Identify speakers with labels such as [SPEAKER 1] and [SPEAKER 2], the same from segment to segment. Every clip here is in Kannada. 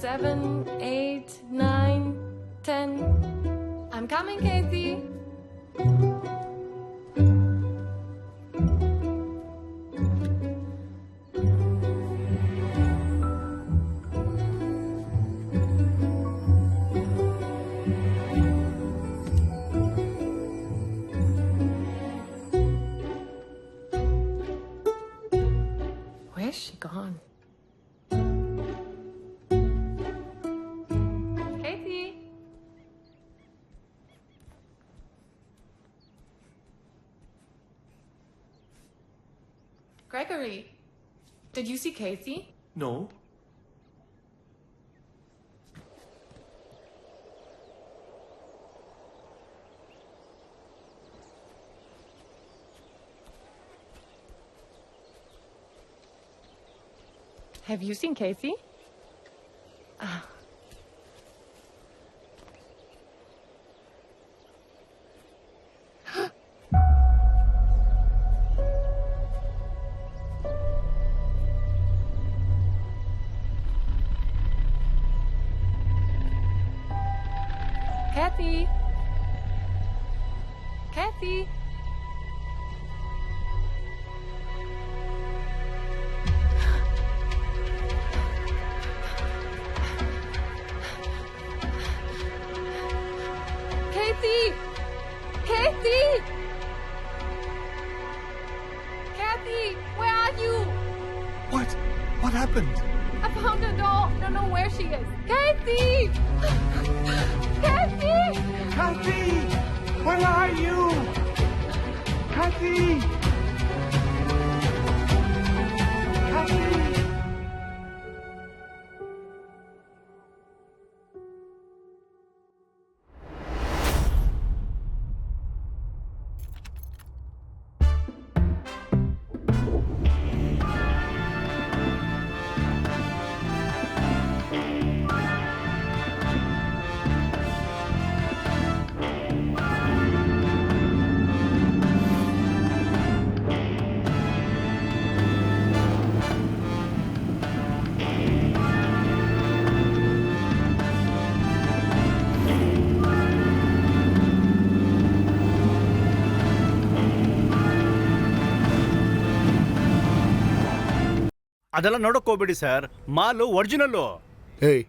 [SPEAKER 1] Seven, 8, 9, 10. I'm coming, Casey. Where's she gone? Gregory, did you see Casey?
[SPEAKER 2] No.
[SPEAKER 1] Have you seen Casey? Kathy? Kathy? Kathy! Kathy! Kathy, where are you?
[SPEAKER 2] What? What happened?
[SPEAKER 1] I found her doll. Don't know where she is. Kathy! Kathy!
[SPEAKER 2] Kathy! Where are you? Kathy! Kathy!
[SPEAKER 3] ಅದೆಲ್ಲ ನೋಡಕ್ ಹೋಗ್ಬೇಡಿ ಸರ್, ಮಾಲು ಒರಿಜಿನಲ್ಲು.
[SPEAKER 4] ಏಯ್,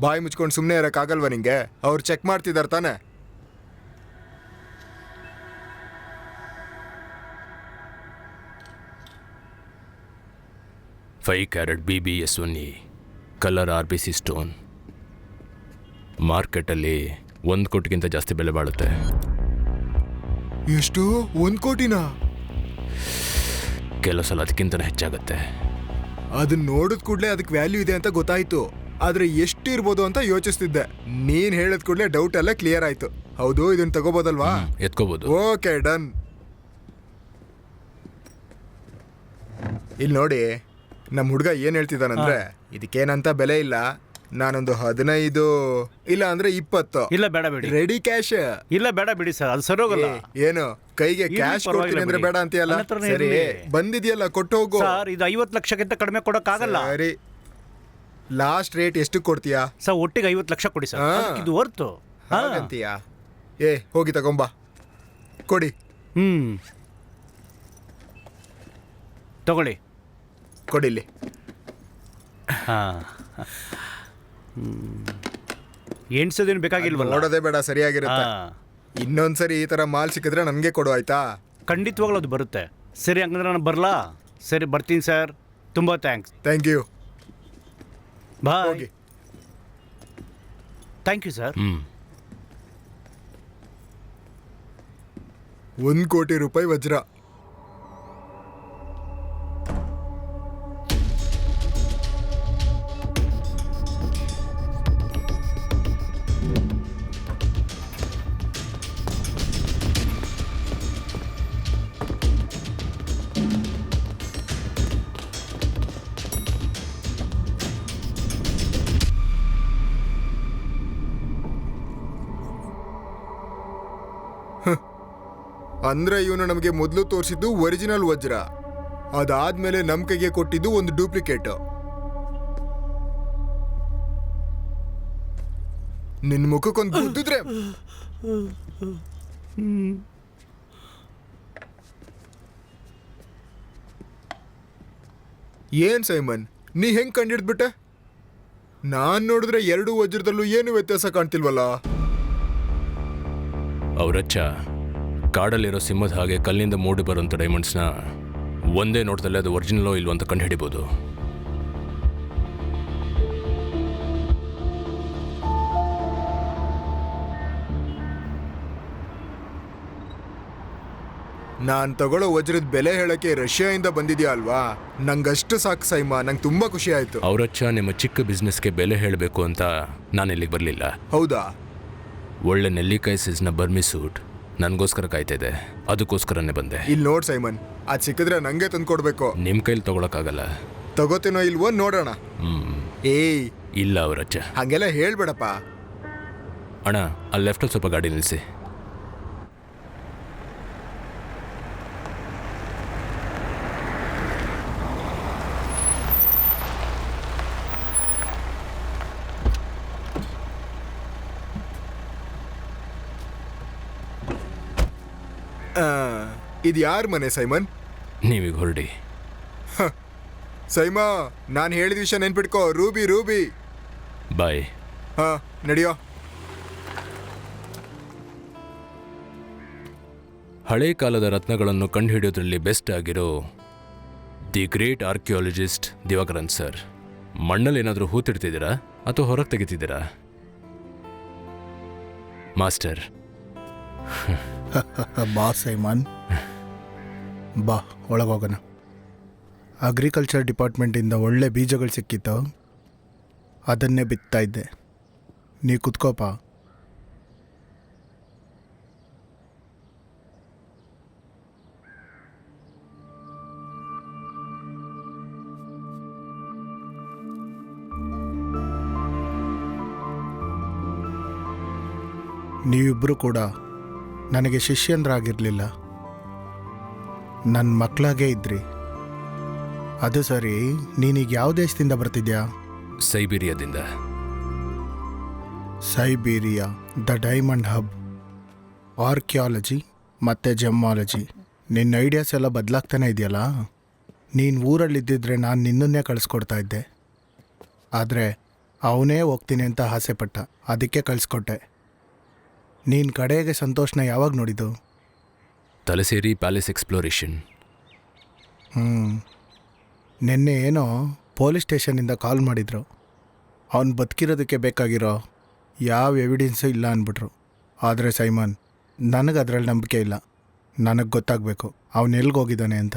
[SPEAKER 4] ಬಾಯಿ ಮುಚ್ಕೊಂಡು ಸುಮ್ಮನೆ ಇರೋಕ್ಕಾಗಲ್ವ ನಿಂಗೆ? ಅವ್ರು ಚೆಕ್ ಮಾಡ್ತಿದ್ದಾರೆ ತಾನೆ?
[SPEAKER 5] Five carrot BBS1E colour RBC stone. ಮಾರ್ಕೆಟಲ್ಲಿ 1 ಕೋಟಿಗಿಂತ ಜಾಸ್ತಿ ಬೆಲೆ ಬಾಳುತ್ತೆ.
[SPEAKER 4] ಎಷ್ಟು? 1 ಕೋಟಿನಾ?
[SPEAKER 5] ಕೆಲವು ಸಲ ಅದಕ್ಕಿಂತ ಹೆಚ್ಚಾಗುತ್ತೆ.
[SPEAKER 4] ಅದನ್ನ ನೋಡಿದ ಕೂಡಲೇ ಅದಕ್ಕೆ ವ್ಯಾಲ್ಯೂ ಇದೆ ಅಂತ ಗೊತ್ತಾಯ್ತು, ಆದ್ರೆ ಎಷ್ಟು ಇರ್ಬೋದು ಅಂತ ಯೋಚಿಸ್ತಿದ್ದೆ. ನೀನ್ ಹೇಳಿದ ಕೂಡಲೇ ಡೌಟ್ ಎಲ್ಲ ಕ್ಲಿಯರ್ ಆಯ್ತು. ಹೌದು, ಇದನ್ನ ತಗೋಬೋದಲ್ವಾ?
[SPEAKER 5] ಎತ್ಕೋಬಹುದು.
[SPEAKER 4] Okay, done. ಇಲ್ಲಿ ನೋಡಿ, ನಮ್ಮ ಹುಡುಗ ಏನ್ ಹೇಳ್ತಿದ್ದಾನಂದ್ರೆ, ಇದಕ್ಕೇನಂತ ಬೆಲೆ ಇಲ್ಲ, ನಾನೊಂದು 15 ಇಲ್ಲ ಅಂದ್ರೆ 20.
[SPEAKER 3] ಇಲ್ಲ ಬೇಡ ಬಿಡಿ.
[SPEAKER 4] Ready cash?
[SPEAKER 3] ಇಲ್ಲ ಬೇಡ ಬಿಡಿ ಸರ್, ಅದು ಸರೋಗಲ್ಲ.
[SPEAKER 4] ಏನು ಕೈಗೆ ಕ್ಯಾಶ್ ಕೊಡ್ತೀನಿ ಅಂದ್ರೆ ಬೇಡ ಅಂತೀಯಲ್ಲ? ಸರಿ, ಬಂದಿದ್ಯಲ್ಲ ಕೊಟ್ಟು ಹೋಗು.
[SPEAKER 3] ಸರ್, ಇದು 50 ಲಕ್ಷಕ್ಕಿಂತ ಕಡಿಮೆ ಕೊಡಕ್ಕಾಗಲ್ಲ.
[SPEAKER 4] ಸರಿ, ಲಾಸ್ಟ್ ರೇಟ್ ಎಷ್ಟು ಕೊಡ್ತೀಯಾ?
[SPEAKER 3] ಸರ್, ಒಟ್ಟಿಗೆ 50 ಲಕ್ಷ ಕೊಡಿ ಸರ್, ಇದು ಹೊರ್ತು
[SPEAKER 4] ಅಂತೀಯಾ? ಹೋಗಿ ತಗೊಂಬಾ, ಕೊಡಿ.
[SPEAKER 3] ತಗೊಳ್ಳಿ,
[SPEAKER 4] ಕೊಡಿಲ್ಲಿ.
[SPEAKER 3] ಎಣ್ಸೋದೇನು ಬೇಕಾಗಿಲ್ವಲ್ಲ?
[SPEAKER 4] ನೋಡೋದೇ ಬೇಡ, ಸರಿಯಾಗಿರುತ್ತೆ. ಇನ್ನೊಂದ್ಸರಿ ಈ ತರ ಮಾಲ್ ಸಿಕ್ಕಿದ್ರೆ ನನ್ಗೆ ಕೊಡು, ಆಯ್ತಾ?
[SPEAKER 3] ಖಂಡಿತವಾಗ್ಲೂ ಅದು ಬರುತ್ತೆ. ಸರಿ, ಹಂಗಂದ್ರೆ ನಾನು ಬರಲಾ? ಸರಿ, ಬರ್ತೀನಿ ಸರ್, ತುಂಬ thanks.
[SPEAKER 4] Thank you.
[SPEAKER 3] Bye. Thank you sir.
[SPEAKER 4] 1 ಕೋಟಿ ರೂಪಾಯಿ ವಜ್ರ. ಅಂದ್ರೆ ಇವನು ನಮಗೆ ಮೊದಲು ತೋರಿಸಿದ್ದು ಒರಿಜಿನಲ್ ವಜ್ರ, ಅದಾದ್ಮೇಲೆ ನಮ್ ಕೈಗೆ ಕೊಟ್ಟಿದ್ದು ಒಂದು ಡೂಪ್ಲಿಕೇಟ್. ನಿನ್ ಮುಖಕ್ಕೊಂದು ಗುದ್ದಿದ್ರೆ ಏನ್ ಸೈಮನ್, ನೀ ಹೆಂಗ್ ಕಂಡಿಡ್ಬಿಟ್ಟೆ? ನಾನ್ ನೋಡಿದ್ರೆ ಎರಡು ವಜ್ರದಲ್ಲೂ ಏನು ವ್ಯತ್ಯಾಸ ಕಾಣ್ತಿಲ್ವಲ್ಲ.
[SPEAKER 5] ಅವರಚ್ಚ ಕಾಡಲ್ಲಿರೋ ಸಿಂಹದ ಹಾಗೆ ಕಲ್ಲಿಂದ ಮೂಡಿ ಬರುವಂಥ ಡೈಮಂಡ್ಸ್ನ ಒಂದೇ ನೋಟದಲ್ಲೇ ಅದು ಒರಿಜಿನಲ್ಲೋ ಇಲ್ವೋ ಅಂತ ಕಂಡು ಹಿಡಿಬೋದು.
[SPEAKER 4] ನಾನ್ ತಗೊಳ್ಳೋ ವಜ್ರದ ಬೆಲೆ ಹೇಳಕ್ಕೆ ರಷ್ಯಾದಿಂದ ಬಂದಿದ್ಯಾ ಅಲ್ವಾ, ನಂಗಷ್ಟು ಸಾಕು ಸೈಮಾ, ನಂಗೆ ತುಂಬಾ ಖುಷಿ ಆಯ್ತು.
[SPEAKER 5] ಅವರಚ್ಚ ನಿಮ್ಮ ಚಿಕ್ಕ ಬಿಸ್ನೆಸ್ಗೆ ಬೆಲೆ ಹೇಳಬೇಕು ಅಂತ ನಾನು ಇಲ್ಲಿಗೆ ಬರಲಿಲ್ಲ.
[SPEAKER 4] ಹೌದಾ?
[SPEAKER 5] ಒಳ್ಳೆ ನೆಲ್ಲಿಕಾಯಿ ಸೈಜ್ನ ಬರ್ಮಿ ಸೂಟ್ ನನಗೋಸ್ಕರ ಕಾಯ್ತಿದೆ, ಅದಕ್ಕೋಸ್ಕರನೇ ಬಂದೆ.
[SPEAKER 4] ಇಲ್ಲಿ ನೋಡ್ ಸೈಮನ್, ಅದ್ ಸಿಕ್ಕಿದ್ರೆ ನಂಗೆ ತಂದು ಕೊಡ್ಬೇಕು.
[SPEAKER 5] ನಿಮ್ಮ ಕೈಲಿ ತಗೊಳಕ್ಕಾಗಲ್ಲ.
[SPEAKER 4] ತಗೋತೀನೋ ಇಲ್ವೋ ನೋಡೋಣ. ಏಯ್
[SPEAKER 5] ಇಲ್ಲ ಅವರಚ್ಚ,
[SPEAKER 4] ಹಂಗೆಲ್ಲ ಹೇಳ್ಬೇಡಪ್ಪ.
[SPEAKER 5] ಅಣ್ಣ ಅಲ್ಲಿ ಲೆಫ್ಟಲ್ಲಿ ಸ್ವಲ್ಪ ಗಾಡಿ ನಿಲ್ಲಿಸಿ.
[SPEAKER 4] ಇದು ಯಾರ ಮನೆ ಸೈಮನ್?
[SPEAKER 5] ನೀವೀಗ ಹೊರಡಿ.
[SPEAKER 4] ಸೈಮಾ, ನಾನು ಹೇಳಿದ ವಿಷಯ ನೆನ್ಪಿಟ್ಕೋ. Ruby Ruby.
[SPEAKER 5] ಬಾಯ್.
[SPEAKER 4] ಹಾ, ನಡಿಯೋ.
[SPEAKER 5] ಹಳೆ ಕಾಲದ ರತ್ನಗಳನ್ನು ಕಂಡುಹಿಡಿಯೋದ್ರಲ್ಲಿ ಬೆಸ್ಟ್ ಆಗಿರೋ the great archaeologist Divakaran sir. ಮಣ್ಣಲ್ಲಿ ಏನಾದರೂ ಹೂತಿಡ್ತಿದ್ದೀರಾ ಅಥವಾ ಹೊರಗೆ ತೆಗಿತಿದ್ದೀರಾ ಮಾಸ್ಟರ್?
[SPEAKER 6] ಬಾ ಸೈಮನ್, ಬಾ ಒಳಗೋಗೋಣ. ಅಗ್ರಿಕಲ್ಚರ್ ಡಿಪಾರ್ಟ್ಮೆಂಟಿಂದ ಒಳ್ಳೆ ಬೀಜಗಳು ಸಿಕ್ಕಿತ್ತು, ಅದನ್ನೇ ಬಿತ್ತಾ ಇದ್ದೆ. ನೀ ಕುತ್ಕೋಪ. ನೀವಿಬ್ಬರು ಕೂಡ ನನಗೆ ಶಿಷ್ಯಂದ್ರಾಗಿರಲಿಲ್ಲ, ನನ್ನ ಮಕ್ಕಳಾಗೇ ಇದ್ರಿ. ಅದು ಸರಿ, ನೀನೀಗ ಯಾವ ದೇಶದಿಂದ ಬರ್ತಿದ್ಯಾ?
[SPEAKER 5] ಸೈಬೀರಿಯಾದಿಂದ.
[SPEAKER 6] Siberia, the diamond hub, archaeology ಮತ್ತು ಜಮ್ಮಾಲಜಿ. ನಿನ್ನ ಐಡಿಯಾಸ್ ಎಲ್ಲ ಬದಲಾಗ್ತಾನೆ ಇದೆಯಲ್ಲ. ನೀನು ಊರಲ್ಲಿದ್ದಿದ್ರೆ ನಾನು ನಿನ್ನನ್ನೇ ಕಳಿಸ್ಕೊಡ್ತಾ ಇದ್ದೆ, ಆದರೆ ಅವನೇ ಹೋಗ್ತೀನಿ ಅಂತ ಆಸೆಪಟ್ಟ, ಅದಕ್ಕೆ ಕಳಿಸ್ಕೊಟ್ಟೆ. ನೀನು ಕಡೆಗೆ ಸಂತೋಷನ ಯಾವಾಗ ನೋಡಿದ್ದು?
[SPEAKER 5] ತಲಸೇರಿ ಪ್ಯಾಲೇಸ್ ಎಕ್ಸ್ಪ್ಲೋರೇಷನ್.
[SPEAKER 6] ನಿನ್ನೆ ಏನೋ ಪೊಲೀಸ್ ಸ್ಟೇಷನಿಂದ ಕಾಲ್ ಮಾಡಿದ್ರು. ಅವನು ಬದುಕಿರೋದಕ್ಕೆ ಬೇಕಾಗಿರೋ ಯಾವ ಎವಿಡೆನ್ಸು ಇಲ್ಲ ಅಂದ್ಬಿಟ್ರು. ಆದರೆ ಸೈಮನ್, ನನಗೆ ಅದರಲ್ಲಿ ನಂಬಿಕೆ ಇಲ್ಲ. ನನಗೆ ಗೊತ್ತಾಗಬೇಕು ಅವನು ಎಲ್ಲಿಗೋಗಿದ್ದಾನೆ ಅಂತ.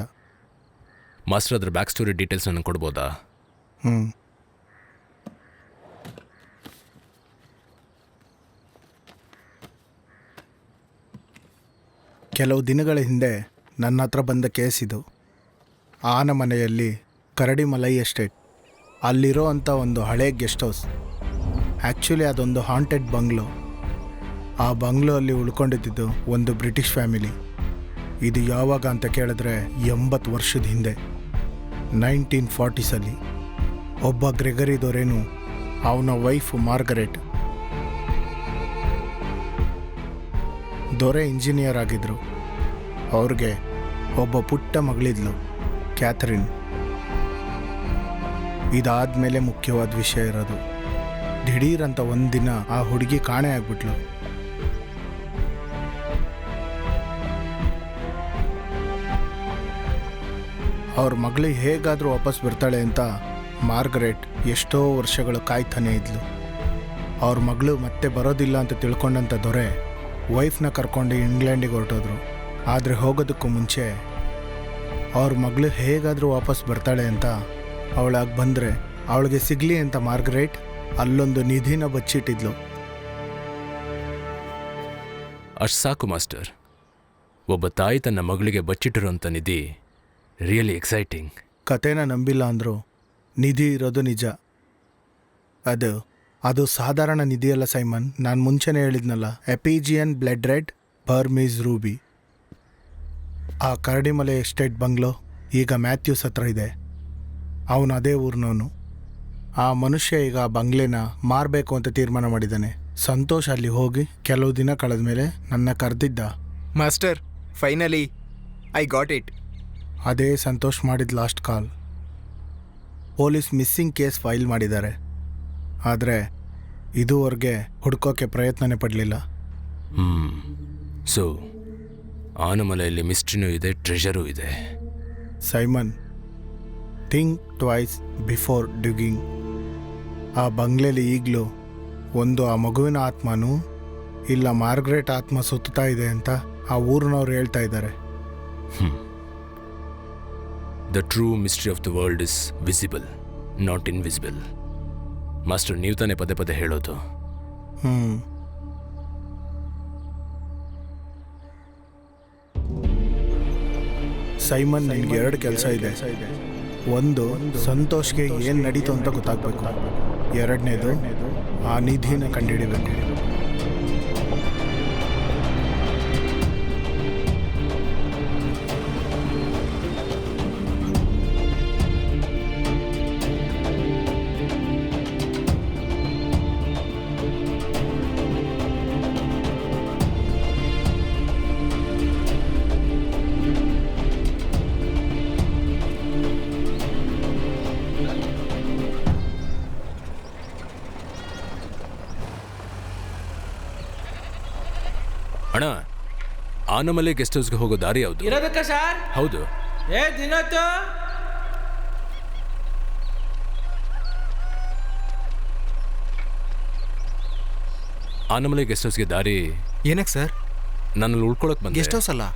[SPEAKER 5] ಮಾಸ್ಟರ್, ಅದ್ರ ಬ್ಯಾಕ್ ಸ್ಟೋರಿ ಡೀಟೇಲ್ಸ್ ನನಗೆ ಕೊಡ್ಬೋದಾ?
[SPEAKER 6] ಕೆಲವು ದಿನಗಳ ಹಿಂದೆ ನನ್ನ ಹತ್ರ ಬಂದ ಕೇಸ್ ಇದು. ಆನ ಮನೆಯಲ್ಲಿ ಕರಡಿಮಲೈ ಎಸ್ಟೇಟ್, ಅಲ್ಲಿರೋ ಅಂಥ ಒಂದು ಹಳೆ ಗೆಸ್ಟ್ ಹೌಸ್. ಆ್ಯಕ್ಚುಲಿ ಅದೊಂದು ಹಾಂಟೆಡ್ ಬಂಗ್ಲೋ. ಆ ಬಂಗ್ಲೋ ಅಲ್ಲಿ ಉಳ್ಕೊಂಡಿದ್ದು ಒಂದು ಬ್ರಿಟಿಷ್ ಫ್ಯಾಮಿಲಿ. ಇದು ಯಾವಾಗ ಅಂತ ಕೇಳಿದ್ರೆ 80 ವರ್ಷದ ಹಿಂದೆ, 1940s. ಒಬ್ಬ ಗ್ರೆಗರಿ ದೊರೆನು ಅವನ ವೈಫ್ ಮಾರ್ಗರೆಟ್. ದೊರೆ ಇಂಜಿನಿಯರ್ ಆಗಿದ್ರು. ಅವ್ರಿಗೆ ಒಬ್ಬ ಪುಟ್ಟ ಮಗಳಿದ್ಲು, ಕ್ಯಾಥರಿನ್. ಇದಾದ್ಮೇಲೆ ಮುಖ್ಯವಾದ ವಿಷಯ ಇರೋದು. ದಿಢೀರಂತ ಒಂದಿನ ಆ ಹುಡುಗಿ ಕಾಣೆ ಆಗ್ಬಿಟ್ಲು. ಅವ್ರ ಮಗಳಿಗೆ ಹೇಗಾದರೂ ವಾಪಸ್ ಬರ್ತಾಳೆ ಅಂತ ಮಾರ್ಗರೆಟ್ ಎಷ್ಟೋ ವರ್ಷಗಳು ಕಾಯ್ತಾನೆ ಇದ್ಲು. ಅವ್ರ ಮಗಳು ಮತ್ತೆ ಬರೋದಿಲ್ಲ ಅಂತ ತಿಳ್ಕೊಂಡಂಥ ದೊರೆ ವೈಫ್ನ ಕರ್ಕೊಂಡು ಇಂಗ್ಲೆಂಡಿಗೆ ಹೊರಟೋದ್ರು. ಆದರೆ ಹೋಗೋದಕ್ಕೂ ಮುಂಚೆ ಅವ್ರ ಮಗಳು ಹೇಗಾದರೂ ವಾಪಸ್ ಬರ್ತಾಳೆ ಅಂತ, ಅವಳಾಗಿ ಬಂದರೆ ಅವಳಿಗೆ ಸಿಗಲಿ ಅಂತ ಮಾರ್ಗರೇಟ್ ಅಲ್ಲೊಂದು ನಿಧಿನ ಬಚ್ಚಿಟ್ಟಿದ್ಲು.
[SPEAKER 5] ಅಷ್ಟು ಸಾಕು ಮಾಸ್ಟರ್. ಒಬ್ಬ ತಾಯಿ ತನ್ನ ಮಗಳಿಗೆ ಬಚ್ಚಿಟ್ಟಿರೋಂಥ ನಿಧಿ ರಿಯಲಿ ಎಕ್ಸೈಟಿಂಗ್.
[SPEAKER 6] ಕತೆನ ನಂಬಿಲ್ಲ ಅಂದರು, ನಿಧಿ ಇರೋದು ನಿಜ. ಅದು ಸಾಧಾರಣ ನಿಧಿಯಲ್ಲ ಸೈಮನ್. ನಾನು ಮುಂಚೆನೇ ಹೇಳಿದ್ನಲ್ಲ, ಎಪಿಜಿಯನ್ ಬ್ಲಡ್ ರೆಡ್ ಬರ್ಮೀಸ್ ರೂಬಿ. ಆ ಕರಡಿಮಲೆ ಎಸ್ಟೇಟ್ ಬಂಗ್ಲೋ ಈಗ ಮ್ಯಾಥ್ಯೂಸ್ ಹತ್ರ ಇದೆ. ಅವನು ಅದೇ ಊರಿನವನು. ಆ ಮನುಷ್ಯ ಈಗ ಆ ಬಂಗ್ಲೆನ ಮಾರಬೇಕು ಅಂತ ತೀರ್ಮಾನ ಮಾಡಿದ್ದಾನೆ. ಸಂತೋಷ್ ಅಲ್ಲಿ ಹೋಗಿ ಕೆಲವು ದಿನ ಕಳೆದ ಮೇಲೆ ನನ್ನ ಕರೆದಿದ್ದ.
[SPEAKER 4] Master, finally I got it.
[SPEAKER 6] ಅದೇ ಸಂತೋಷ್ ಮಾಡಿದ last call. Police missing case file ಮಾಡಿದ್ದಾರೆ. ಆದರೆ ಇದುವರೆಗೆ ಹುಡ್ಕೋಕ್ಕೆ ಪ್ರಯತ್ನನೇ ಪಡಲಿಲ್ಲ.
[SPEAKER 5] ಸೊ ಆನಮಲೆಯಲ್ಲಿ ಮಿಸ್ಟ್ರಿನೂ ಇದೆ, ಟ್ರೆಷರೂ ಇದೆ.
[SPEAKER 6] Simon, think twice before digging. ಆ ಬಂಗ್ಲೆಲಿ ಈಗಲೂ ಒಂದು ಆ ಮಗುವಿನ ಆತ್ಮನೂ ಇಲ್ಲ ಮಾರ್ಗ್ರೆಟ್ ಆತ್ಮ ಸುತ್ತಾ ಇದೆ ಅಂತ ಆ ಊರಿನವ್ರು ಹೇಳ್ತಾ ಇದ್ದಾರೆ.
[SPEAKER 5] The true mystery of the world is visible, not invisible. Master, ನೀವು ತಾನೇ ಪದೇ ಪದೇ ಹೇಳೋದು.
[SPEAKER 6] ಸೈಮನ್, ನಿನಗೆ 2 ಕೆಲಸ ಇದೆ. ಒಂದು, ಸಂತೋಷ್ಗೆ ಏನು ನಡೀತು ಅಂತ ಗೊತ್ತಾಗಬೇಕು. 2ನೇದು, ಆ ನಿಧಿನ ಕಂಡುಹಿಡಿಬೇಕು.
[SPEAKER 5] ಅಣ್ಣ, ಆನಮಲೆ ಗೆಸ್ಟ್ ಹೌಸ್ಗೆ ಹೋಗೋ ದಾರಿ ಯಾವುದು?
[SPEAKER 7] ಇರೋದಕ್ಕ ಸರ್?
[SPEAKER 5] ಹೌದು.
[SPEAKER 7] ದಿನತ್ತು
[SPEAKER 5] ಆನಮಲೆ ಗೆಸ್ಟ್ ಹೌಸ್ಗೆ ದಾರಿ
[SPEAKER 4] ಏನಕ್ಕೆ ಸರ್?
[SPEAKER 5] ನನ್ನಲ್ಲಿ ಉಳ್ಕೊಳಕ್ ಬಂದೆ.
[SPEAKER 8] ಗೆಸ್ಟ್ ಹೌಸ್ ಅಲ್ಲ?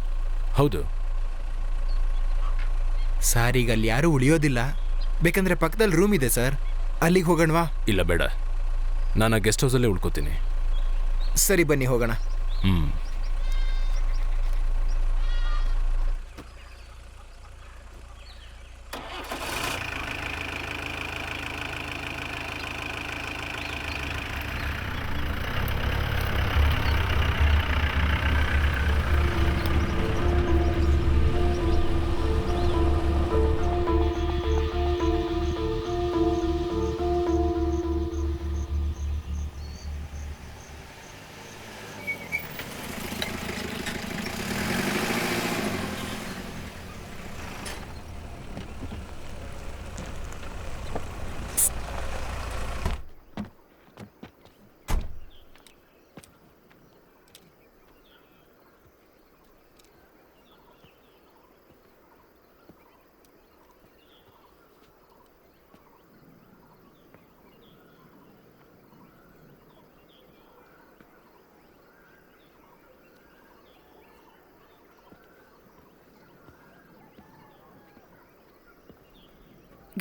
[SPEAKER 5] ಹೌದು
[SPEAKER 8] ಸರ್, ಈಗ ಅಲ್ಲಿ ಯಾರೂ ಉಳಿಯೋದಿಲ್ಲ. ಬೇಕಂದ್ರೆ ಪಕ್ಕದಲ್ಲಿ ರೂಮ್ ಇದೆ ಸರ್, ಅಲ್ಲಿಗೆ ಹೋಗೋಣವಾ?
[SPEAKER 5] ಇಲ್ಲ, ಬೇಡ. ನಾನು ಆ ಗೆಸ್ಟ್ ಹೌಸಲ್ಲೇ ಉಳ್ಕೋತೀನಿ.
[SPEAKER 8] ಸರಿ, ಬನ್ನಿ ಹೋಗೋಣ.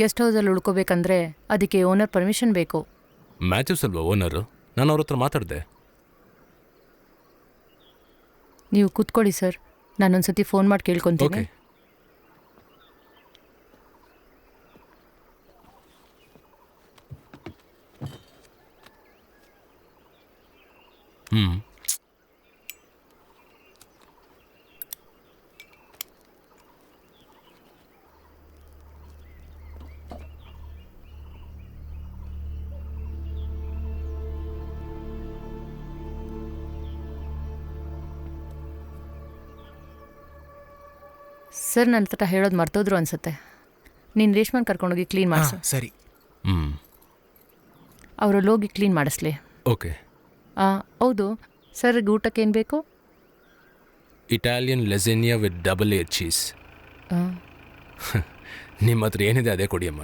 [SPEAKER 9] ಗೆಸ್ಟ್ ಹೌಸಲ್ಲಿ ಉಳ್ಕೋಬೇಕಂದ್ರೆ ಅದಕ್ಕೆ ಓನರ್ ಪರ್ಮಿಷನ್ ಬೇಕು.
[SPEAKER 5] ಮ್ಯಾಥ್ಯೂಸ್ ಅಲ್ವಾ ಓನರು? ನಾನು ಅವ್ರ ಹತ್ರ ಮಾತಾಡಿದೆ.
[SPEAKER 9] ನೀವು ಕೂತ್ಕೊಳ್ಳಿ ಸರ್, ನಾನೊಂದ್ಸತಿ ಫೋನ್ ಮಾಡಿ ಕೇಳ್ಕೊತೀನಿ.
[SPEAKER 5] ಓಕೆ.
[SPEAKER 9] ಸರ್, ನನ್ನ ಹತ್ರ ಹೇಳೋದು ಮರ್ತೋದ್ರು ಅನ್ಸುತ್ತೆ. ನೀನು ರೇಷ್ಮನ್ ಕರ್ಕೊಂಡೋಗಿ ಕ್ಲೀನ್ ಮಾಡಿಸು.
[SPEAKER 8] ಸರಿ.
[SPEAKER 9] ಅವರಲ್ಲಿ ಹೋಗಿ ಕ್ಲೀನ್ ಮಾಡಿಸ್ಲಿ.
[SPEAKER 5] ಓಕೆ.
[SPEAKER 9] ಹೌದು ಸರ್, ಊಟಕ್ಕೆ ಏನು ಬೇಕು?
[SPEAKER 5] Italian lasagna with double air cheese. ನಿಮ್ಮ ಹತ್ರ ಏನಿದೆ ಅದೇ ಕೊಡಿಯಮ್ಮ.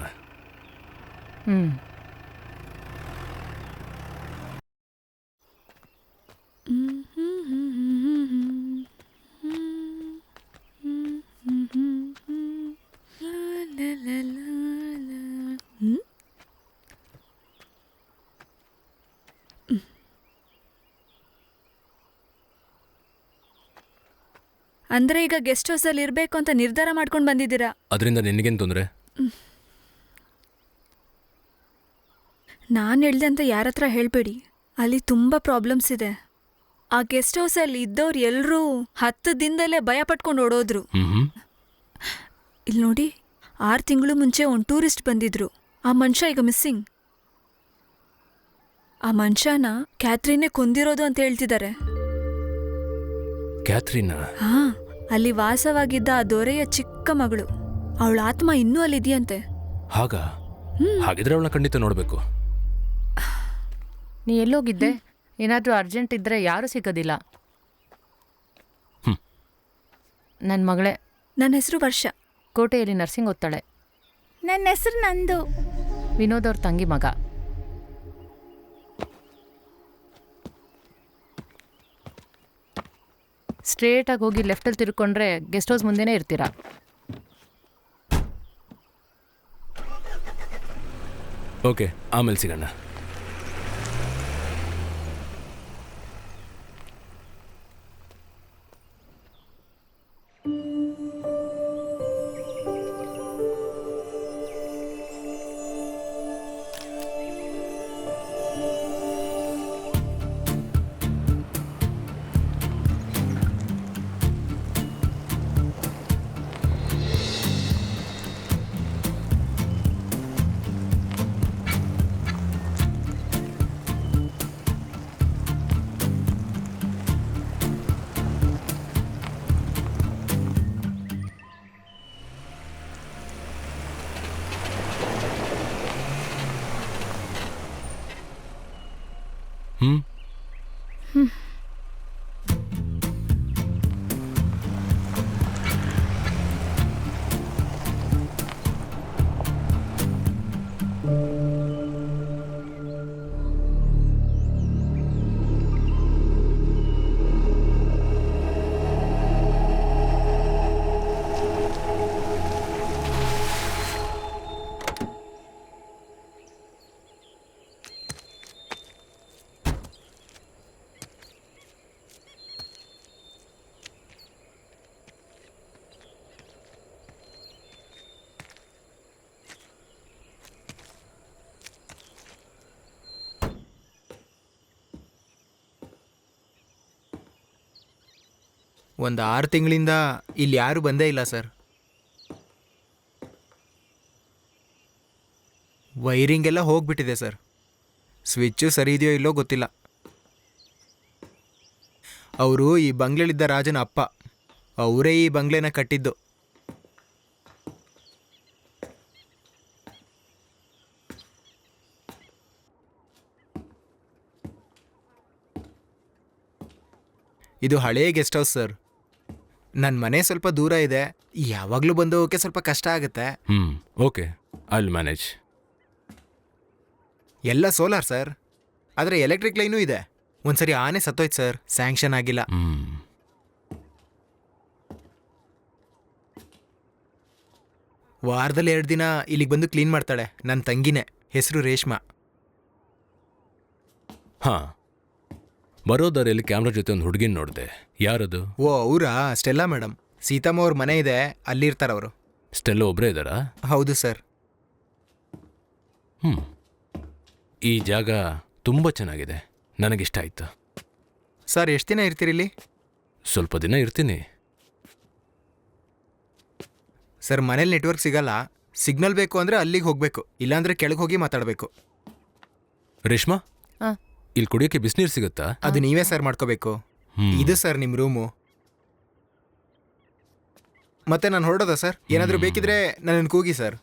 [SPEAKER 10] ಅಂದ್ರೆ ಈಗ ಗೆಸ್ಟ್ ಹೌಸಲ್ಲಿ ಇರಬೇಕು ಅಂತ ನಿರ್ಧಾರ ಮಾಡ್ಕೊಂಡು ಬಂದಿದ್ದೀರಾ?
[SPEAKER 5] ಅದರಿಂದ ನಿನಗೇನು ತೊಂದರೆ?
[SPEAKER 10] ನಾನು ಹೇಳ್ದೆ ಅಂತ ಯಾರ ಹತ್ರ ಹೇಳಬೇಡಿ. ಅಲ್ಲಿ ತುಂಬ ಪ್ರಾಬ್ಲಮ್ಸ್ ಇದೆ. ಆ ಗೆಸ್ಟ್ ಹೌಸಲ್ಲಿ ಇದ್ದವ್ರು ಎಲ್ಲರೂ 10 ದಿನದಲ್ಲೇ ಭಯ ಪಟ್ಕೊಂಡು ಓಡೋದ್ರು.
[SPEAKER 5] ಹ್ಮ್
[SPEAKER 10] ಇಲ್ಲಿ ನೋಡಿ, 6 ತಿಂಗಳು ಮುಂಚೆ ಒಂದು ಟೂರಿಸ್ಟ್ ಬಂದಿದ್ರು. ಆ ಮನುಷ್ಯ ಈಗ ಮಿಸ್ಸಿಂಗ್. ಆ ಮನುಷ್ಯನ ಕ್ಯಾಥ್ರೀನೇ ಕೊಂದಿರೋದು ಅಂತ ಹೇಳ್ತಿದ್ದಾರೆ.
[SPEAKER 5] ಕ್ಯಾಥ್ರೀನಾ?
[SPEAKER 10] ಹಾ, ಅಲ್ಲಿ ವಾಸವಾಗಿದ್ದ ಆ ದೊರೆಯ ಚಿಕ್ಕ ಮಗಳು. ಅವಳ ಆತ್ಮ ಇನ್ನೂ ಅಲ್ಲಿದೆಯಂತೆ.
[SPEAKER 5] ಹಾಗ? ಹಾಗಿದ್ರೆ ಅವಳನ್ನ ಖಂಡಿತ ನೋಡಬೇಕು.
[SPEAKER 9] ನೀ ಎಲ್ಲೋಗಿದ್ದೆ? ಏನಾದರೂ ಅರ್ಜೆಂಟ್ ಇದ್ದರೆ ಯಾರೂ ಸಿಗೋದಿಲ್ಲ. ನನ್ನ ಮಗಳೇ.
[SPEAKER 10] ನನ್ನ ಹೆಸರು ವರ್ಷ.
[SPEAKER 9] ಕೋಟೆಯಲ್ಲಿ ನರ್ಸಿಂಗ್ ಓದ್ತಾಳೆ.
[SPEAKER 10] ನನ್ನ ಹೆಸರು ನಂದು.
[SPEAKER 9] ವಿನೋದ್ ಅವ್ರ ತಂಗಿ ಮಗ. ಸ್ಟ್ರೇಟಾಗಿ ಹೋಗಿ ಲೆಫ್ಟಲ್ಲಿ ತಿರ್ಕೊಂಡ್ರೆ ಗೆಸ್ಟ್ ಹೌಸ್ ಮುಂದೆನೇ ಇರ್ತೀರಾ.
[SPEAKER 5] ಓಕೆ, ಆಮೇಲೆ ಸಿಗೋಣ.
[SPEAKER 8] ಒಂದು 6 ತಿಂಗಳಿಂದ ಇಲ್ಲಿ ಯಾರೂ ಬಂದೇ ಇಲ್ಲ ಸರ್. ವೈರಿಂಗ್ ಎಲ್ಲ ಹೋಗ್ಬಿಟ್ಟಿದೆ ಸರ್. ಸ್ವಿಚ್ಚು ಸರಿ ಇದೆಯೋ ಇಲ್ಲೋ ಗೊತ್ತಿಲ್ಲ. ಅವರು ಈ ಬಂಗ್ಲೆಲಿದ್ದ ರಾಜನ ಅಪ್ಪ. ಅವರೇ ಈ ಬಂಗ್ಲೆನ ಕಟ್ಟಿದ್ದು. ಇದು ಹಳೆಯ ಗೆಸ್ಟ್ ಹೌಸ್ ಸರ್. ನನ್ನ ಮನೆ ಸ್ವಲ್ಪ ದೂರ ಇದೆ. ಯಾವಾಗಲೂ ಬಂದು ಹೋಗೋಕ್ಕೆ ಸ್ವಲ್ಪ ಕಷ್ಟ ಆಗುತ್ತೆ.
[SPEAKER 5] Okay, I will manage.
[SPEAKER 8] ಎಲ್ಲ ಸೋಲಾರ್ ಸರ್, ಆದರೆ ಎಲೆಕ್ಟ್ರಿಕ್ ಲೈನೂ ಇದೆ. ಒಂದ್ಸರಿ ಆನೆ ಸತ್ತೋಯ್ತು ಸರ್, ಸ್ಯಾಂಕ್ಷನ್ ಆಗಿಲ್ಲ. ವಾರದಲ್ಲಿ 2 ದಿನ ಇಲ್ಲಿಗೆ ಬಂದು ಕ್ಲೀನ್ ಮಾಡ್ತಾಳೆ ನನ್ನ ತಂಗಿನೇ. ಹೆಸರು ರೇಷ್ಮಾ.
[SPEAKER 5] ಹಾಂ, ಬರೋದಾರಿಯಲ್ಲಿ ಕ್ಯಾಮ್ರಾ ಜೊತೆ ಒಂದು ಹುಡುಗಿನ ನೋಡಿದೆ. ಯಾರದು?
[SPEAKER 8] ಓ, ಅವರಾ? Stella madam. ಸೀತಮ್ಮ ಅವ್ರ ಮನೆ ಇದೆ, ಅಲ್ಲಿರ್ತಾರವರು.
[SPEAKER 5] ಸ್ಟೆಲ್ಲೋ ಒಬ್ಬರೇ ಇದ್ದಾರಾ?
[SPEAKER 8] ಹೌದು ಸರ್.
[SPEAKER 5] ಈ ಜಾಗ ತುಂಬ ಚೆನ್ನಾಗಿದೆ, ನನಗಿಷ್ಟ ಆಯಿತು.
[SPEAKER 8] ಸರ್, ಎಷ್ಟು ದಿನ ಇರ್ತೀರಿಲ್ಲಿ?
[SPEAKER 5] ಸ್ವಲ್ಪ ದಿನ ಇರ್ತೀನಿ.
[SPEAKER 8] ಸರ್, ಮನೇಲಿ ನೆಟ್ವರ್ಕ್ ಸಿಗಲ್ಲ. ಸಿಗ್ನಲ್ ಬೇಕು ಅಂದರೆ ಅಲ್ಲಿಗೆ ಹೋಗಬೇಕು, ಇಲ್ಲಾಂದರೆ ಕೆಳಗೆ ಹೋಗಿ ಮಾತಾಡಬೇಕು.
[SPEAKER 5] ರೇಷ್ಮಾ, ಇಲ್ಲಿ ಕುಡಿಯೋಕ್ಕೆ ಬಿಸಿನೀರು ಸಿಗುತ್ತಾ?
[SPEAKER 8] ಅದು ನೀವೇ ಸರ್ ಮಾಡ್ಕೋಬೇಕು. ಇದು ಸರ್ ನಿಮ್ಮ ರೂಮು. ಮತ್ತೆ ನಾನು ಹೊರಡೋದಾ ಸರ್? ಏನಾದರೂ ಬೇಕಿದ್ರೆ ನನ್ನನ್ನು ಕೂಗಿ sir.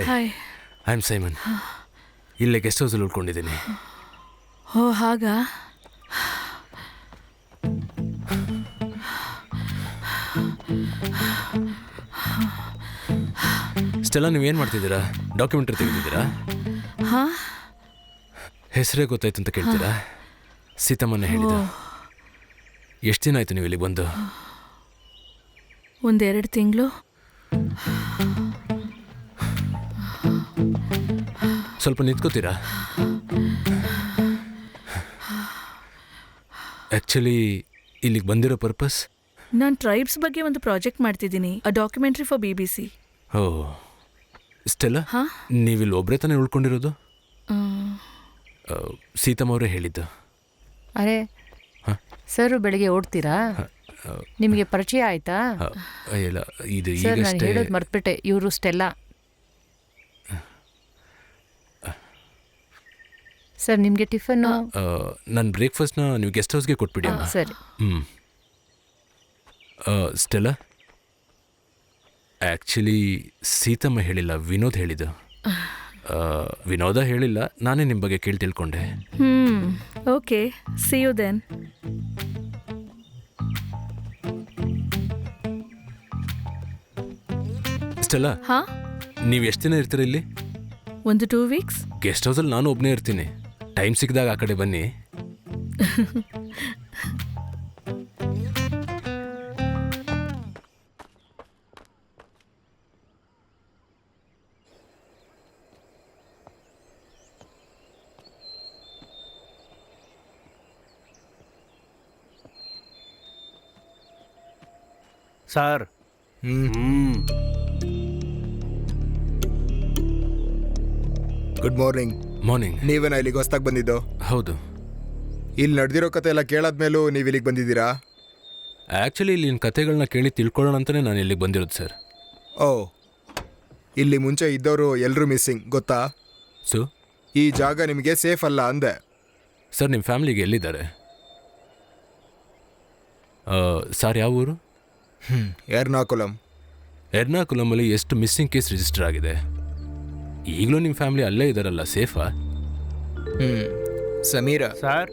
[SPEAKER 10] Hi.
[SPEAKER 5] I am Simon. ಇಲ್ಲೇ ಗೆಸ್ಟ್ ಹೌಸಲ್ಲಿ ಉಳ್ಕೊಂಡಿದ್ದೀನಿ.
[SPEAKER 10] ಓ ಹಾಗಾ?
[SPEAKER 5] ಸ್ಟೆಲ್ಲ ನೀವೇನು ಮಾಡ್ತಿದ್ದೀರಾ? ಡಾಕ್ಯುಮೆಂಟ್ರಿ ತೆಗೆದಿದ್ದೀರಾ?
[SPEAKER 10] ಹಾಂ,
[SPEAKER 5] ಹೆಸರೇ ಗೊತ್ತಾಯ್ತು ಅಂತ ಕೇಳ್ತೀರಾ? ಸೀತಮ್ಮನೇ ಹೇಳಿದ. ಎಷ್ಟು ದಿನ ಆಯಿತು ನೀವು ಇಲ್ಲಿಗೆ ಬಂದು?
[SPEAKER 10] 1-2 ತಿಂಗಳು.
[SPEAKER 5] ಸ್ವಲ್ಪ ನಿಂತ್ಕೋತೀರಾ? ಆ್ಯಕ್ಚುಲಿ ಇಲ್ಲಿಗೆ ಬಂದಿರೋ ಪರ್ಪಸ್?
[SPEAKER 10] ನಾನು ಟ್ರೈಬ್ಸ್ ಬಗ್ಗೆ ಒಂದು ಪ್ರಾಜೆಕ್ಟ್ ಮಾಡ್ತಿದ್ದೀನಿ, ಅ ಡಾಕ್ಯುಮೆಂಟ್ರಿ ಫಾರ್ BBC.
[SPEAKER 5] ಓ ಸ್ಟೆಲ್ಲ,
[SPEAKER 10] ಹಾಂ,
[SPEAKER 5] ನೀವಿಲ್ಲಿ ಒಬ್ಬರೇ ತಾನೇ ಉಳ್ಕೊಂಡಿರೋದು? ಸೀತಮ್ಮ ಅವರೇ ಹೇಳಿದ್ದು.
[SPEAKER 9] ಅರೆ ಸರ್, ಬೆಳಿಗ್ಗೆ ಓಡ್ತೀರಾ? ನಿಮಗೆ ಪರಿಚಯ ಆಯ್ತಾ?
[SPEAKER 5] ಇಲ್ಲ, ಇದು
[SPEAKER 9] ಸರ್, ನಾನು
[SPEAKER 5] ಈಗಷ್ಟೇ.
[SPEAKER 9] ಹೇಳೋದು ಮರ್ತ್ಬಿಟ್ಟೆ, ಇವರು ಸ್ಟೆಲ್ಲಾ. ಸರ್, ನಿಮಗೆ ಟಿಫನ್ನು?
[SPEAKER 5] ನನ್ನ ಬ್ರೇಕ್ಫಾಸ್ಟ್ನ ನೀವು ಗೆಸ್ಟ್ ಹೌಸ್ಗೆ ಕೊಟ್ಬಿಡಿ ಅಮ್ಮ.
[SPEAKER 9] ಸರಿ.
[SPEAKER 5] ಸ್ಟೆಲ್ಲ, ಆ್ಯಕ್ಚುಲಿ ಸೀತಮ್ಮ ಹೇಳಿಲ್ಲ, ವಿನೋದ್ ಹೇಳಿದ್ದು. ವಿನೋದ ಹೇಳಿಲ್ಲ, ನಾನೇ ನಿಮ್ಮ ಬಗ್ಗೆ ಕೇಳಿ ತಿಳ್ಕೊಂಡೆ.
[SPEAKER 10] Okay, see you then.
[SPEAKER 5] Stella,
[SPEAKER 10] ಹಾಂ,
[SPEAKER 5] ನೀವು ಎಷ್ಟು ದಿನ ಇರ್ತೀರ ಇಲ್ಲಿ?
[SPEAKER 10] 1-2 ವೀಕ್ಸ್.
[SPEAKER 5] ಗೆಸ್ಟ್ ಹೌಸಲ್ಲಿ ನಾನು ಒಬ್ಬನೇ ಇರ್ತೀನಿ. ಟೈಮ್ ಸಿಕ್ಕಿದಾಗ ಆ ಕಡೆ ಬನ್ನಿ.
[SPEAKER 3] ಸರ್.
[SPEAKER 4] Good morning.
[SPEAKER 5] ಮಾರ್ನಿಂಗ್.
[SPEAKER 4] ನೀವೇನ ಇಲ್ಲಿಗೆ ಹೊಸ್ದಾಗಿ ಬಂದಿದ್ದು?
[SPEAKER 5] ಹೌದು.
[SPEAKER 4] ಇಲ್ಲಿ ನಡೆದಿರೋ ಕತೆ ಎಲ್ಲ ಕೇಳಾದ್ಮೇಲೂ ನೀವು ಇಲ್ಲಿಗೆ ಬಂದಿದ್ದೀರಾ?
[SPEAKER 5] ಆ್ಯಕ್ಚುಲಿ ಇಲ್ಲಿನ ಕತೆಗಳನ್ನ ಕೇಳಿ ತಿಳ್ಕೊಳ್ಳೋಣ ಅಂತಲೇ ನಾನು ಇಲ್ಲಿಗೆ ಬಂದಿರೋದು ಸರ್.
[SPEAKER 4] ಓ, ಇಲ್ಲಿ ಮುಂಚೆ ಇದ್ದವರು ಎಲ್ಲರೂ ಮಿಸ್ಸಿಂಗ್, ಗೊತ್ತಾ?
[SPEAKER 5] ಸೊ
[SPEAKER 4] ಈ ಜಾಗ ನಿಮಗೆ ಸೇಫ್ ಅಲ್ಲ ಅಂದೆ.
[SPEAKER 5] ಸರ್, ನಿಮ್ಮ ಫ್ಯಾಮಿಲಿಗೆ ಎಲ್ಲಿದ್ದಾರೆ? ಸರ್, ಯಾವ ಊರು?
[SPEAKER 4] ಎರ್ನಾಕುಲಂ.
[SPEAKER 5] ಎರ್ನಾಕುಲಮಲ್ಲಿ ಎಷ್ಟು ಮಿಸ್ಸಿಂಗ್ ಕೇಸ್ ರಿಜಿಸ್ಟರ್ ಆಗಿದೆ? ಈಗಲೂ ನಿಮ್ಮ ಫ್ಯಾಮಿಲಿ ಅಲ್ಲೇ ಇದ್ದಾರಲ್ಲ, ಸೇಫಾ?
[SPEAKER 8] ಸಮೀರ
[SPEAKER 3] ಸರ್.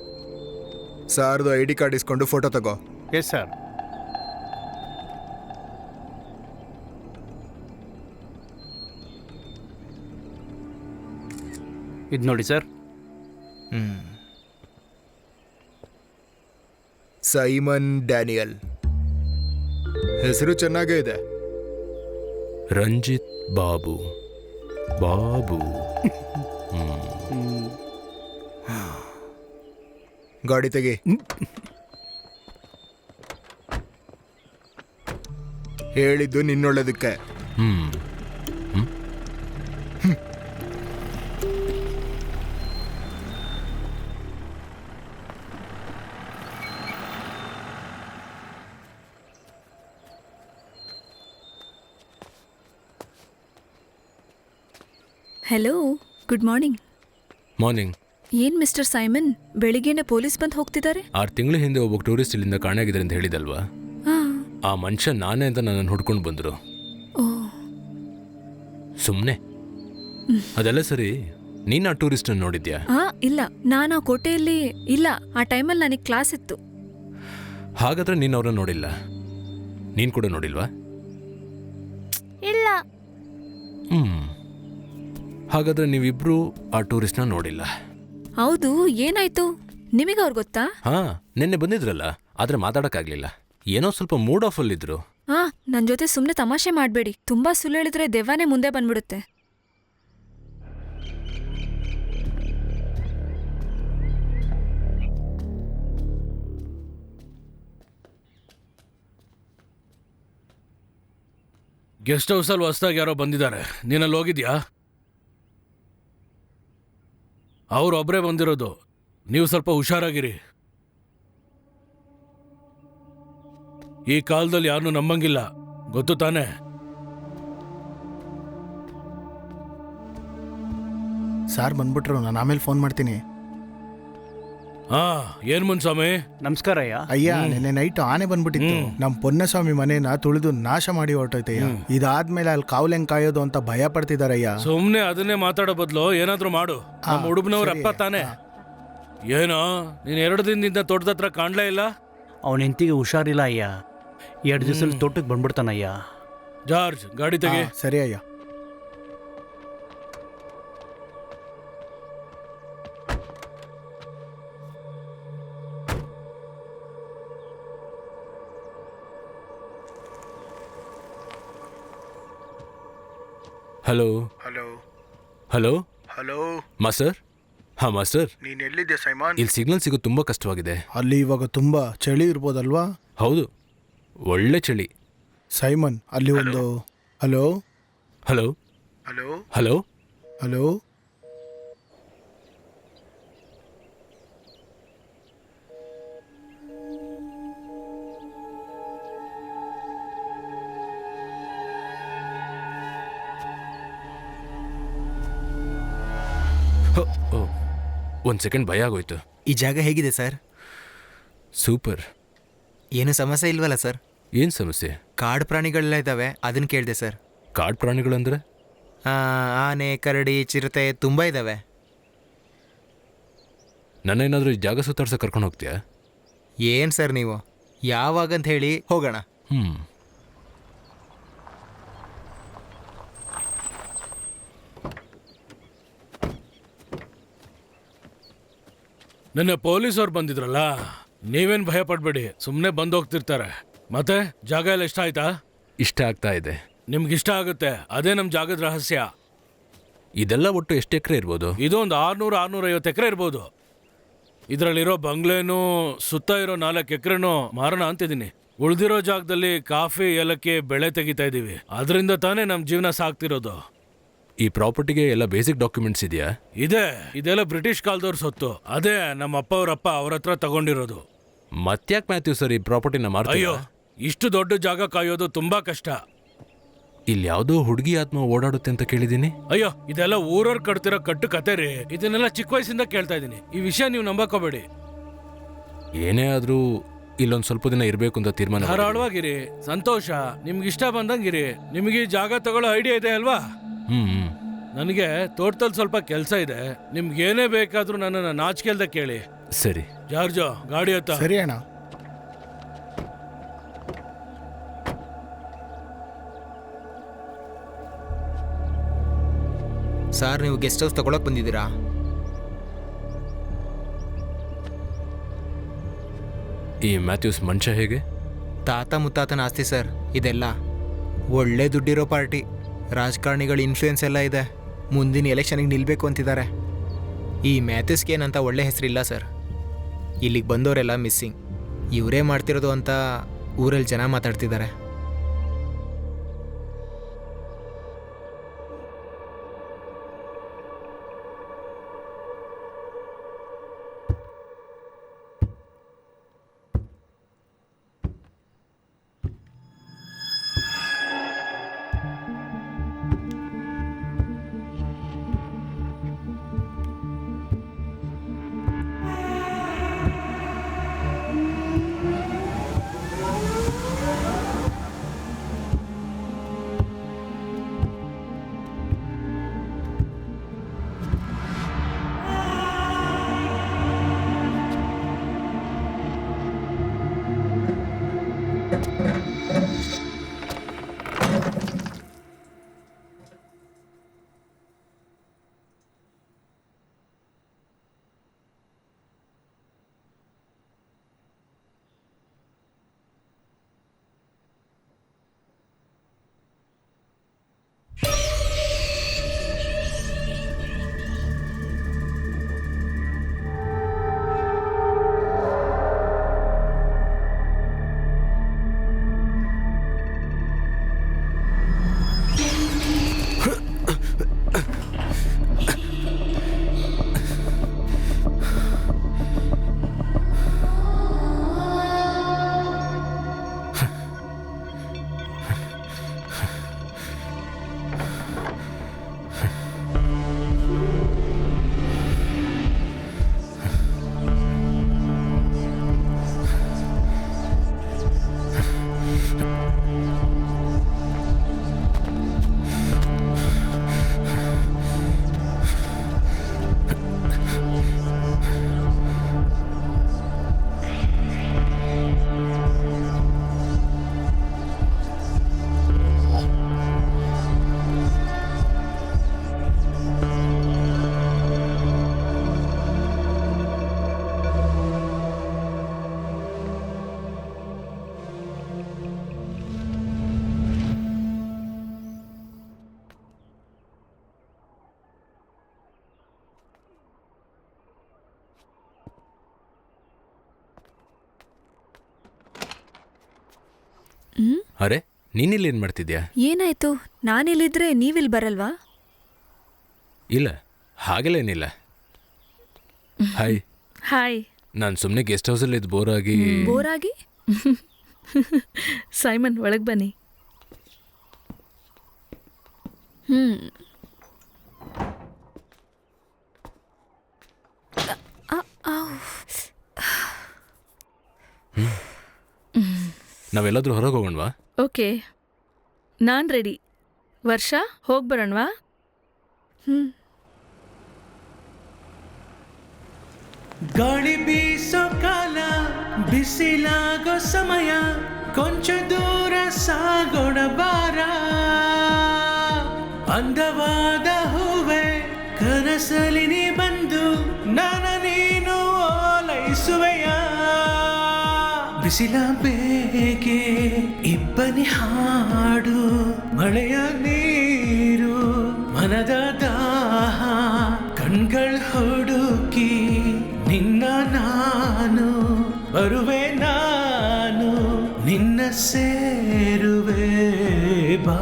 [SPEAKER 4] ಸಾರ್ದು ID ಕಾರ್ಡ್ ಇಸ್ಕೊಂಡು ಫೋಟೋ ತಗೋ.
[SPEAKER 3] Yes sir. ಇದು ನೋಡಿ ಸರ್.
[SPEAKER 4] ಸೈಮನ್ ಡ್ಯಾನಿಯಲ್ ಹೆಸರು ಚೆನ್ನಾಗೇ ಇದೆ.
[SPEAKER 5] ರಂಜಿತ್ ಬಾಬು. ಬಾಬು.
[SPEAKER 4] ಗಾಡಿ ತೆಗಿ. ಹೇಳಿದ್ದು ನಿನ್ನೊಳ್ಳೇದಕ್ಕೆ.
[SPEAKER 10] Hello, good morning.
[SPEAKER 5] ಮಾರ್ನಿಂಗ್.
[SPEAKER 10] ಏನ್ ಮಿಸ್ಟರ್ ಸೈಮನ್, ಬೆಳಿಗ್ಗೆನೆ ಪೊಲೀಸ್ ಬಂದು ಹೋಗ್ತಿದ್ದಾರೆ?
[SPEAKER 5] 6 ತಿಂಗಳ ಹಿಂದೆ ಒಬ್ಬ ಟೂರಿಸ್ಟ್ ಇಲ್ಲಿಂದ ಕಾಣೆಯಾಗಿದ್ದಾರೆ ಅಂತ ಹೇಳಿದಲ್ವಾ? ಆ ಮನುಷ್ಯ ನಾನೇ ಅಂತ ನನ್ನನ್ನು ಹುಡ್ಕೊಂಡು ಬಂದರು.
[SPEAKER 10] ಓ,
[SPEAKER 5] ಸುಮ್ಮನೆ. ಅದೆಲ್ಲ ಸರಿ, ನೀನು ಆ ಟೂರಿಸ್ಟನ್ನು ನೋಡಿದ್ಯಾ?
[SPEAKER 10] ಇಲ್ಲ, ನಾನು ಆ ಕೋಟೆಯಲ್ಲಿ ಇಲ್ಲ. ಆ ಟೈಮಲ್ಲಿ ನನಗೆ ಕ್ಲಾಸ್ ಇತ್ತು.
[SPEAKER 5] ಹಾಗಾದ್ರೆ ನೀನು ಅವ್ರನ್ನ ನೋಡಿಲ್ಲ. ನೀನು ಕೂಡ ನೋಡಿಲ್ವಾ?
[SPEAKER 10] ಇಲ್ಲ.
[SPEAKER 5] ಹಾಗಾದ್ರೆ ನೀವಿಬ್ರು ಆ ಟೂರಿಸ್ಟ್ನ ನೋಡಿಲ್ಲ.
[SPEAKER 10] ಹೌದು, ಏನಾಯ್ತು? ನಿಮಗೆ ಅವ್ರು ಗೊತ್ತಾ?
[SPEAKER 5] ನಿನ್ನೆ ಬಂದಿದ್ರಲ್ಲ, ಆದ್ರೆ ಮಾತಾಡಕ್ಕಾಗ್ಲಿಲ್ಲ. ಏನೋ ಸ್ವಲ್ಪ ಮೂಡ್ ಆಫ್ ಅಲ್ಲಿದ್ರು.
[SPEAKER 10] ನನ್ ಜೊತೆ ಸುಮ್ಮನೆ ತಮಾಷೆ ಮಾಡಬೇಡಿ. ತುಂಬಾ ಸುಳ್ಳು ಹೇಳಿದ್ರೆ ದೆವ್ವನೇ ಮುಂದೆ ಬಂದ್ಬಿಡುತ್ತೆ.
[SPEAKER 11] ಗೆಸ್ಟ್ ಹೌಸಲ್ಲಿ ಹೊಸ್ದಾಗಿ ಯಾರೋ ಬಂದಿದ್ದಾರೆ. ನೀನಲ್ಲಿ ಹೋಗಿದ್ಯಾ? ಅವ್ರೊಬ್ಬರೇ ಬಂದಿರೋದು. ನೀವು ಸ್ವಲ್ಪ ಹುಷಾರಾಗಿರಿ. ಈ ಕಾಲದಲ್ಲಿ ಯಾರನ್ನೂ ನಂಬಂಗಿಲ್ಲ, ಗೊತ್ತು ತಾನೆ?
[SPEAKER 6] ಸಾರ್ ಬಂದ್ಬಿಟ್ರು, ನಾನು ಆಮೇಲೆ ಫೋನ್ ಮಾಡ್ತೀನಿ.
[SPEAKER 11] ಏನ್ ಮುನ್ಸ್ವಾಮಿ?
[SPEAKER 3] ನಮಸ್ಕಾರ ಅಯ್ಯ.
[SPEAKER 6] ಅಯ್ಯ, ನಿನ್ನೆ ನೈಟ್ ಆನೆ ಬಂದ್ಬಿಟ್ಟಿತ್ತು. ನಮ್ಮ ಪೊನ್ನಸ್ವಾಮಿ ಮನೇನ ತುಳಿದು ನಾಶ ಮಾಡಿ ಹೊರಟೈತಯ್ಯ. ಇದಾದ್ಮೇಲೆ ಅಲ್ಲಿ ಕಾವಲೆಂಗ್ ಕಾಯೋದು ಅಂತ ಭಯ ಪಡ್ತಿದಾರಯ್ಯ.
[SPEAKER 11] ಸುಮ್ನೆ ಅದನ್ನೇ ಮಾತಾಡೋ ಬದಲು ಏನಾದ್ರೂ ಮಾಡು. ನಮ್ಮ ಹುಡುಗನವ್ರ ಅಪ್ಪ ತಾನೆ. ಏನೋ ನೀನ್ 2 ದಿನದಿಂದ ತೋಟದ ಹತ್ರ ಕಾಣ್ಲೇ ಇಲ್ಲ.
[SPEAKER 3] ಅವನ ಹೆಂಡತಿಗೆ ಹುಷಾರಿಲ್ಲ ಅಯ್ಯ. 2 ದಿವಸದಲ್ಲಿ ತೋಟಕ್ಕೆ ಬಂದ್ಬಿಡ್ತಾನಯ್ಯ.
[SPEAKER 11] ಜಾರ್ಜ್, ಗಾಡಿ ತೆಗಿ.
[SPEAKER 6] ಸರಿ ಅಯ್ಯ.
[SPEAKER 5] Hello
[SPEAKER 6] hello
[SPEAKER 5] hello
[SPEAKER 6] hello
[SPEAKER 5] master. Master,
[SPEAKER 6] ನೀನ್ ಎಲ್ಲಿದ್ದೆ ಸೈಮನ್?
[SPEAKER 5] ಇಲ್ಲಿ ಸಿಗ್ನಲ್ ಸಿಗೋದು ತುಂಬಾ ಕಷ್ಟವಾಗಿದೆ.
[SPEAKER 6] ಅಲ್ಲಿ ಇವಾಗ ತುಂಬಾ ಚಳಿ ಇರ್ಬೋದಲ್ವಾ?
[SPEAKER 5] ಹೌದು, ಒಳ್ಳೆ ಚಳಿ.
[SPEAKER 6] ಸೈಮನ್, ಅಲ್ಲಿ ಒಂದು hello
[SPEAKER 5] hello
[SPEAKER 6] hello
[SPEAKER 5] hello
[SPEAKER 6] hello
[SPEAKER 5] ಒಂದು ಸೆಕೆಂಡ್ ಭಯ ಆಗೋಯ್ತು.
[SPEAKER 8] ಈ ಜಾಗ ಹೇಗಿದೆ ಸರ್?
[SPEAKER 5] ಸೂಪರ್.
[SPEAKER 8] ಏನು ಸಮಸ್ಯೆ ಇಲ್ವಲ್ಲ ಸರ್?
[SPEAKER 5] ಏನು ಸಮಸ್ಯೆ?
[SPEAKER 8] ಕಾಡು ಪ್ರಾಣಿಗಳೆಲ್ಲ ಇದ್ದಾವೆ, ಅದನ್ನು ಕೇಳಿದೆ ಸರ್.
[SPEAKER 5] ಕಾಡು ಪ್ರಾಣಿಗಳಂದ್ರೆ?
[SPEAKER 8] ಆನೆ, ಕರಡಿ, ಚಿರತೆ ತುಂಬ ಇದ್ದಾವೆ.
[SPEAKER 5] ನನ್ನೇನಾದರೂ ಈ ಜಾಗ ಸುತ್ತಾಡ್ಸೋ ಕರ್ಕೊಂಡು ಹೋಗ್ತೀಯಾ?
[SPEAKER 8] ಏನು ಸರ್ ನೀವು, ಯಾವಾಗಂತ ಹೇಳಿ ಹೋಗೋಣ.
[SPEAKER 11] ನಿನ್ನೆ ಪೊಲೀಸವ್ರು ಬಂದಿದ್ರಲ್ಲ, ನೀವೇನು ಭಯ ಪಡ್ಬೇಡಿ, ಸುಮ್ಮನೆ ಬಂದು ಹೋಗ್ತಿರ್ತಾರೆ. ಮತ್ತೆ ಜಾಗ ಎಲ್ಲ ಇಷ್ಟ ಆಯ್ತಾ?
[SPEAKER 5] ಇಷ್ಟ ಆಗ್ತಾ ಇದೆ.
[SPEAKER 11] ನಿಮ್ಗೆ ಇಷ್ಟ ಆಗುತ್ತೆ, ಅದೇ ನಮ್ಮ ಜಾಗದ ರಹಸ್ಯ.
[SPEAKER 5] ಇದೆಲ್ಲ ಒಟ್ಟು ಎಷ್ಟು ಎಕರೆ ಇರ್ಬೋದು?
[SPEAKER 11] ಇದೊಂದು 600-650 ಎಕರೆ ಇರ್ಬೋದು. ಇದರಲ್ಲಿರೋ ಬಂಗ್ಲೆನೂ ಸುತ್ತ ಇರೋ 4 ಎಕರೆನೂ ಮಾರೋಣ ಅಂತಿದ್ದೀನಿ. ಉಳಿದಿರೋ ಜಾಗದಲ್ಲಿ ಕಾಫಿ, ಏಲಕ್ಕಿ ಬೆಳೆ ತೆಗಿತಾ ಇದ್ದೀವಿ. ಅದರಿಂದ ತಾನೇ ನಮ್ಮ ಜೀವನ ಸಾಕ್ತಿರೋದು.
[SPEAKER 5] ಈ ಪ್ರಾಪರ್ಟಿಗೆ ಎಲ್ಲ ಬೇಸಿಕ್ ಡಾಕ್ಯುಮೆಂಟ್ಸ್ ಇದೆಯಾ?
[SPEAKER 11] ಇದೆ. ಇದೆಲ್ಲ ಬ್ರಿಟಿಷ್ ಕಾಲದವ್ರ ಸೊತ್ತು. ಅದೇ ನಮ್ಮ ಅಪ್ಪ ಅವರಪ್ಪ ಅವ್ರ ಹತ್ರ ತಗೊಂಡಿರೋದು.
[SPEAKER 5] ಮತ್ತ್ಯಾಕೆ ಮ್ಯಾಥ್ಯೂ ಸರ್ ಈ ಪ್ರಾಪರ್ಟಿನ ಮಾರ್ತೀರಾ?
[SPEAKER 11] ಅಯ್ಯೋ, ಇಷ್ಟು ದೊಡ್ಡ ಜಾಗ ಕಾಯೋದು ತುಂಬಾ ಕಷ್ಟ.
[SPEAKER 5] ಇಲ್ಲಿ ಯಾವುದೋ ಹುಡುಗಿ ಆತ್ಮ ಓಡಾಡುತ್ತೆ ಅಂತ ಕೇಳಿದ್ದೀನಿ.
[SPEAKER 11] ಅಯ್ಯೋ, ಇದೆಲ್ಲ ಊರವ್ರು ಕಟ್ತಿರೋ ಕಟ್ಟು ಕತೆ ರೀ. ಇದನ್ನೆಲ್ಲ ಚಿಕ್ಕ ವಯಸ್ಸಿಂದ ಕೇಳ್ತಾ ಇದ್ದೀನಿ. ಈ ವಿಷಯ ನೀವು ನಂಬಕೋಬೇಡಿ.
[SPEAKER 5] ಏನೇ ಆದ್ರೂ ಇಲ್ಲೊಂದು ಸ್ವಲ್ಪ ದಿನ ಇರಬೇಕು ಅಂತ ತೀರ್ಮಾನ.
[SPEAKER 11] ಧಾರಾಳವಾಗಿರಿ, ಸಂತೋಷ, ನಿಮ್ಗೆ ಇಷ್ಟ ಬಂದಂಗಿರಿ. ನಿಮಗೆ ಈ ಜಾಗ ತಗೊಳ್ಳೋ ಐಡಿಯಾ ಇದೆ ಅಲ್ವಾ? ನನಗೆ ತೋಟದಲ್ಲಿ ಸ್ವಲ್ಪ ಕೆಲಸ ಇದೆ. ನಿಮ್ಗೆ ಏನೇ ಬೇಕಾದ್ರೂ ನನ್ನನ್ನು ನಾಚಿಕೆಲ್ದ ಕೇಳಿ.
[SPEAKER 5] ಸರಿ
[SPEAKER 11] ಜಾರ್ಜೋ, ಗಾಡಿ ಹತ್ತ.
[SPEAKER 6] ಸರಿ ಅಣ್ಣ.
[SPEAKER 8] ಸರ್, ನೀವು ಗೆಸ್ಟ್ ಹೌಸ್ ತಗೊಳಕ್ ಬಂದಿದ್ದೀರಾ?
[SPEAKER 5] ಈ ಮ್ಯಾಥ್ಯೂಸ್ ಮನುಷ್ಯ ಹೇಗೆ?
[SPEAKER 8] ತಾತ ಮುತ್ತಾತನ ಆಸ್ತಿ ಸರ್ ಇದೆಲ್ಲ. ಒಳ್ಳೆ ದುಡ್ಡಿರೋ ಪಾರ್ಟಿ, ರಾಜಕಾರಣಿಗಳ ಇನ್ಫ್ಲೂಯೆನ್ಸ್ ಎಲ್ಲ ಇದೆ. ಮುಂದಿನ ಎಲೆಕ್ಷನ್ಗೆ ನಿಲ್ಲಬೇಕು ಅಂತಿದ್ದಾರೆ. ಈ ಮ್ಯಾಥ್ಯೂಸ್ಗೆ ಏನಂತ ಒಳ್ಳೆ ಹೆಸರಿಲ್ಲ ಸರ್. ಇಲ್ಲಿಗೆ ಬಂದವರೆಲ್ಲ ಮಿಸ್ಸಿಂಗ್. ಇವರೇ ಮಾಡ್ತಿರೋದು ಅಂತ ಊರಲ್ಲಿ ಜನ ಮಾತಾಡ್ತಿದ್ದಾರೆ.
[SPEAKER 5] ಅರೆ, ನೀನಿಲ್ಲಿ ಏನು ಮಾಡ್ತಿದ್ಯಾ?
[SPEAKER 10] ಏನಾಯ್ತು? ನಾನಿಲ್ಲಿದ್ರೆ ನೀವಿಲ್ಲಿ ಬರಲ್ವಾ?
[SPEAKER 5] ಇಲ್ಲ, ಹಾಗೆಲ್ಲ ಏನಿಲ್ಲ. ಹಾಯ್.
[SPEAKER 10] ಹಾಯ್.
[SPEAKER 5] ನಾನು ಸುಮ್ಮನೆ ಗೆಸ್ಟ್ ಹೌಸಲ್ಲಿ ಇದ್ದು ಬೋರ್ ಆಗಿ.
[SPEAKER 10] ಸೈಮನ್ ಒಳಗೆ ಬನ್ನಿ.
[SPEAKER 5] ನಾವೆಲ್ಲಾದ್ರೂ ಹೊರಗೆ ಹೋಗೋಣವಾ?
[SPEAKER 10] ಓಕೆ, ನಾನು ರೆಡಿ. ವರ್ಷ ಹೋಗಿ ಬರೋಣವಾ?
[SPEAKER 7] ಗಾಳಿ ಬೀಸೋ ಕಾಲ, ಬಿಸಿಲಾಗೋ ಸಮಯ, ಕೊಂಚ ದೂರ ಸಾಗೋಣ ಬಾರ. ಅಂದವಾದ ಹೂವೆ ಕನಸಲಿ ನೀ ಬಂದು ನನ್ನ ನೀನು ಓಲೈಸುವೆಯ. ಬಿಸಿಲ ಬೇಗೆ ಇಬ್ಬನಿ ಹಾಡು, ಮಳೆಯ ನೀರು ಮನದ ದಾಹ, ಕಣ್ಗಳ ಹುಡುಕಿ ನಿನ್ನ ನಾನು ಬರುವೆ, ನಾನು ನಿನ್ನ ಸೇರುವೆ. ಬಾ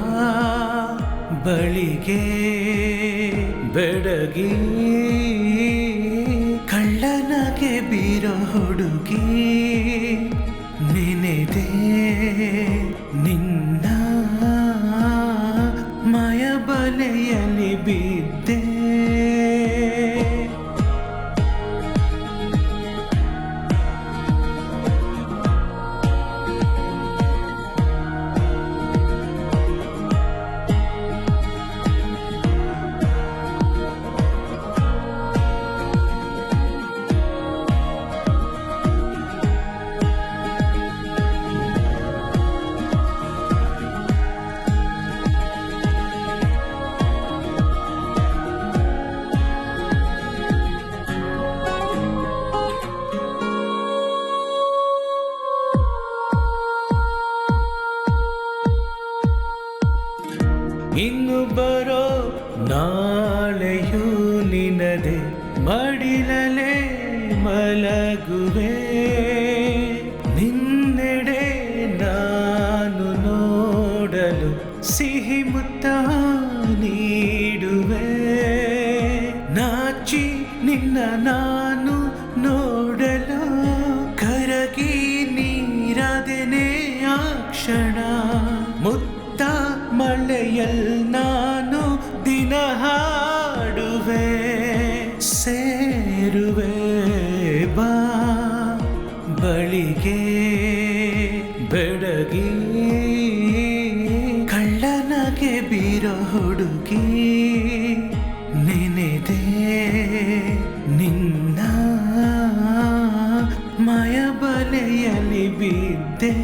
[SPEAKER 7] ಬಳಿಗೆ ಬೆಡಗಿ, ಕಳ್ಳನಗೆ ಬೀರೋ ಹುಡುಗಿ, ನೆನೆದೆ ನಿನ್ನ ಮಾಯ ಬಲೆಯಲ್ಲಿ ಬಿದ್ದೆ. ನಾನು ನೋಡಲು ಸಿಹಿ ಮುತ್ತ ನೀಡುವೆ ನಾಚಿ ನಿನ್ನ ನಾನು ನೋಡಲು ಕರಗಿ ನೀರಾದೆನೆ ಆ ಕ್ಷಣ ಮುತ್ತ ಮಳೆಯಲ್ ನಾನು ದಿನ ಹಾಡುವೆ ಸೇರುವೆ ಬಾ ಬಳಿಗೆ ಬೆಡಗಿ ಕಳ್ಳನಗೆ ಬೀರೋ ಹುಡುಗಿ ನೆನೆದೆ ನಿನ್ನ ಮಾಯಬಲೆಯಲ್ಲಿ ಬಿದ್ದೆ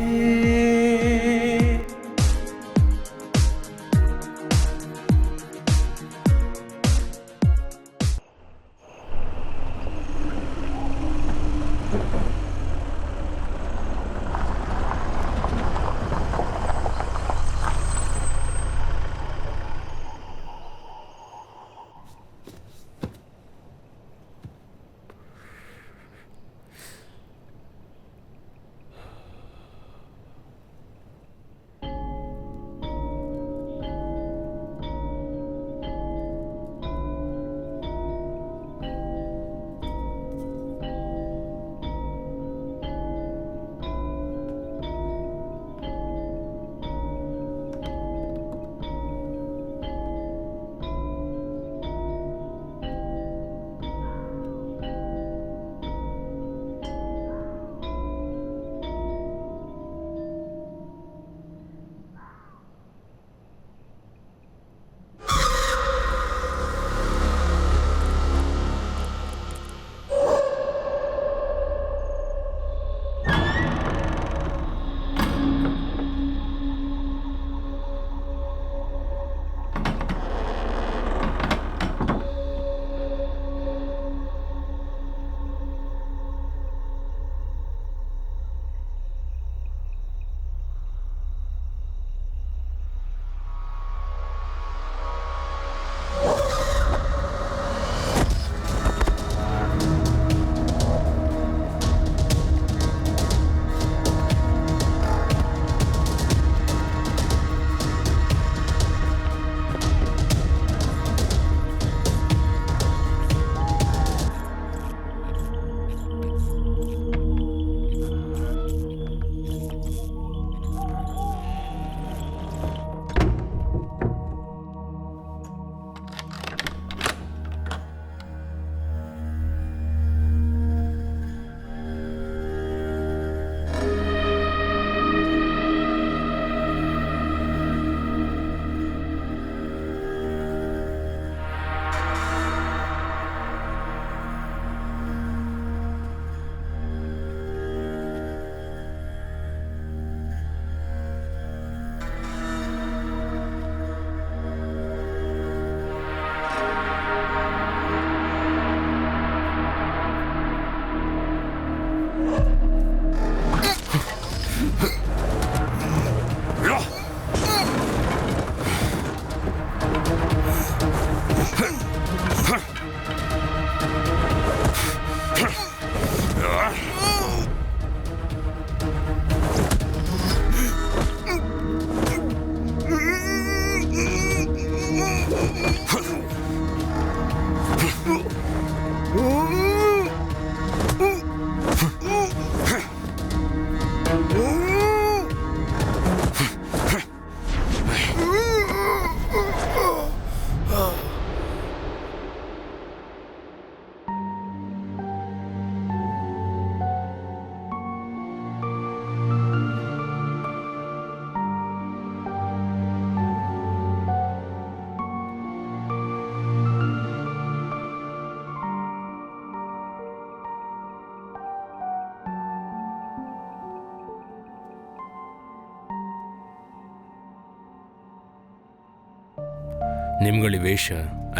[SPEAKER 5] ನಿಮ್ಗಳಿ ವೇಷ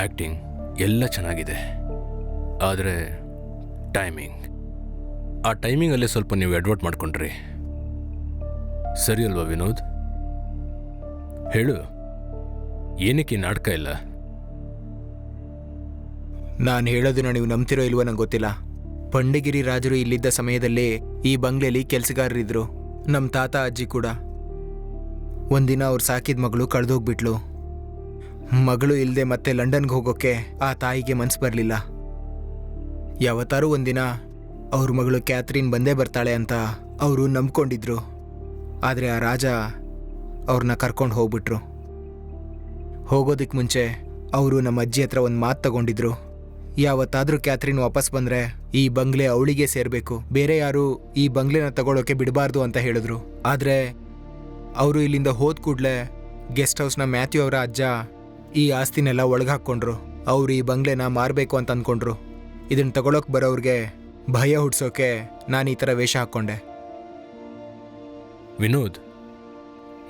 [SPEAKER 5] ಆ್ಯಕ್ಟಿಂಗ್ ಎಲ್ಲ ಚೆನ್ನಾಗಿದೆ, ಆದರೆ ಟೈಮಿಂಗ್, ಆ ಟೈಮಿಂಗಲ್ಲೇ ಸ್ವಲ್ಪ ನೀವು ಎಡ್ವರ್ಟ್ ಮಾಡ್ಕೊಂಡ್ರಿ. ಸರಿ ಅಲ್ವಾ ವಿನೋದ್? ಹೇಳು, ಏನಕ್ಕೆ ಈ ನಾಟಕ ಇಲ್ಲ?
[SPEAKER 8] ನಾನು ಹೇಳೋದನ್ನ ನೀವು ನಂಬ್ತಿರೋ ಇಲ್ವೋ ನಂಗೆ ಗೊತ್ತಿಲ್ಲ. ಪಂಡಿಗಿರಿ ರಾಜರು ಇಲ್ಲಿದ್ದ ಸಮಯದಲ್ಲಿ ಈ ಬಂಗ್ಲೆಯಲ್ಲಿ ಕೆಲಸಗಾರರಿದ್ರು. ನಮ್ಮ ತಾತ ಅಜ್ಜಿ ಕೂಡ. ಒಂದಿನ ಅವ್ರು ಸಾಕಿದ ಮಗಳು ಕಳೆದೋಗ್ಬಿಟ್ಲು. ಮಗಳು ಇಲ್ಲದೆ ಮತ್ತೆ ಲಂಡನ್ಗೆ ಹೋಗೋಕ್ಕೆ ಆ ತಾಯಿಗೆ ಮನ್ಸು ಬರಲಿಲ್ಲ. ಯಾವತ್ತಾರೂ ಒಂದಿನ ಅವ್ರ ಮಗಳು ಕ್ಯಾಥರಿನ್ ಬಂದೇ ಬರ್ತಾಳೆ ಅಂತ ಅವರು ನಂಬ್ಕೊಂಡಿದ್ರು. ಆದರೆ ಆ ರಾಜ ಅವ್ರನ್ನ ಕರ್ಕೊಂಡು ಹೋಗ್ಬಿಟ್ರು. ಹೋಗೋದಕ್ಕೆ ಮುಂಚೆ ಅವರು ನಮ್ಮ ಅಜ್ಜಿ ಹತ್ರ ಒಂದು ಮಾತು ತಗೊಂಡಿದ್ರು. ಯಾವತ್ತಾದರೂ ಕ್ಯಾಥರಿನ್ ವಾಪಸ್ ಬಂದರೆ ಈ ಬಂಗ್ಲೆ ಅವಳಿಗೆ ಸೇರಬೇಕು, ಬೇರೆ ಯಾರು ಈ ಬಂಗ್ಲೆನ ತಗೊಳ್ಳೋಕೆ ಬಿಡಬಾರ್ದು ಅಂತ ಹೇಳಿದ್ರು. ಆದರೆ ಅವರು ಇಲ್ಲಿಂದ ಹೋದ ಕೂಡಲೇ ಗೆಸ್ಟ್ ಹೌಸ್ನ ಮ್ಯಾಥ್ಯೂ ಅವರ ಅಜ್ಜ ಈ ಆಸ್ತಿನೆಲ್ಲ ಒಳಗೆ ಹಾಕ್ಕೊಂಡ್ರು. ಅವರು ಈ ಬಂಗ್ಲೆನ ಮಾರಬೇಕು ಅಂತ ಅಂದ್ಕೊಂಡ್ರು. ಇದನ್ನು ತಗೊಳಕ್ಕೆ ಬರೋರಿಗೆ ಭಯ ಹುಡ್ಸೋಕೆ ನಾನು ಈ ಥರ ವೇಷ ಹಾಕ್ಕೊಂಡೆ.
[SPEAKER 5] ವಿನೋದ್,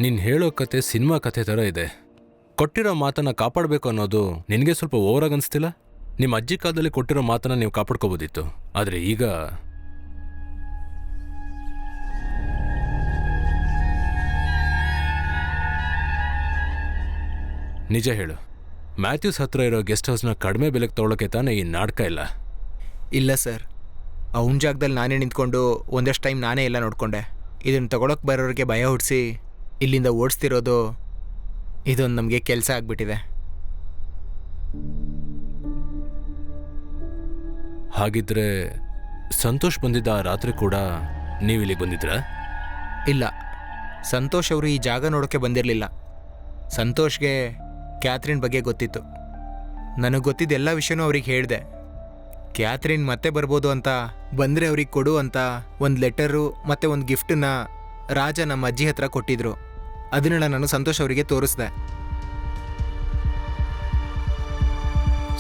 [SPEAKER 5] ನೀನು ಹೇಳೋ ಕತೆ ಸಿನಿಮಾ ಕತೆ ಥರ ಇದೆ. ಕೊಟ್ಟಿರೋ ಮಾತನ್ನು ಕಾಪಾಡಬೇಕು ಅನ್ನೋದು ನಿನಗೆ ಸ್ವಲ್ಪ ಓವರಾಗಿ ಅನಿಸ್ತಿಲ್ಲ? ನಿಮ್ಮ ಅಜ್ಜಿ ಕಾಲದಲ್ಲಿ ಕೊಟ್ಟಿರೋ ಮಾತನ್ನು ನೀವು ಕಾಪಾಡ್ಕೋಬೋದಿತ್ತು. ಆದರೆ ಈಗ ನಿಜ ಹೇಳು, ಮ್ಯಾಥ್ಯೂಸ್ ಹತ್ರ ಇರೋ ಗೆಸ್ಟ್ ಹೌಸ್ನ ಕಡಿಮೆ ಬೆಲೆಗೆ ತೊಗೊಳಕ್ಕೆ ತಾನೇ ಈ ನಾಟಕ ಇಲ್ಲ?
[SPEAKER 8] ಇಲ್ಲ ಸರ್, ಅವನ ಜಾಗದಲ್ಲಿ ನಾನೇ ನಿಂತ್ಕೊಂಡು ಒಂದಷ್ಟು ಟೈಮ್ ನಾನೇ ಎಲ್ಲ ನೋಡಿಕೊಂಡೆ. ಇದನ್ನು ತಗೊಳಕ್ಕೆ ಬರೋರಿಗೆ ಭಯ ಹುಟ್ಟಿಸಿ ಇಲ್ಲಿಂದ ಓಡಿಸ್ತಿರೋದು ಇದೊಂದು ನಮಗೆ ಕೆಲಸ ಆಗಿಬಿಟ್ಟಿದೆ.
[SPEAKER 5] ಹಾಗಿದ್ರೆ ಸಂತೋಷ್ ಬಂದಿದ್ದ ಆ ರಾತ್ರಿ ಕೂಡ ನೀವು ಇಲ್ಲಿಗೆ ಬಂದಿದ್ರಾ?
[SPEAKER 8] ಇಲ್ಲ, ಸಂತೋಷ್ ಅವರು ಈ ಜಾಗ ನೋಡೋಕ್ಕೆ ಬಂದಿರಲಿಲ್ಲ. ಸಂತೋಷ್ಗೆ ಕ್ಯಾಥರಿನ್ ಬಗ್ಗೆ ಗೊತ್ತಿತ್ತು. ನನಗೆ ಗೊತ್ತಿದ್ದ ಎಲ್ಲ ವಿಷಯನೂ ಅವ್ರಿಗೆ ಹೇಳಿದೆ. ಕ್ಯಾಥರಿನ್ ಮತ್ತೆ ಬರ್ಬೋದು ಅಂತ, ಬಂದರೆ ಅವ್ರಿಗೆ ಕೊಡು ಅಂತ ಒಂದು ಲೆಟರು ಮತ್ತು ಒಂದು ಗಿಫ್ಟನ್ನ ರಾಜ ನಮ್ಮ ಅಜ್ಜಿ ಹತ್ರ ಕೊಟ್ಟಿದ್ರು. ಅದನ್ನೆಲ್ಲ ನಾನು ಸಂತೋಷ್ ಅವರಿಗೆ ತೋರಿಸ್ದೆ.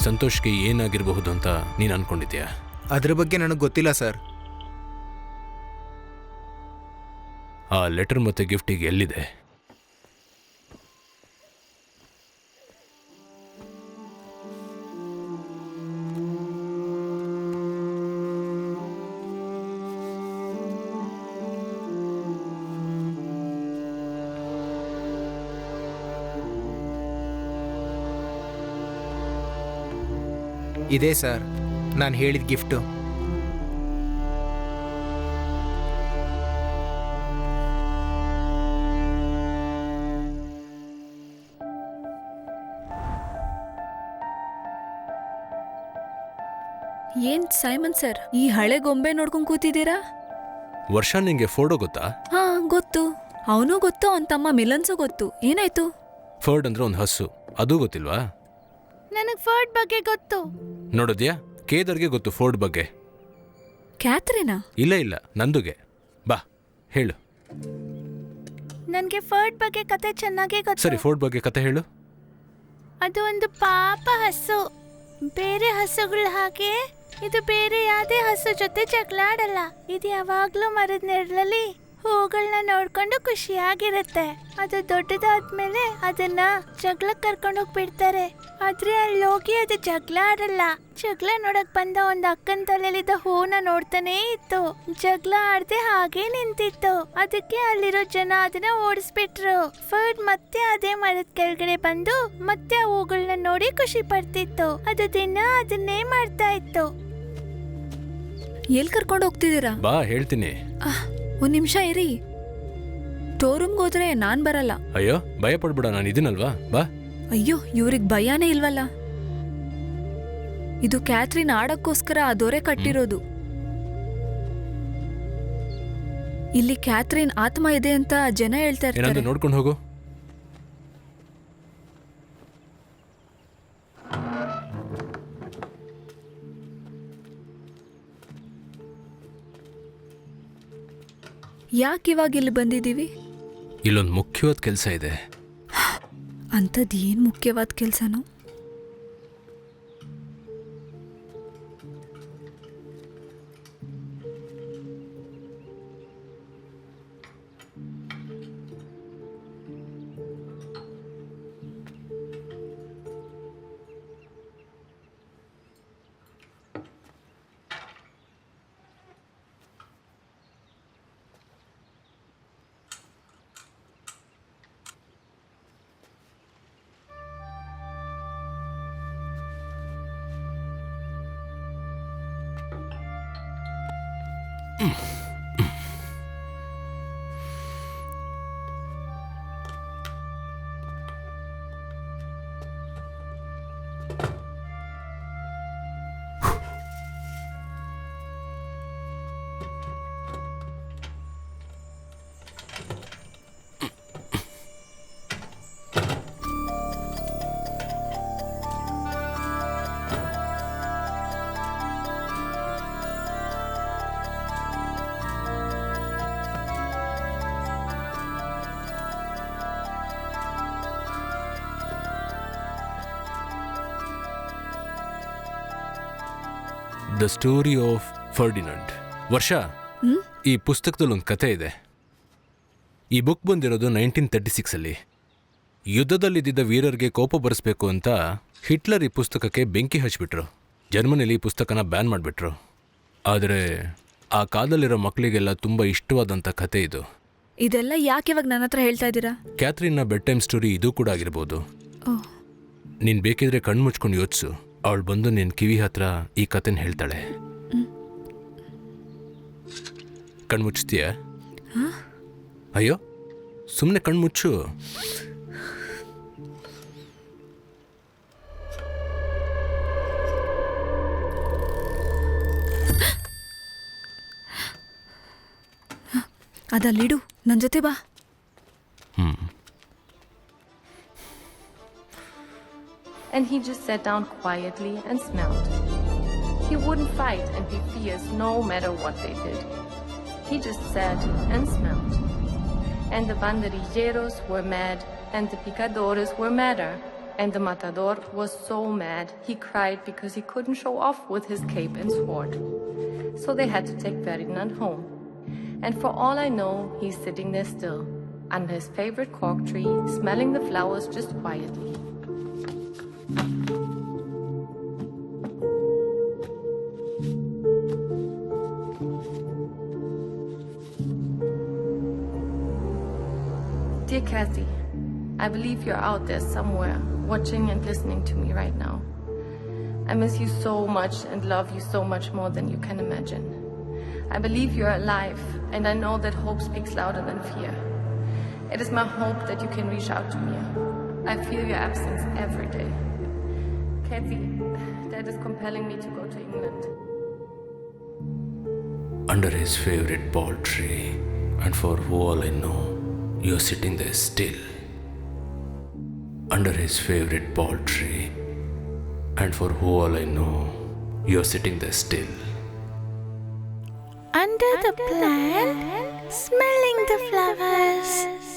[SPEAKER 5] ಸಂತೋಷ್ಗೆ ಏನಾಗಿರಬಹುದು ಅಂತ ನೀನು ಅನ್ಕೊಂಡಿದ್ಯಾ?
[SPEAKER 8] ಅದ್ರ ಬಗ್ಗೆ ನನಗೆ ಗೊತ್ತಿಲ್ಲ ಸರ್.
[SPEAKER 5] ಆ ಲೆಟರ್ ಮತ್ತು ಗಿಫ್ಟಿಗೆ ಎಲ್ಲಿದೆ?
[SPEAKER 8] ಇದೇ ಸರ್ ನಾನು ಹೇಳಿದ ಗಿಫ್ಟು.
[SPEAKER 10] ಏನ್ ಸೈಮನ್ ಸರ್, ಈ ಹಳೆ ಗೊಂಬೆ ನೋಡ್ಕೊಂಡ್ ಕೂತಿದ್ದೀರಾ?
[SPEAKER 5] ವರ್ಷ ನಿಂಗೆ ಫೋರ್ಡೋ ಗೊತ್ತಾ?
[SPEAKER 10] ಹಾ ಗೊತ್ತು. ಅವನು ಗೊತ್ತು, ಅವನ ತಮ್ಮ ಮಿಲನ್ಸು ಗೊತ್ತು. ಏನಾಯ್ತು?
[SPEAKER 5] ಫರ್ಡ್ ಅಂದ್ರೆ ಒಂದು ಹಸು, ಅದು ಗೊತ್ತಿಲ್ವಾ?
[SPEAKER 1] ನನಗೆ ಫರ್ಡ್ ಬಗ್ಗೆ ಗೊತ್ತು.
[SPEAKER 5] ನೋಡಿದ್ಯಾ, ಕೇದರ್ಗೆ ಗೊತ್ತು ಫೋರ್ಡ್ ಬಗ್ಗೆ.
[SPEAKER 10] ಕ್ಯಾಥರಿನಾ?
[SPEAKER 5] ಇಲ್ಲ ಇಲ್ಲ, ನಂದುಗೆ. ಬಾ ಹೇಳು.
[SPEAKER 1] ನನಗೆ ಫರ್ಡ್ ಬಗ್ಗೆ ಕತೆ ಚೆನ್ನಾಗಿ ಗೊತ್ತು.
[SPEAKER 5] ಸರಿ, ಫೋರ್ಡ್ ಬಗ್ಗೆ ಕತೆ ಹೇಳು.
[SPEAKER 1] ಅದು ಒಂದು ಪಾಪ ಹಸು. ಬೇರೆ ಹಸುಗಳ ಹಾಗೆ ಇದು ಬೇರೆ ಯಾವುದೇ ಹಸು ಜೊತೆ ಜಗಳ ಆಡಲ್ಲ. ಇದು ಯಾವಾಗ್ಲೂ ಮರದ ನೆರಳಲ್ಲಿ ಹೂಗಳನ್ನ ನೋಡ್ಕೊಂಡು ಖುಷಿಯಾಗಿರುತ್ತೆ. ಅದು ದೊಡ್ಡದಾದ್ಮೇಲೆ ಅದನ್ನ ಜಗಳಕ್ಕೆ ಕರ್ಕೊಂಡು ಹೋಗ್ಬಿಡ್ತಾರೆ. ಆದ್ರೆ ಅಲ್ಲಿ ಹೋಗಿ ಅದು ಜಗಳ ಆಡಲ್ಲ. ಜಗಳ ನೋಡಕ್ ಬಂದ ಒಂದ್ ಅಕ್ಕನ ತಲೆಯಲ್ಲಿದ್ದ ಹೂನ ನೋಡ್ತಾನೆ ಇತ್ತು. ಜಗಳ ಆಡದೆ ಹಾಗೆ ನಿಂತಿತ್ತು. ಅದಕ್ಕೆ ಅಲ್ಲಿರೋ ಜನ ಅದನ್ನ ಓಡಿಸ್ಬಿಟ್ರು. ಫರ್ಡ್ ಮತ್ತೆ ಅದೇ ಮರದ ಕೆಳಗಡೆ ಬಂದು ಮತ್ತೆ ಆ ಹೂಗಳನ್ನ ನೋಡಿ ಖುಷಿ ಪಡ್ತಿತ್ತು. ಅದು ದಿನ ಅದನ್ನೇ ಮಾಡ್ತಾ ಇತ್ತು.
[SPEAKER 10] ಎಲ್ಲಿ ಕರ್ಕೊಂಡು ಹೋಗ್ತಿದ್ದೀರಾ?
[SPEAKER 5] ಬಾ ಹೇಳ್ತೀನಿ.
[SPEAKER 10] ಒಂದ್ ನಿಮಿಷ ಇರಿ. ಸ್ಟೋರ್ ರೂಮ್ಗೆ ಹೋದ್ರೆ ನಾನ್ ಬರಲ್ಲ.
[SPEAKER 5] ಅಯ್ಯೋ ಭಯ ಪಡ್ಬಿಡ, ನಾನು ಇದೀನಲ್ವಾ, ಬಾ.
[SPEAKER 10] ಅಯ್ಯೋ, ಇವ್ರಿಗೆ ಭಯಾನೇ ಇಲ್ವಲ್ಲ. ಇದು ಕ್ಯಾಥರಿನ್ ಆಡಕ್ಕೋಸ್ಕರ ಆ ದೊರೆ ಕಟ್ಟಿರೋದು. ಇಲ್ಲಿ ಕ್ಯಾಥರಿನ್ ಆತ್ಮ ಇದೆ ಅಂತ ಜನ ಹೇಳ್ತಾ ಇರ್ತಾರೆ.
[SPEAKER 5] ನೋಡ್ಕೊಂಡು ಹೋಗು.
[SPEAKER 10] ಯಾಕೆ ಇವಾಗ ಇಲ್ಲಿ ಬಂದಿದ್ದೀವಿ?
[SPEAKER 5] ಇಲ್ಲೊಂದು ಮುಖ್ಯವಾದ ಕೆಲಸ ಇದೆ.
[SPEAKER 10] ಅಂಥದ್ದು ಏನು ಮುಖ್ಯವಾದ ಕೆಲಸನೋ?
[SPEAKER 5] The story of Ferdinand. ವರ್ಷ, ಈ ಪುಸ್ತಕದಲ್ಲಿ ಒಂದು ಕತೆ ಇದೆ. ಈ ಬುಕ್ ಬಂದಿರೋದು 1936 ಯುದ್ಧದಲ್ಲಿದ್ದ ವೀರರಿಗೆ ಕೋಪ ಬರೆಸ್ಬೇಕು ಅಂತ ಹಿಟ್ಲರ್ ಈ ಪುಸ್ತಕಕ್ಕೆ ಬೆಂಕಿ ಹಚ್ಬಿಟ್ರು. ಜರ್ಮನಿಲಿ ಈ ಪುಸ್ತಕನ ಬ್ಯಾನ್ ಮಾಡಿಬಿಟ್ರು. ಆದರೆ ಆ ಕಾಲದಲ್ಲಿರೋ ಮಕ್ಕಳಿಗೆಲ್ಲ ತುಂಬ ಇಷ್ಟವಾದಂಥ ಕತೆ ಇದು.
[SPEAKER 10] ಇದೆಲ್ಲ ಯಾಕೆ ಇವಾಗ ನನ್ನ ಹತ್ರ ಹೇಳ್ತಾ ಇದ್ದೀರಾ?
[SPEAKER 5] ಕ್ಯಾಥರಿನ್ನ ಬೆಡ್ ಟೈಮ್ ಸ್ಟೋರಿ ಇದು ಕೂಡ ಆಗಿರ್ಬೋದು. ನೀನು ಬೇಕಿದ್ರೆ ಕಣ್ಣು ಮುಚ್ಕೊಂಡು ಯೋಚಿಸು, ಅವಳು ಬಂದು ನಿನ್ನ ಕಿವಿ ಹತ್ರ ಈ ಕತೆನ ಹೇಳ್ತಾಳೆ. ಕಣ್ಣು ಮುಚ್ತೀಯ? ಅಯ್ಯೋ, ಸುಮ್ಮನೆ ಕಣ್ಣು ಮುಚ್ಚು.
[SPEAKER 10] ಅದಲ್ಲಿಡು, ನನ್ನ ಜೊತೆ ಬಾ.
[SPEAKER 12] And he just sat down quietly and smelled. He wouldn't fight and be fierce no matter what they did. He just sat and smelled. And the banderilleros were mad, and the picadores were madder. And the matador was so mad, he cried because he couldn't show off with his cape and sword. So they had to take Ferdinand home. And for all I know, he's sitting there still, under his favorite cork tree, smelling the flowers just quietly. Dear Kathy, I believe you're out there somewhere, watching and listening to me right now. I miss you so much and love you so much more than you can imagine. I believe you're alive, and I know that hope speaks louder than fear. It is my hope that you can reach out to me. I feel your absence every day. Kathy, that is compelling me to go to England.
[SPEAKER 5] Under his favorite ball tree, and for all I know, you're sitting there still. Under his favorite ball tree, and for all I know, you're sitting there still.
[SPEAKER 1] Under the plant, smelling the flowers.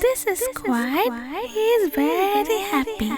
[SPEAKER 1] This is quiet. He is very happy.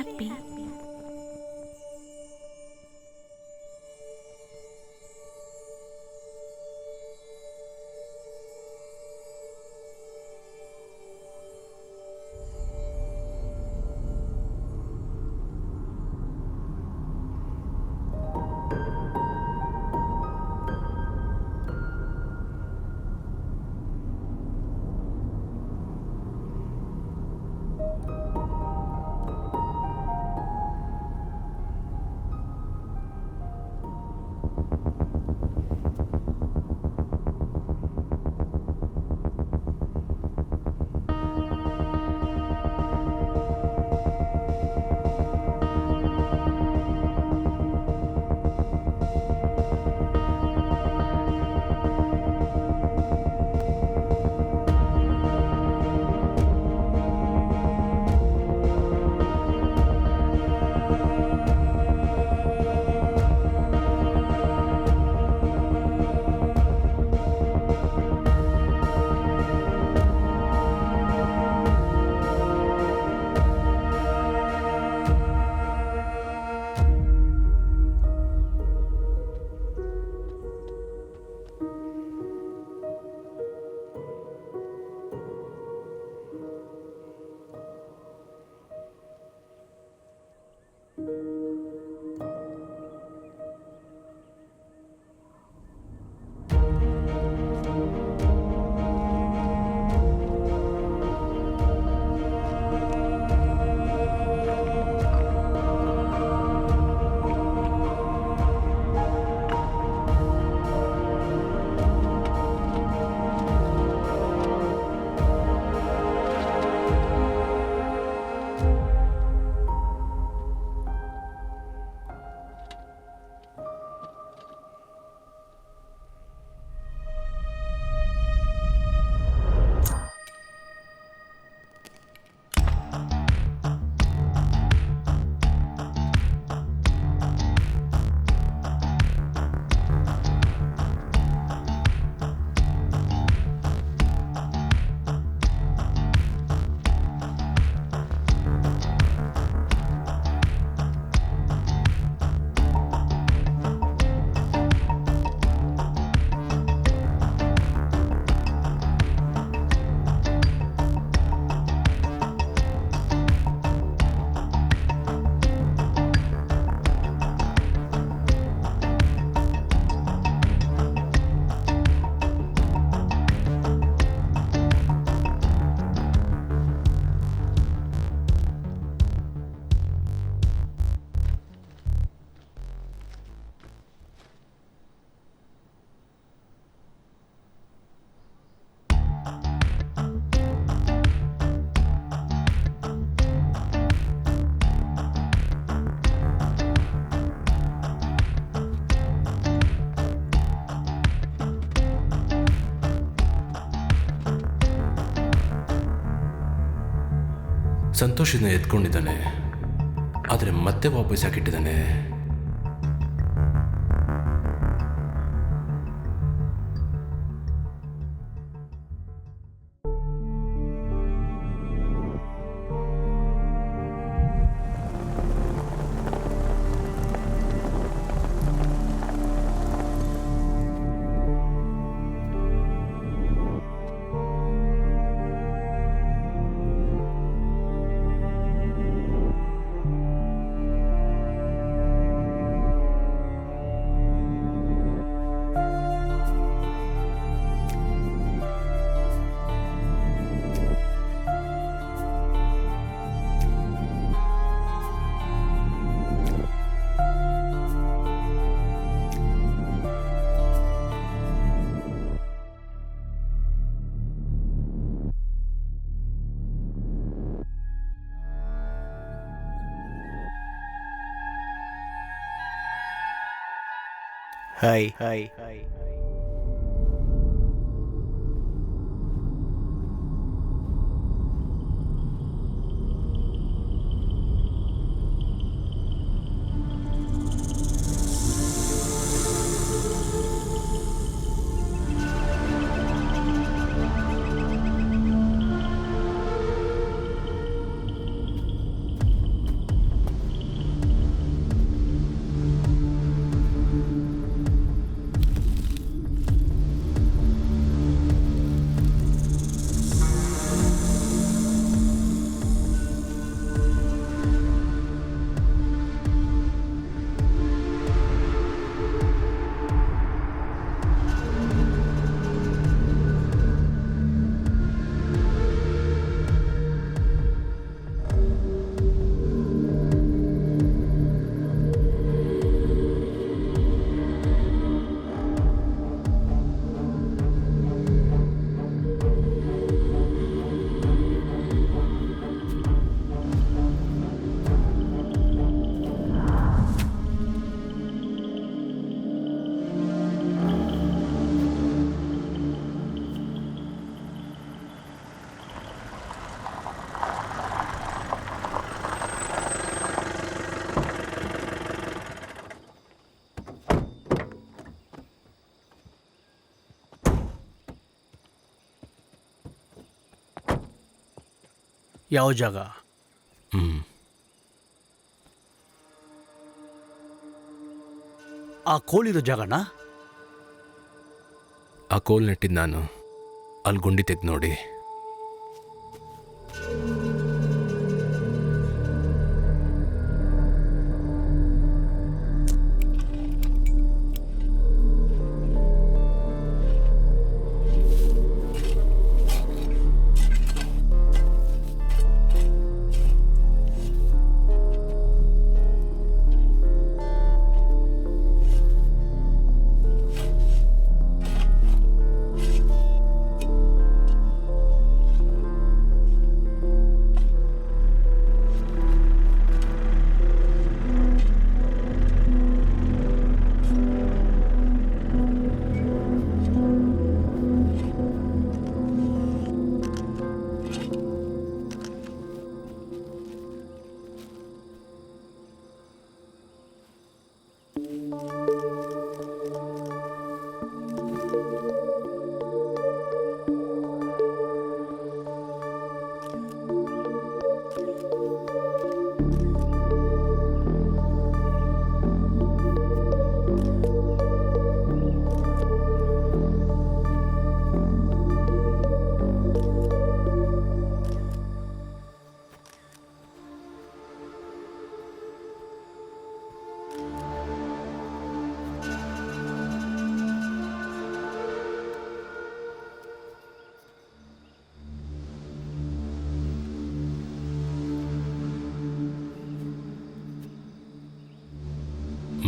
[SPEAKER 5] ಸಂತೋಷದಿಂದ ಎತ್ಕೊಂಡಿದ್ದಾನೆ, ಆದರೆ ಮತ್ತೆ ವಾಪಸ್ ಹಾಕಿಟ್ಟಿದ್ದಾನೆ.
[SPEAKER 3] ಹಾಯ್ ಹಾಯ್ ಹಾಯ್ ಯಾವ ಜಾಗ? ಆ ಕೋಳಿರೋ ಜಾಗನಾ?
[SPEAKER 5] ಆ ಕೋಲ್ ನೆಟ್ಟಿದ್ದು ನಾನು. ಅಲ್ಲಿ ಗುಂಡಿ ತೆಗೆದು ನೋಡಿ.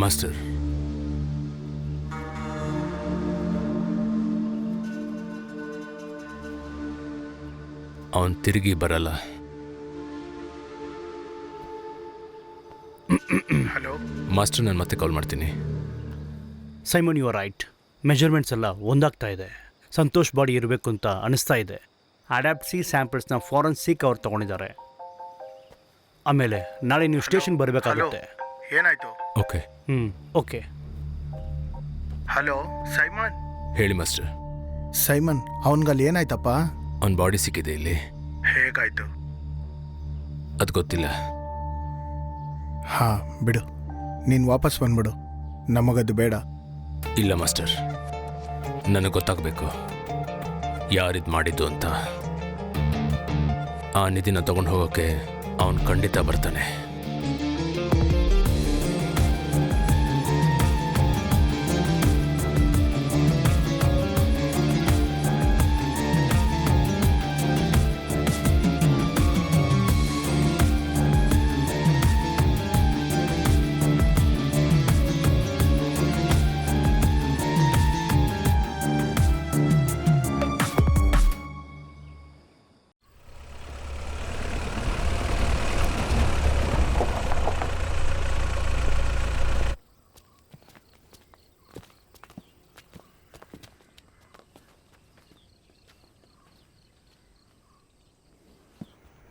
[SPEAKER 5] ಮಾಸ್ಟರ್, ಅವನು ತಿರುಗಿ ಬರಲ್ಲ.
[SPEAKER 3] ಹಲೋ
[SPEAKER 5] ಮಾಸ್ಟರ್, ನಾನು ಮತ್ತೆ ಕಾಲ್ ಮಾಡ್ತೀನಿ.
[SPEAKER 3] Simon, you are right. Measurements ಎಲ್ಲ ಒಂದಾಗ್ತಾ ಇದೆ. ಸಂತೋಷ್ ಬಾಡಿ ಇರಬೇಕು ಅಂತ ಅನಿಸ್ತಾ ಇದೆ. ಅಡ್ಯಾಪ್ಟ್ ಸಿ ಸ್ಯಾಂಪಲ್ಸ್ನ ಫಾರೆನ್ಸಿಕ್ ಅವ್ರು ತೊಗೊಂಡಿದ್ದಾರೆ. ಆಮೇಲೆ ನಾಳೆ ನೀವು ಸ್ಟೇಷನ್ ಬರಬೇಕಾಗುತ್ತೆ.
[SPEAKER 6] ಏನಾಯ್ತು?
[SPEAKER 5] ಓಕೆ.
[SPEAKER 3] ಓಕೆ.
[SPEAKER 6] Hello Simon.
[SPEAKER 5] ಹೇಳಿ ಮಾಸ್ಟರ್.
[SPEAKER 6] ಸೈಮನ್, ಅವನ್ಗಲ್ಲಿ ಏನಾಯ್ತಪ್ಪ?
[SPEAKER 5] ಅವನ ಬಾಡಿ ಸಿಕ್ಕಿದೆ ಇಲ್ಲಿ.
[SPEAKER 6] ಹೇಗಾಯ್ತು?
[SPEAKER 5] ಅದು ಗೊತ್ತಿಲ್ಲ.
[SPEAKER 6] ಹಾ ಬಿಡು, ನೀನು ವಾಪಸ್ ಬಂದ್ಬಿಡು, ನಮಗದು ಬೇಡ.
[SPEAKER 5] ಇಲ್ಲ ಮಾಸ್ಟರ್, ನನಗೆ ಗೊತ್ತಾಗಬೇಕು ಯಾರಿದು ಮಾಡಿದ್ದು ಅಂತ. ಆ ನಿಧಿನ ತಗೊಂಡು ಹೋಗೋಕ್ಕೆ ಅವನು ಖಂಡಿತ ಬರ್ತಾನೆ.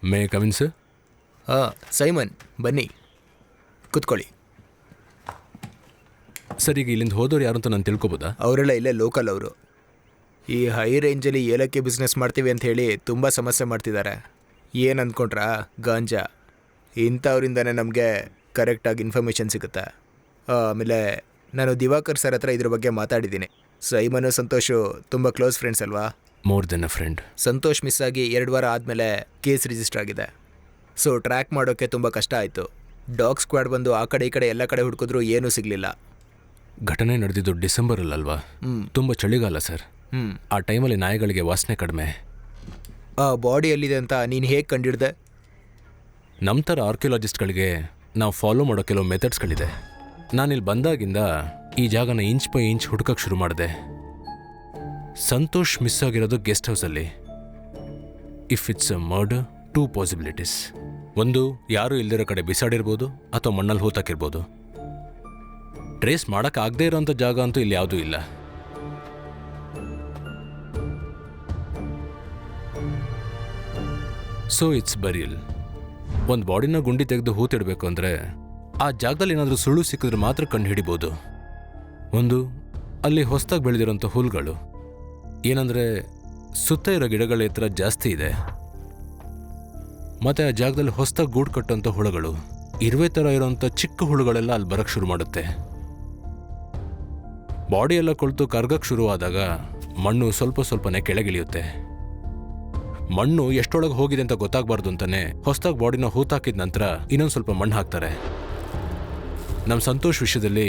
[SPEAKER 5] May come in sir?
[SPEAKER 8] ಹಾಂ ಸೈಮನ್, ಬನ್ನಿ ಕೂತ್ಕೊಳ್ಳಿ.
[SPEAKER 5] ಸರ್, ಈಗ ಇಲ್ಲಿಂದ ಹೋದವ್ರು ಯಾರು ಅಂತ ನಾನು ತಿಳ್ಕೊಬೋದಾ?
[SPEAKER 8] ಅವರೆಲ್ಲ ಇಲ್ಲೇ ಲೋಕಲ್ ಅವರು. ಈ ಹೈ ರೇಂಜಲ್ಲಿ ಏಲಕ್ಕಿ ಬಿಸ್ನೆಸ್ ಮಾಡ್ತೀವಿ ಅಂತ ಹೇಳಿ ತುಂಬ ಸಮಸ್ಯೆ ಮಾಡ್ತಿದ್ದಾರೆ. ಏನು ಅಂದ್ಕೊಂಡ್ರಾ? ಗಾಂಜಾ. ಇಂಥವ್ರಿಂದನೇ ನಮಗೆ ಕರೆಕ್ಟಾಗಿ ಇನ್ಫಾರ್ಮೇಷನ್ ಸಿಗುತ್ತೆ. ಆಮೇಲೆ ನಾನು ದಿವಾಕರ್ ಸರ್ ಹತ್ರ ಇದ್ರ ಬಗ್ಗೆ ಮಾತಾಡಿದ್ದೀನಿ. ಸೈಮನು ಸಂತೋಷು ತುಂಬ ಕ್ಲೋಸ್ ಫ್ರೆಂಡ್ಸ್ ಅಲ್ವಾ?
[SPEAKER 5] ಮೋರ್ ದೆನ್ ಅ ಫ್ರೆಂಡ್.
[SPEAKER 8] ಸಂತೋಷ್ ಮಿಸ್ ಆಗಿ 2 ವಾರ ಆದಮೇಲೆ ಕೇಸ್ ರಿಜಿಸ್ಟರ್ ಆಗಿದೆ. ಸೊ ಟ್ರ್ಯಾಕ್ ಮಾಡೋಕ್ಕೆ ತುಂಬ ಕಷ್ಟ ಆಯಿತು. ಡಾಗ್ ಸ್ಕ್ವಾಡ್ ಬಂದು ಆ ಕಡೆ ಈ ಕಡೆ ಎಲ್ಲ ಕಡೆ ಹುಡುಕಿದ್ರು ಏನೂ ಸಿಗಲಿಲ್ಲ.
[SPEAKER 5] ಘಟನೆ ನಡೆದಿದ್ದು ಡಿಸೆಂಬರಲ್ಲಲ್ವಾ? ತುಂಬ ಚಳಿಗಾಲ ಸರ್. ಆ ಟೈಮಲ್ಲಿ ನಾಯಿಗಳಿಗೆ ವಾಸನೆ ಕಡಿಮೆ.
[SPEAKER 8] ಆ ಬಾಡಿ ಎಲ್ಲಿದೆ ಅಂತ ನೀನು ಹೇಗೆ ಕಂಡಿಡ್ದೆ?
[SPEAKER 5] ನಮ್ಮ ಥರ ಆರ್ಕಿಯಾಲಜಿಸ್ಟ್ಗಳಿಗೆ ನಾವು ಫಾಲೋ ಮಾಡೋ ಕೆಲವು ಮೆಥಡ್ಸ್ಗಳಿದೆ. ನಾನಿಲ್ಲಿ ಬಂದಾಗಿಂದ ಈ ಜಾಗನ ಇಂಚ್ ಬೈ ಇಂಚ್ ಹುಡುಕಕ್ಕೆ ಶುರು ಮಾಡಿದೆ. ಸಂತೋಷ್ ಮಿಸ್ ಆಗಿರೋದು ಗೆಸ್ಟ್ ಹೌಸಲ್ಲಿ. If it's a murder, 2 possibilities. ಒಂದು, ಯಾರೂ ಇಲ್ದಿರೋ ಕಡೆ ಬಿಸಾಡಿರ್ಬೋದು ಅಥವಾ ಮಣ್ಣಲ್ಲಿ ಹೂತಾಕಿರ್ಬೋದು. ಟ್ರೇಸ್ ಮಾಡೋಕ್ಕಾಗದೇ ಇರೋಂಥ ಜಾಗ ಅಂತೂ ಇಲ್ಲಿ ಯಾವುದೂ ಇಲ್ಲ. So it's burial. ಒಂದು ಬಾಡಿನ ಗುಂಡಿ ತೆಗೆದು ಹೂತಿಡಬೇಕು ಅಂದರೆ ಆ ಜಾಗದಲ್ಲಿ ಏನಾದರೂ ಸುಳ್ಳು ಸಿಕ್ಕಿದ್ರೆ ಮಾತ್ರ ಕಂಡು ಹಿಡಿಬೋದು. ಒಂದು, ಅಲ್ಲಿ ಹೊಸದಾಗಿ ಬೆಳೆದಿರೋಂಥ ಹುಲ್ಗಳು. ಏನಂದರೆ ಸುತ್ತ ಇರೋ ಗಿಡಗಳ ಎತ್ತರ ಜಾಸ್ತಿ ಇದೆ. ಮತ್ತು ಆ ಜಾಗದಲ್ಲಿ ಹೊಸದಾಗಿ ಗೂಡು ಕಟ್ಟೋಂಥ ಹುಳುಗಳು, ಇರುವೆ ಥರ ಇರೋಂಥ ಚಿಕ್ಕ ಹುಳುಗಳೆಲ್ಲ ಅಲ್ಲಿ ಬರೋಕ್ಕೆ ಶುರು ಮಾಡುತ್ತೆ. ಬಾಡಿ ಎಲ್ಲ ಕೊಳ್ತು ಕರ್ಗಕ್ಕೆ ಶುರುವಾದಾಗ ಮಣ್ಣು ಸ್ವಲ್ಪನೇ ಕೆಳಗಿಳಿಯುತ್ತೆ. ಮಣ್ಣು ಎಷ್ಟೊಳಗೆ ಹೋಗಿದೆ ಅಂತ ಗೊತ್ತಾಗಬಾರ್ದು ಅಂತಾನೆ ಹೊಸದಾಗಿ ಬಾಡಿನ ಹೂತಾಕಿದ ನಂತರ ಇನ್ನೊಂದು ಸ್ವಲ್ಪ ಮಣ್ಣು ಹಾಕ್ತಾರೆ. ನಮ್ಮ ಸಂತೋಷ್ ವಿಷಯದಲ್ಲಿ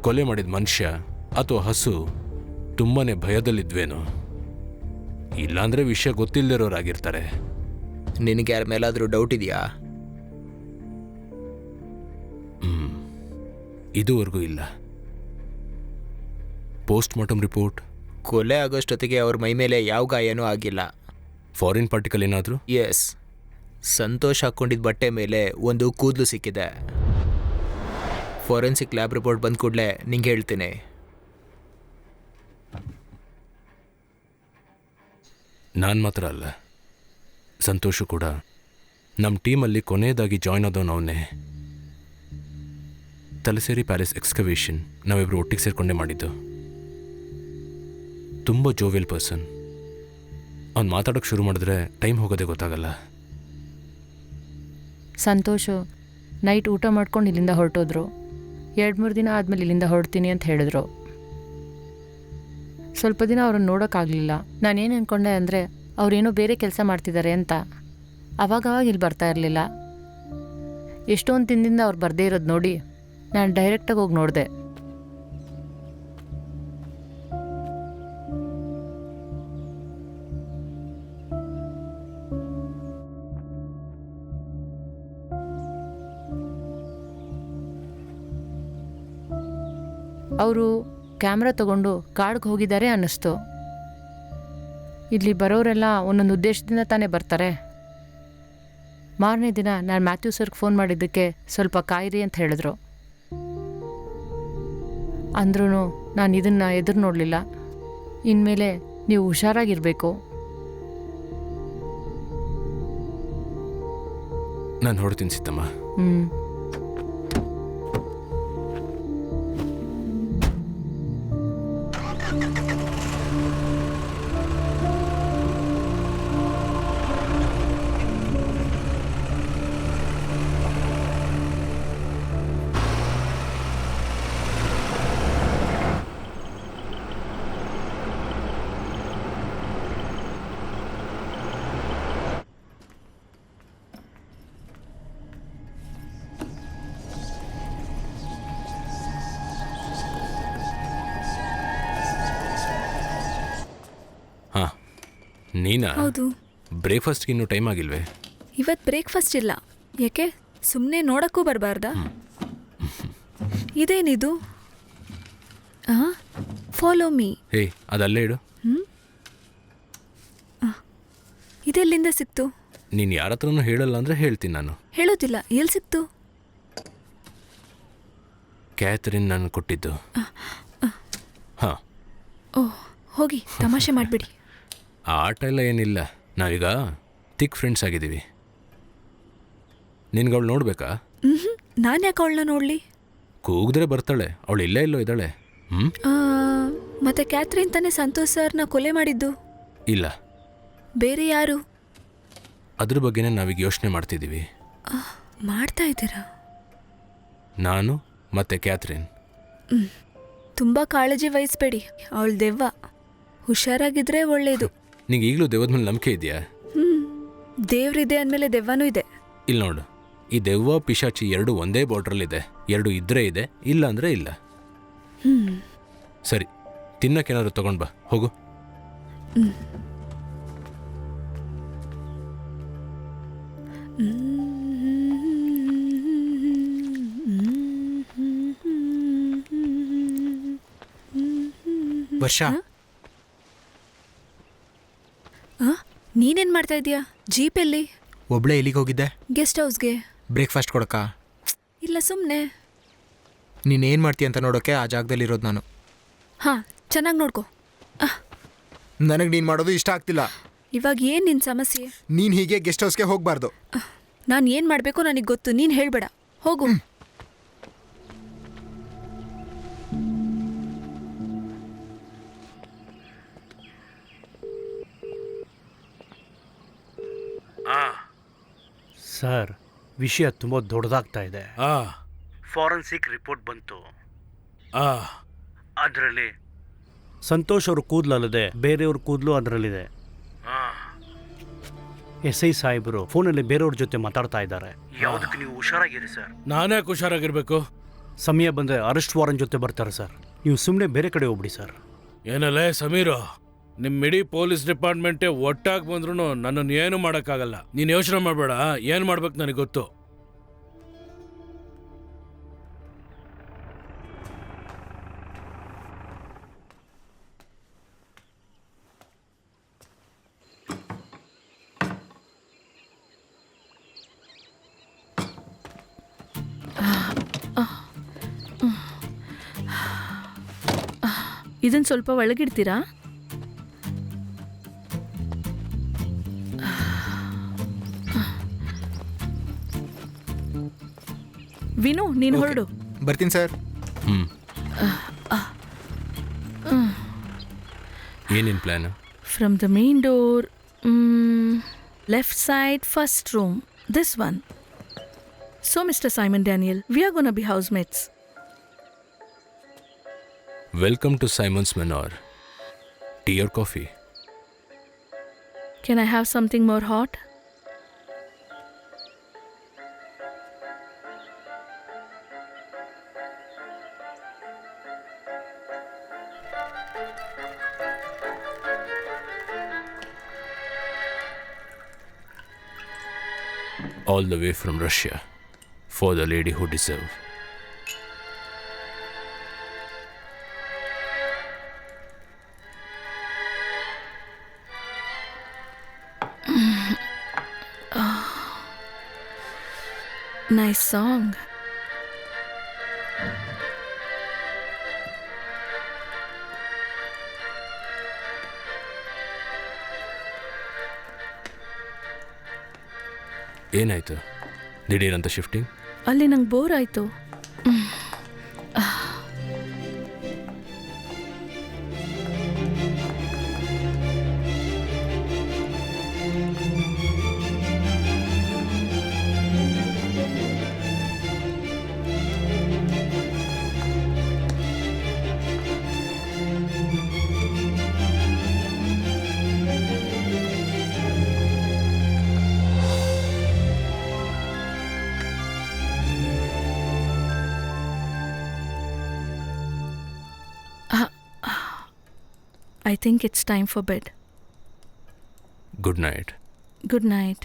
[SPEAKER 5] ಕೊಲೆ ಮಾಡಿದ ಮನುಷ್ಯ ಅಥವಾ ಹಸು ತುಂಬಾ ಭಯದಲ್ಲಿದ್ವೇನೋ, ಇಲ್ಲಾಂದರೆ ವಿಷಯ ಗೊತ್ತಿಲ್ಲದಿರೋರಾಗಿರ್ತಾರೆ.
[SPEAKER 8] ನಿನಗೆ ಯಾರ ಮೇಲಾದರೂ ಡೌಟ್ ಇದೆಯಾ?
[SPEAKER 5] ಇದುವರೆಗೂ ಇಲ್ಲ. Post mortem report?
[SPEAKER 8] ಕೊಲೆ ಆಗೋಷ್ಟೊತ್ತಿಗೆ ಅವ್ರ ಮೈ ಮೇಲೆ ಯಾವ ಗಾಯನೂ ಆಗಿಲ್ಲ.
[SPEAKER 5] ಫಾರಿನ್ ಪಾರ್ಟಿಕಲ್ ಏನಾದರೂ?
[SPEAKER 8] ಎಸ್, ಸಂತೋಷ್ ಹಾಕ್ಕೊಂಡಿದ್ದ ಬಟ್ಟೆ ಮೇಲೆ ಒಂದು ಕೂದಲು ಸಿಕ್ಕಿದೆ. ಫಾರೆನ್ಸಿಕ್ ಲ್ಯಾಬ್ ರಿಪೋರ್ಟ್ ಬಂದ ಕೂಡಲೇ ನಿಂಗೆ ಹೇಳ್ತೀನಿ.
[SPEAKER 5] ನಾನು ಮಾತ್ರ ಅಲ್ಲ, ಸಂತೋಷು ಕೂಡ ನಮ್ಮ ಟೀಮಲ್ಲಿ ಕೊನೆಯದಾಗಿ ಜಾಯ್ನ್ ಆದವನು ಅವನೇ. ತಲಸೇರಿ ಪ್ಯಾಲೇಸ್ ಎಕ್ಸ್ಕವೇಷನ್ ನಾವಿಬ್ಬರು ಒಟ್ಟಿಗೆ ಸೇರಿಕೊಂಡೇ ಮಾಡಿದ್ದು. ತುಂಬ ಜೋವಿಯಲ್ ಪರ್ಸನ್. ಅವ್ನು ಮಾತಾಡೋಕ್ಕೆ ಶುರು ಮಾಡಿದ್ರೆ ಟೈಮ್ ಹೋಗೋದೇ ಗೊತ್ತಾಗಲ್ಲ.
[SPEAKER 9] ಸಂತೋಷು ನೈಟ್ ಊಟ ಮಾಡ್ಕೊಂಡು ಇಲ್ಲಿಂದ ಹೊರಟೋದ್ರು. 2-3 ದಿನ ಆದಮೇಲೆ ಇಲ್ಲಿಂದ ಹೊರಡ್ತೀನಿ ಅಂತ ಹೇಳಿದ್ರು. ಸ್ವಲ್ಪ ದಿನ ಅವ್ರನ್ನ ನೋಡೋಕ್ಕಾಗಲಿಲ್ಲ. ನಾನೇನು ಅಂದ್ಕೊಂಡೆ ಅಂದರೆ ಅವರೇನೋ ಬೇರೆ ಕೆಲಸ ಮಾಡ್ತಿದ್ದಾರೆ ಅಂತ. ಅವಾಗವಾಗ ಇಲ್ಲಿ ಬರ್ತಾ ಇರಲಿಲ್ಲ. ಎಷ್ಟೊಂದು ದಿನದಿಂದ ಅವ್ರು ಬರದೇ ಇರೋದು ನೋಡಿ ನಾನು ಡೈರೆಕ್ಟಾಗಿ ಹೋಗಿ ನೋಡಿದೆ. ಅವರು ಕ್ಯಾಮ್ರಾ ತಗೊಂಡು ಕಾಡಿಗೆ ಹೋಗಿದ್ದಾರೆ ಅನ್ನಿಸ್ತು. ಇಲ್ಲಿ ಬರೋರೆಲ್ಲ ಒಂದೊಂದು ಉದ್ದೇಶದಿಂದ ತಾನೇ ಬರ್ತಾರೆ. ಮಾರನೇ ದಿನ ನಾನು ಮ್ಯಾಥ್ಯೂ ಸರ್ಗೆ ಫೋನ್ ಮಾಡಿದ್ದಕ್ಕೆ ಸ್ವಲ್ಪ ಕಾಯಿರಿ ಅಂತ ಹೇಳಿದ್ರು. ಅಂದ್ರೂ ನಾನು ಇದನ್ನು ಎದುರು ನೋಡಲಿಲ್ಲ. ಇನ್ಮೇಲೆ ನೀವು ಹುಷಾರಾಗಿರಬೇಕು.
[SPEAKER 5] ನಾನು ಹೊಡ್ತೀನಿ ಸೀತಮ್ಮ. ಹಾಂ, ನೀನಾ?
[SPEAKER 10] ಹೌದು.
[SPEAKER 5] ಬ್ರೇಕ್ಫಾಸ್ಟ್ಗೆ ಇನ್ನೂ ಟೈಮ್ ಆಗಿಲ್ವೇ?
[SPEAKER 10] ಇವತ್ತು ಬ್ರೇಕ್ಫಾಸ್ಟ್ ಇಲ್ಲ. ಯಾಕೆ? ಸುಮ್ಮನೆ ನೋಡಕ್ಕೂ ಬರಬಾರ್ದಾ? ಇದೇನಿದು? Follow me.
[SPEAKER 5] ಏಯ್, ಅದಲ್ಲೇ ಇಡು.
[SPEAKER 10] ಇದೆಲ್ಲಿಂದ ಸಿಕ್ತು?
[SPEAKER 5] ನೀನು ಯಾರ ಹತ್ರನೂ ಹೇಳಲ್ಲ ಅಂದರೆ ಹೇಳ್ತೀನಿ ನಾನು.
[SPEAKER 10] ಹೇಳೋದಿಲ್ಲ. ಎಲ್ಲಿ ಸಿಕ್ತು?
[SPEAKER 5] ಕ್ಯಾಥರಿನ್ ನಾನು ಕೊಟ್ಟಿದ್ದು. ಹಾಂ.
[SPEAKER 10] ಓಹ್, ಹೋಗಿ ತಮಾಷೆ ಮಾಡಿಬಿಡಿ.
[SPEAKER 5] ಆ ಆಟ ಎಲ್ಲ ಏನಿಲ್ಲ, ನಾವೀಗ ಥಿಕ್ ಫ್ರೆಂಡ್ಸ್ ಆಗಿದ್ದೀವಿ. ನಿನ್ಗೆ ಅವಳು ನೋಡ್ಬೇಕಾ?
[SPEAKER 10] ನಾನು ಯಾಕೆ ಅವಳನ್ನ ನೋಡಲಿ?
[SPEAKER 5] ಕೂಗಿದ್ರೆ ಬರ್ತಾಳೆ, ಅವಳು ಇಲ್ಲೇ ಇಲ್ಲೋ ಇದ್ದಾಳೆ.
[SPEAKER 10] ಮತ್ತೆ ಕ್ಯಾಥರಿನ್ ತಾನೇ ಸಂತೋಷ್ ಸರ್ನ ಕೊಲೆ ಮಾಡಿದ್ದು?
[SPEAKER 5] ಇಲ್ಲ.
[SPEAKER 10] ಬೇರೆ ಯಾರು?
[SPEAKER 5] ಅದ್ರ ಬಗ್ಗೆನೇ ನಾವೀಗ ಯೋಚನೆ ಮಾಡ್ತಿದ್ದೀವಿ.
[SPEAKER 10] ಮಾಡ್ತಾ ಇದ್ದೀರಾ?
[SPEAKER 5] ನಾನು ಮತ್ತೆ ಕ್ಯಾಥರಿನ್.
[SPEAKER 10] ತುಂಬ ಕಾಳಜಿ ವಹಿಸ್ಬೇಡಿ, ಅವಳು ದೆವ್ವ. ಹುಷಾರಾಗಿದ್ರೆ ಒಳ್ಳೇದು.
[SPEAKER 5] ನಿಂಗೆ ಈಗಲೂ ದೆವ್ವದ ಮೇಲೆ ನಂಬಿಕೆ ಇದೆಯಾ?
[SPEAKER 10] ದೇವ್ರಿದೆ ಅಂದಮೇಲೆ ದೆವ್ವನೂ ಇದೆ.
[SPEAKER 5] ಇಲ್ಲಿ ನೋಡು, ಈ ದೆವ್ವ ಪಿಶಾಚಿ ಎರಡು ಒಂದೇ ಬಾರ್ಡ್ರಲ್ಲಿದೆ. ಎರಡು ಇದ್ರೆ ಇದೆ, ಇಲ್ಲ ಅಂದರೆ ಇಲ್ಲ. ಸರಿ, ತಿನ್ನಕ್ಕೇನಾದ್ರು ತಗೊಂಡು ಬಾ, ಹೋಗು.
[SPEAKER 8] ವರ್ಷ,
[SPEAKER 10] ನೀನೇನ್ ಮಾಡ್ತಾ ಇದೀಯಾ? ಜೀಪಲ್ಲಿ?
[SPEAKER 8] ಒಬ್ಳೆ ಎಲ್ಲಿಗೆ ಹೋಗಿದ್ದೆ?
[SPEAKER 10] ಗೆಸ್ಟ್ ಹೌಸ್ಗೆ.
[SPEAKER 8] ಬ್ರೇಕ್ಫಾಸ್ಟ್ ಕೊಡಕ್ಕ?
[SPEAKER 10] ಇಲ್ಲ, ಸುಮ್ಮನೆ.
[SPEAKER 8] ನೀನೇನು ಮಾಡ್ತೀಯ ಅಂತ ನೋಡೋಕ್ಕೆ ಆ ಜಾಗದಲ್ಲಿರೋದು ನಾನು.
[SPEAKER 10] ಹಾಂ, ಚೆನ್ನಾಗಿ ನೋಡ್ಕೊ.
[SPEAKER 4] ನನಗೆ ನೀನು ಮಾಡೋದು ಇಷ್ಟ ಆಗ್ತಿಲ್ಲ.
[SPEAKER 10] ಇವಾಗ ಏನು ನಿನ್ನ ಸಮಸ್ಯೆ?
[SPEAKER 4] ನೀನು ಹೀಗೆ ಗೆಸ್ಟ್ ಹೌಸ್ಗೆ ಹೋಗಬಾರ್ದು.
[SPEAKER 10] ನಾನು ಏನು ಮಾಡಬೇಕು ನನಗೆ ಗೊತ್ತು, ನೀನು ಹೇಳಬೇಡ. ಹೋಗು.
[SPEAKER 3] ಸರ್, ವಿಷಯ ತುಂಬ ದೊಡ್ಡದಾಗ್ತಾ ಇದೆ. ಫಾರೆನ್ಸಿಕ್ ರಿಪೋರ್ಟ್ ಬಂತು. ಅದರಲ್ಲಿ ಸಂತೋಷ್ ಅವ್ರ ಕೂದಲು ಅಲ್ಲದೆ ಬೇರೆಯವ್ರ ಕೂದಲು ಅದರಲ್ಲಿದೆ. SI ಸಾಹೇಬರು ಫೋನಲ್ಲಿ ಬೇರೆಯವ್ರ ಜೊತೆ ಮಾತಾಡ್ತಾ ಇದ್ದಾರೆ. ಯಾವುದಕ್ಕೆ ನೀವು ಹುಷಾರಾಗಿರಿ ಸರ್.
[SPEAKER 11] ನಾನ್ಯಾಕೆ ಹುಷಾರಾಗಿರ್ಬೇಕು?
[SPEAKER 3] ಸಮಯ ಬಂದರೆ ಅರೆಸ್ಟ್ ವಾರೆಂಟ್ ಜೊತೆ ಬರ್ತಾರೆ ಸರ್. ನೀವು ಸುಮ್ಮನೆ ಬೇರೆ ಕಡೆ ಹೋಗ್ಬಿಡಿ ಸರ್.
[SPEAKER 11] ಏನಲ್ಲೇ ಸಮೀರು, ನಿಮ್ಮ ಇಡೀ ಪೊಲೀಸ್ ಡಿಪಾರ್ಟ್ಮೆಂಟೇ ಒಟ್ಟಾಗಿ ಬಂದ್ರೂ ನನ್ನನ್ನು ಏನು ಮಾಡೋಕ್ಕಾಗಲ್ಲ. ನೀನು ಯೋಚನೆ ಮಾಡಬೇಡ, ಏನು ಮಾಡ್ಬೇಕು ನನಗೆ ಗೊತ್ತು.
[SPEAKER 1] ಇದನ್ನು ಸ್ವಲ್ಪ ಒಳಗಿಡ್ತೀರಾ? ವಿನು, ನೀನು ಹೊರಡು.
[SPEAKER 8] ಬರ್ತೀನಿ ಸರ್.
[SPEAKER 5] ಏನೇನು plan?
[SPEAKER 1] From the main door, left side, first room, this one. So mister Simon Daniel, we are gonna B housemates.
[SPEAKER 5] Welcome to Simon's Manor. Tea or coffee?
[SPEAKER 1] Can I have something more hot?
[SPEAKER 5] All the way from Russia, for the lady who deserve.
[SPEAKER 1] Nice song.
[SPEAKER 5] ಏನಾಯ್ತು? ದಿಢೀರಂತ ಶಿಫ್ಟಿಂಗ್?
[SPEAKER 10] ಅಲ್ಲಿ ನಂಗೆ ಬೋರ್ ಆಯಿತು. I think it's time for bed.
[SPEAKER 5] Good night.
[SPEAKER 10] Good night.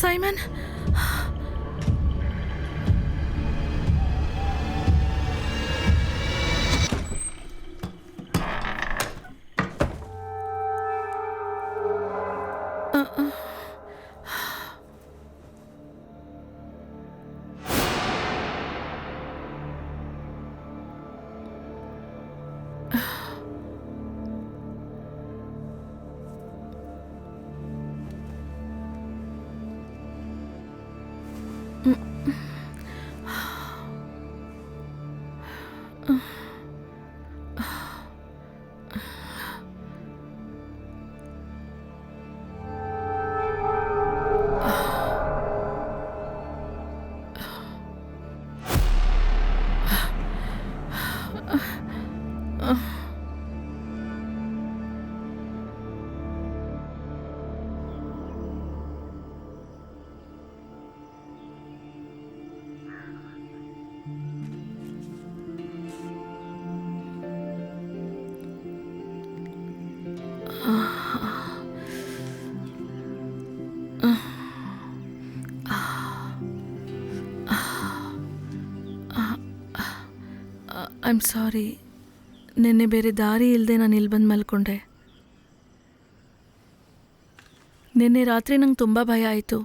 [SPEAKER 10] Simon? I'm sorry. ನಿನ್ನೆ ಬೇರೆ ದಾರಿ ಇಲ್ಲದೆ ನಾನು ಇಲ್ಲಿ ಬಂದು ಮಲ್ಕೊಂಡೆ. ನಿನ್ನೆ ರಾತ್ರಿ ನಂಗೆ ತುಂಬ ಭಯ ಆಯಿತು.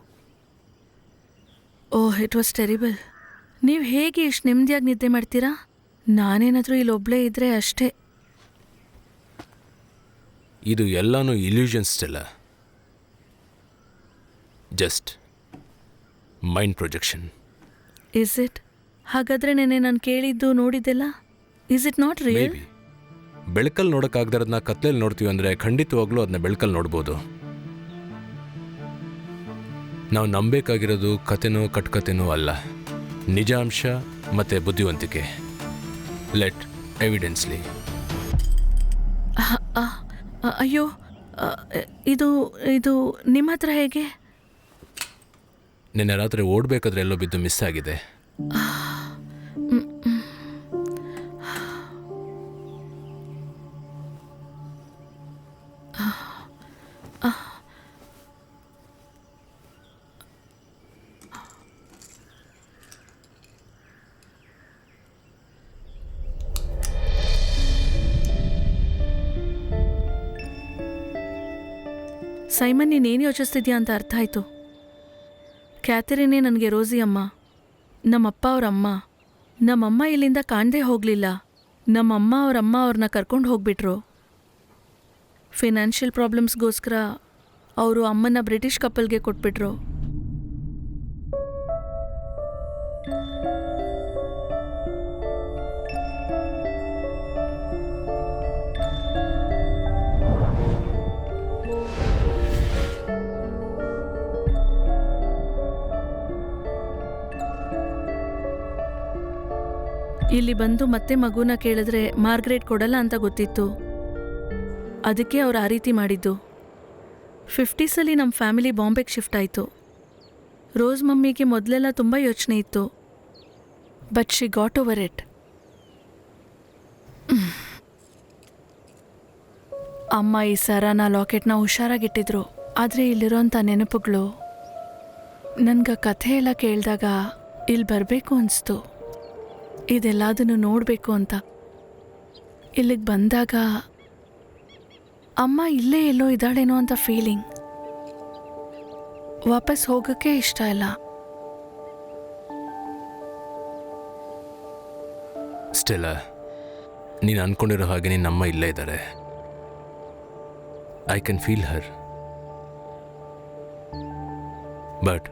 [SPEAKER 10] ಓಹ್, ಇಟ್ ವಾಸ್ ಟೆರಿಬಲ್. ನೀವು ಹೇಗೆ ಇಷ್ಟು ನೆಮ್ಮದಿಯಾಗಿ ನಿದ್ದೆ ಮಾಡ್ತೀರಾ? ನಾನೇನಾದರೂ ಇಲ್ಲೊಬ್ಬಳೇ ಇದ್ದರೆ ಅಷ್ಟೇ.
[SPEAKER 5] ಇದು ಎಲ್ಲನೂ ಇಲ್ಯೂಷನ್ಸ್ ಇಲ್ಲ, just mind projection.
[SPEAKER 10] Is it? ಹಾಗಾದರೆ ನೆನ್ನೆ ನಾನು ಕೇಳಿದ್ದು ನೋಡಿದ್ದೆಲ್ಲ is it not real?
[SPEAKER 5] Maybe ಬೆಳಕಲ್ಲಿ ನೋಡೋಕ್ಕಾಗ್ದಾರದನ್ನ ಕತ್ಲೆಯಲ್ಲಿ ನೋಡ್ತೀವಿ ಅಂದರೆ ಖಂಡಿತವಾಗ್ಲೂ ಅದನ್ನ ಬೆಳಕಲ್ಲಿ ನೋಡ್ಬೋದು. ನಾವು ನಂಬೇಕಾಗಿರೋದು ಕತೆನೋ ಕಟ್ಕತೆನೋ ಅಲ್ಲ, ನಿಜಾಂಶ ಮತ್ತು ಬುದ್ಧಿವಂತಿಕೆ. ಲೆಟ್ ಎವಿಡೆನ್ಸ್ಲಿ.
[SPEAKER 10] ಅಯ್ಯೋ, ಇದು ಇದು ನಿಮ್ಮ ಹತ್ರ ಹೇಗೆ?
[SPEAKER 5] ನಿನ್ನೆ ರಾತ್ರಿ ಓಡಬೇಕಾದ್ರೆ ಎಲ್ಲೋ ಬಿದ್ದು ಮಿಸ್ ಆಗಿದೆ.
[SPEAKER 10] ಸೈಮನ್ ನೀನೇನು ಯೋಚಿಸ್ತಿದ್ಯಾ ಅಂತ ಅರ್ಥ ಆಯಿತು. ಕ್ಯಾಥರಿನೇ ನನಗೆ ರೋಸಿ ಅಮ್ಮ, ನಮ್ಮಪ್ಪ ಅವರಮ್ಮ. ನಮ್ಮಮ್ಮ ಇಲ್ಲಿಂದ ಕಾಣದೇ ಹೋಗಲಿಲ್ಲ. ನಮ್ಮಮ್ಮ ಅವರಮ್ಮ ಅವ್ರನ್ನ ಕರ್ಕೊಂಡು ಹೋಗ್ಬಿಟ್ರು. ಫಿನಾನ್ಷಿಯಲ್ ಪ್ರಾಬ್ಲಮ್ಸ್ಗೋಸ್ಕರ ಅವರು ಅಮ್ಮನ ಬ್ರಿಟಿಷ್ ಕಪಲ್ಗೆ ಕೊಟ್ಬಿಟ್ರು. ಇಲ್ಲಿ ಬಂದು ಮತ್ತೆ ಮಗುನ ಕೇಳಿದ್ರೆ ಮಾರ್ಗ್ರೆಟ್ ಕೊಡಲ್ಲ ಅಂತ ಗೊತ್ತಿತ್ತು. ಅದಕ್ಕೆ ಅವ್ರು ಆ ರೀತಿ ಮಾಡಿದ್ದು. 50ಸಲ್ಲಿ ನಮ್ಮ ಫ್ಯಾಮಿಲಿ ಬಾಂಬೆಗೆ ಶಿಫ್ಟ್ ಆಯಿತು. ರೋಸ್ ಮಮ್ಮಿಗೆ ಮೊದಲೆಲ್ಲ ತುಂಬ ಯೋಚನೆ ಇತ್ತು, but she got over it. ಅಮ್ಮ ಈ ಸರನ ಲಾಕೆಟ್ನ ಹುಷಾರಾಗಿಟ್ಟಿದ್ರು. ಆದರೆ ಇಲ್ಲಿರೋಂಥ ನೆನಪುಗಳು, ನನಗೆ ಕಥೆ ಎಲ್ಲ ಕೇಳಿದಾಗ ಇಲ್ಲಿ ಬರಬೇಕು ಅನಿಸ್ತು, ಇದೆಲ್ಲದನ್ನು ನೋಡಬೇಕು ಅಂತ. ಇಲ್ಲಿಗೆ ಬಂದಾಗ ಅಮ್ಮ ಇಲ್ಲೇ ಎಲ್ಲೋ ಇದ್ದಾಳೇನೋ ಅಂತ ಫೀಲಿಂಗ್. ವಾಪಸ್ ಹೋಗೋಕ್ಕೆ ಇಷ್ಟ ಇಲ್ಲ.
[SPEAKER 5] ಸ್ಟೆಲ್ಲ, ನೀನು ಅನ್ಕೊಂಡಿರೋ ಹಾಗೆ ನಿನ್ನಮ್ಮ ಇಲ್ಲೇ ಇದ್ದಾರೆ. I can feel Har. But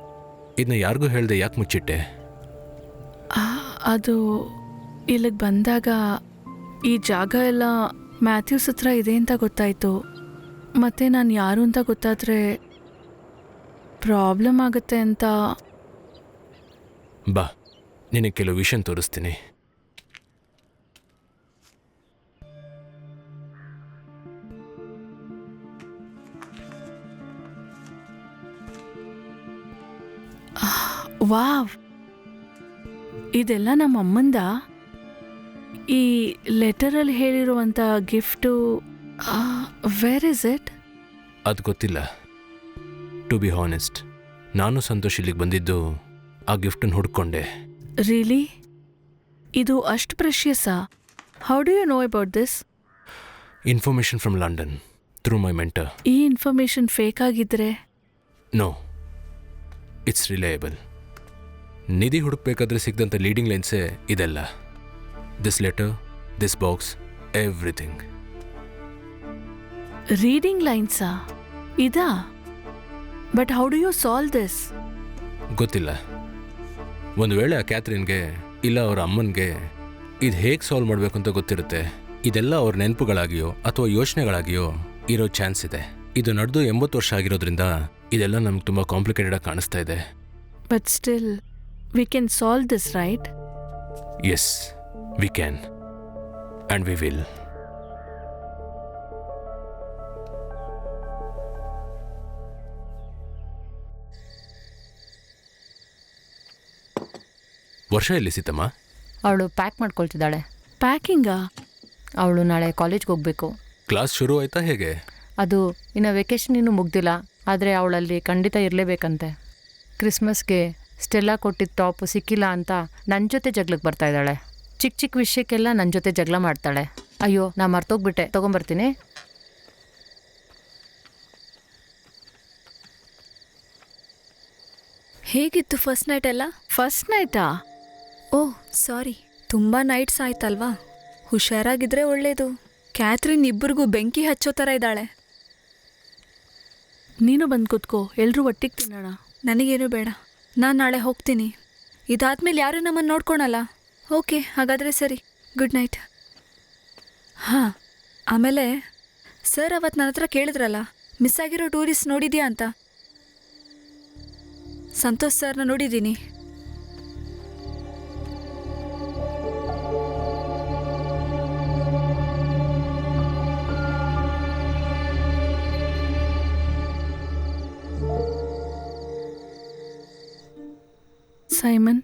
[SPEAKER 5] ಇದನ್ನ ಯಾರಿಗೂ ಹೇಳ್ದೆ ಯಾಕೆ ಮುಚ್ಚಿಟ್ಟೆ?
[SPEAKER 10] ಅದು ಇಲ್ಲಿಗೆ ಬಂದಾಗ ಈ ಜಾಗ ಎಲ್ಲ ಮ್ಯಾಥ್ಯೂಸ್ ಹತ್ರ ಇದೆ ಅಂತ ಗೊತ್ತಾಯಿತು. ಮತ್ತು ನಾನು ಯಾರು ಅಂತ ಗೊತ್ತಾದರೆ ಪ್ರಾಬ್ಲಮ್ ಆಗುತ್ತೆ ಅಂತ.
[SPEAKER 5] ಬಾ, ನಿನಗೆ ಕೆಲವು ವಿಷಯ ತೋರಿಸ್ತೀನಿ.
[SPEAKER 10] ವಾವ್, ಇದೆಲ್ಲ ನಮ್ಮ ಅಮ್ಮಂದ. ಈ ಲೆಟರಲ್ಲಿ ಹೇಳಿರುವಂಥ ಗಿಫ್ಟು ವೇರ್ ಇಸ್ ಇಟ್?
[SPEAKER 5] ಅದು ಗೊತ್ತಿಲ್ಲ. ಟು ಬಿ ಹಾನೆಸ್ಟ್, ನಾನು ಸಂತೋಷ್ ಇಲ್ಲಿಗೆ ಬಂದಿದ್ದು ಆ ಗಿಫ್ಟನ್ನು ಹುಡ್ಕೊಂಡೆ.
[SPEAKER 10] ರಿಯಲಿ? ಇದು ಅಷ್ಟು ಪ್ರೆಷಿಯಸ್ಸಾ? How do you know about this?
[SPEAKER 5] Information from London through my mentor.
[SPEAKER 10] ಈ ಇನ್ಫಾರ್ಮೇಷನ್ ಫೇಕ್ ಆಗಿದ್ರೆ?
[SPEAKER 5] No, it's reliable. ನಿಧಿ ಹುಡುಕ್ಬೇಕಾದ್ರೆ ಸಿಗ್ದಂಥ ಲೀಡಿಂಗ್ ಲೈನ್ಸೇ ಇದೆಲ್ಲ. This letter, this box, everything.
[SPEAKER 10] Reading ಲೈನ್ಸಾ ಇದಾ? But how do you solve this?
[SPEAKER 5] ಗೊತ್ತಿಲ್ಲ. ಒಂದು ವೇಳೆ ಆ ಕ್ಯಾಥರಿನ್ಗೆ ಇಲ್ಲ ಅವರ ಅಮ್ಮನಿಗೆ ಇದು ಹೇಗೆ ಸಾಲ್ವ್ ಮಾಡಬೇಕು ಅಂತ ಗೊತ್ತಿರುತ್ತೆ. ಇದೆಲ್ಲ ಅವ್ರ ನೆನಪುಗಳಾಗಿಯೋ ಅಥವಾ ಯೋಚನೆಗಳಾಗಿಯೋ ಇರೋ ಚಾನ್ಸ್ ಇದೆ. ಇದು ನಡೆದು 80 ವರ್ಷ ಆಗಿರೋದ್ರಿಂದ ಇದೆಲ್ಲ ನಮ್ಗೆ ತುಂಬ ಕಾಂಪ್ಲಿಕೇಟೆಡ್ ಆಗಿ ಕಾಣಿಸ್ತಾ ಇದೆ.
[SPEAKER 10] But still we can solve this, right?
[SPEAKER 5] Yes, we can and we will. ವರ್ಷ ಎಲ್ಲಿ ಸೀತಮ್ಮ?
[SPEAKER 9] ಅವಳು ಪ್ಯಾಕ್ ಮಾಡ್ಕೊಳ್ತಿದ್ದಾಳೆ.
[SPEAKER 10] ಪ್ಯಾಕಿಂಗಾ?
[SPEAKER 9] ಅವಳು ನಾಳೆ ಕಾಲೇಜ್ಗೆ ಹೋಗಬೇಕು.
[SPEAKER 5] ಕ್ಲಾಸ್ ಶುರು ಆಯ್ತಾ ಹೇಗೆ?
[SPEAKER 9] ಅದು ಇನ್ನು ವೆಕೇಶನ್ ಇನ್ನೂ ಮುಗ್ದಿಲ್ಲ, ಆದರೆ ಅವಳಲ್ಲಿ ಖಂಡಿತ ಇರಲೇಬೇಕಂತೆ. ಕ್ರಿಸ್ಮಸ್ಗೆ ಸ್ಟೆಲ್ಲಾ ಕೊಟ್ಟಿದ್ದ ಟಾಪು ಸಿಕ್ಕಿಲ್ಲ ಅಂತ ನನ್ನ ಜೊತೆ ಜಗ್ಲಕ್ಕೆ ಬರ್ತಾ ಇದ್ದಾಳೆ. ಚಿಕ್ಕ ಚಿಕ್ಕ ವಿಷಯಕ್ಕೆಲ್ಲ ನನ್ನ ಜೊತೆ ಜಗಳ ಮಾಡ್ತಾಳೆ. ಅಯ್ಯೋ, ನಾ ಮರ್ತೋಗ್ಬಿಟ್ಟೆ, ತೊಗೊಂಬರ್ತೀನಿ.
[SPEAKER 13] ಹೇಗಿತ್ತು ಫಸ್ಟ್ ನೈಟ್ ಎಲ್ಲ?
[SPEAKER 10] ಫಸ್ಟ್ ನೈಟಾ?
[SPEAKER 13] ಓಹ್ ಸಾರಿ, ತುಂಬ ನೈಟ್ಸ್ ಆಯ್ತಲ್ವಾ? ಹುಷಾರಾಗಿದ್ರೆ ಒಳ್ಳೇದು. ಕ್ಯಾಥರಿನ್ ಇಬ್ಬರಿಗೂ ಬೆಂಕಿ ಹಚ್ಚೋ ಥರ ಇದ್ದಾಳೆ.
[SPEAKER 10] ನೀನು ಬಂದು ಕೂತ್ಕೋ, ಎಲ್ಲರೂ ಒಟ್ಟಿಗೆ ತಿನ್ನೋಣ.
[SPEAKER 13] ನನಗೇನು ಬೇಡ, ನಾನು ನಾಳೆ ಹೋಗ್ತೀನಿ. ಇದಾದ್ಮೇಲೆ ಯಾರು ನಮ್ಮನ್ನು ನೋಡ್ಕೊಳಲ್ಲ. ಓಕೆ, ಹಾಗಾದರೆ ಸರಿ. Good night. ಹಾಂ, ಆಮೇಲೆ ಸರ್ ಅವತ್ತು ನನ್ನ ಹತ್ರ ಕೇಳಿದ್ರಲ್ಲ, ಮಿಸ್ ಆಗಿರೋ ಟೂರಿಸ್ಟ್ ನೋಡಿದ್ಯಾ ಅಂತ. ಸಂತೋಷ್ ಸರ್ನ ನೋಡಿದ್ದೀನಿ.
[SPEAKER 10] ಸೈಮನ್,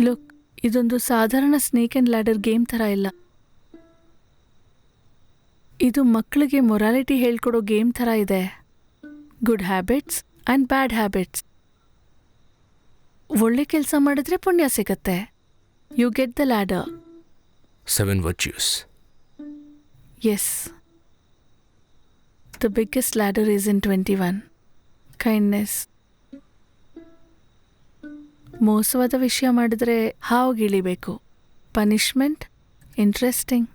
[SPEAKER 10] ಲುಕ್, ಇದೊಂದು ಸಾಧಾರಣ ಸ್ನೇಕ್ ಆ್ಯಂಡ್ ಲ್ಯಾಡರ್ ಗೇಮ್ ಥರ ಇಲ್ಲ. ಇದು ಮಕ್ಕಳಿಗೆ ಮೊರಾಲಿಟಿ ಹೇಳ್ಕೊಡೋ ಗೇಮ್ ಥರ ಇದೆ. Good habits and bad habits. ಒಳ್ಳೆ ಕೆಲಸ ಮಾಡಿದ್ರೆ ಪುಣ್ಯ ಸಿಗತ್ತೆ. You get the ladder.
[SPEAKER 5] 7 virtues.
[SPEAKER 10] Yes. The biggest ladder is in 21. Kindness. ಮೋಸವಾದ ವಿಷಯ ಮಾಡಿದ್ರೆ ಹಾವುಗಿಳಿಬೇಕು. Punishment interesting.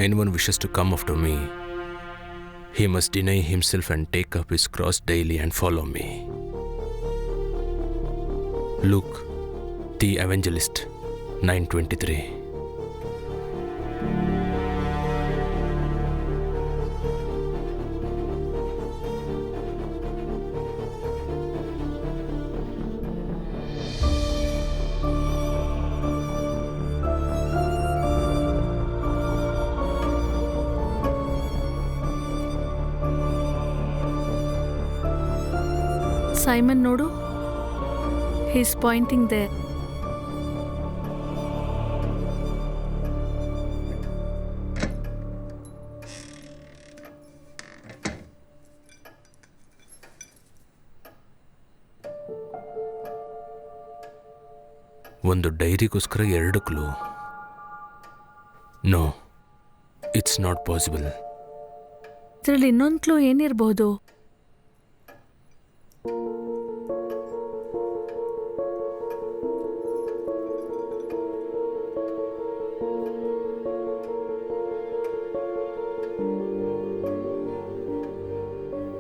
[SPEAKER 5] Anyone wishes to come after me, he must deny himself and take up his cross daily and follow me. Luke, the Evangelist, 9:23.
[SPEAKER 10] Simon ನೋಡು, ಹೀಸ್ ಪಾಯಿಂಟಿಂಗ್ ದೇರ್.
[SPEAKER 5] ಒಂದು ಡೈರಿಗೋಸ್ಕರ 2 clue? No, it's not possible.
[SPEAKER 10] ಇದರಲ್ಲಿ ಇನ್ನೊಂದು ಕ್ಲೂ ಏನಿರ್ಬೋದು?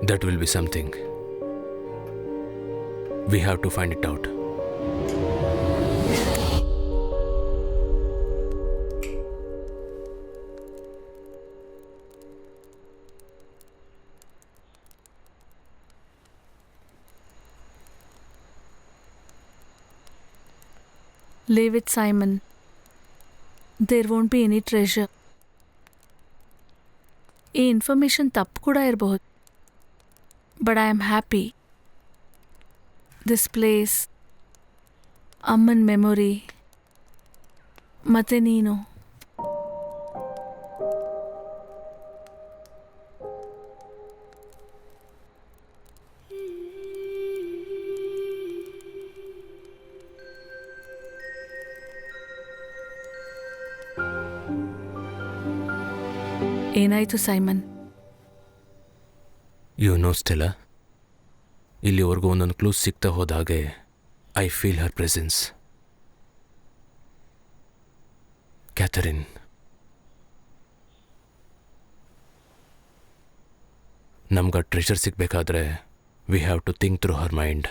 [SPEAKER 5] That will be something. We have to find it out.
[SPEAKER 10] Leave it, Simon. There won't be any treasure. ಈ ಇನ್ಫಾರ್ಮೇಷನ್ ತಪ್ಪು ಕೂಡ ಇರಬಹುದು. But I am happy. This place, ಅಮ್ಮನ ಮೆಮೊರಿ ಮತ್ತು ನೀನು. ಏನಾಯಿತು ಸೈಮನ್?
[SPEAKER 5] ನೋ ಸ್ಟೆಲ್ಲ, ಇಲ್ಲಿವರೆಗೂ ಒಂದೊಂದು ಕ್ಲೂಸ್ ಸಿಗ್ತಾ ಹೋದಾಗೆ I feel her presence. Catherine, ನಮ್ಗೆ ಟ್ರೆಷರ್ ಸಿಗಬೇಕಾದ್ರೆ we have to think through her mind.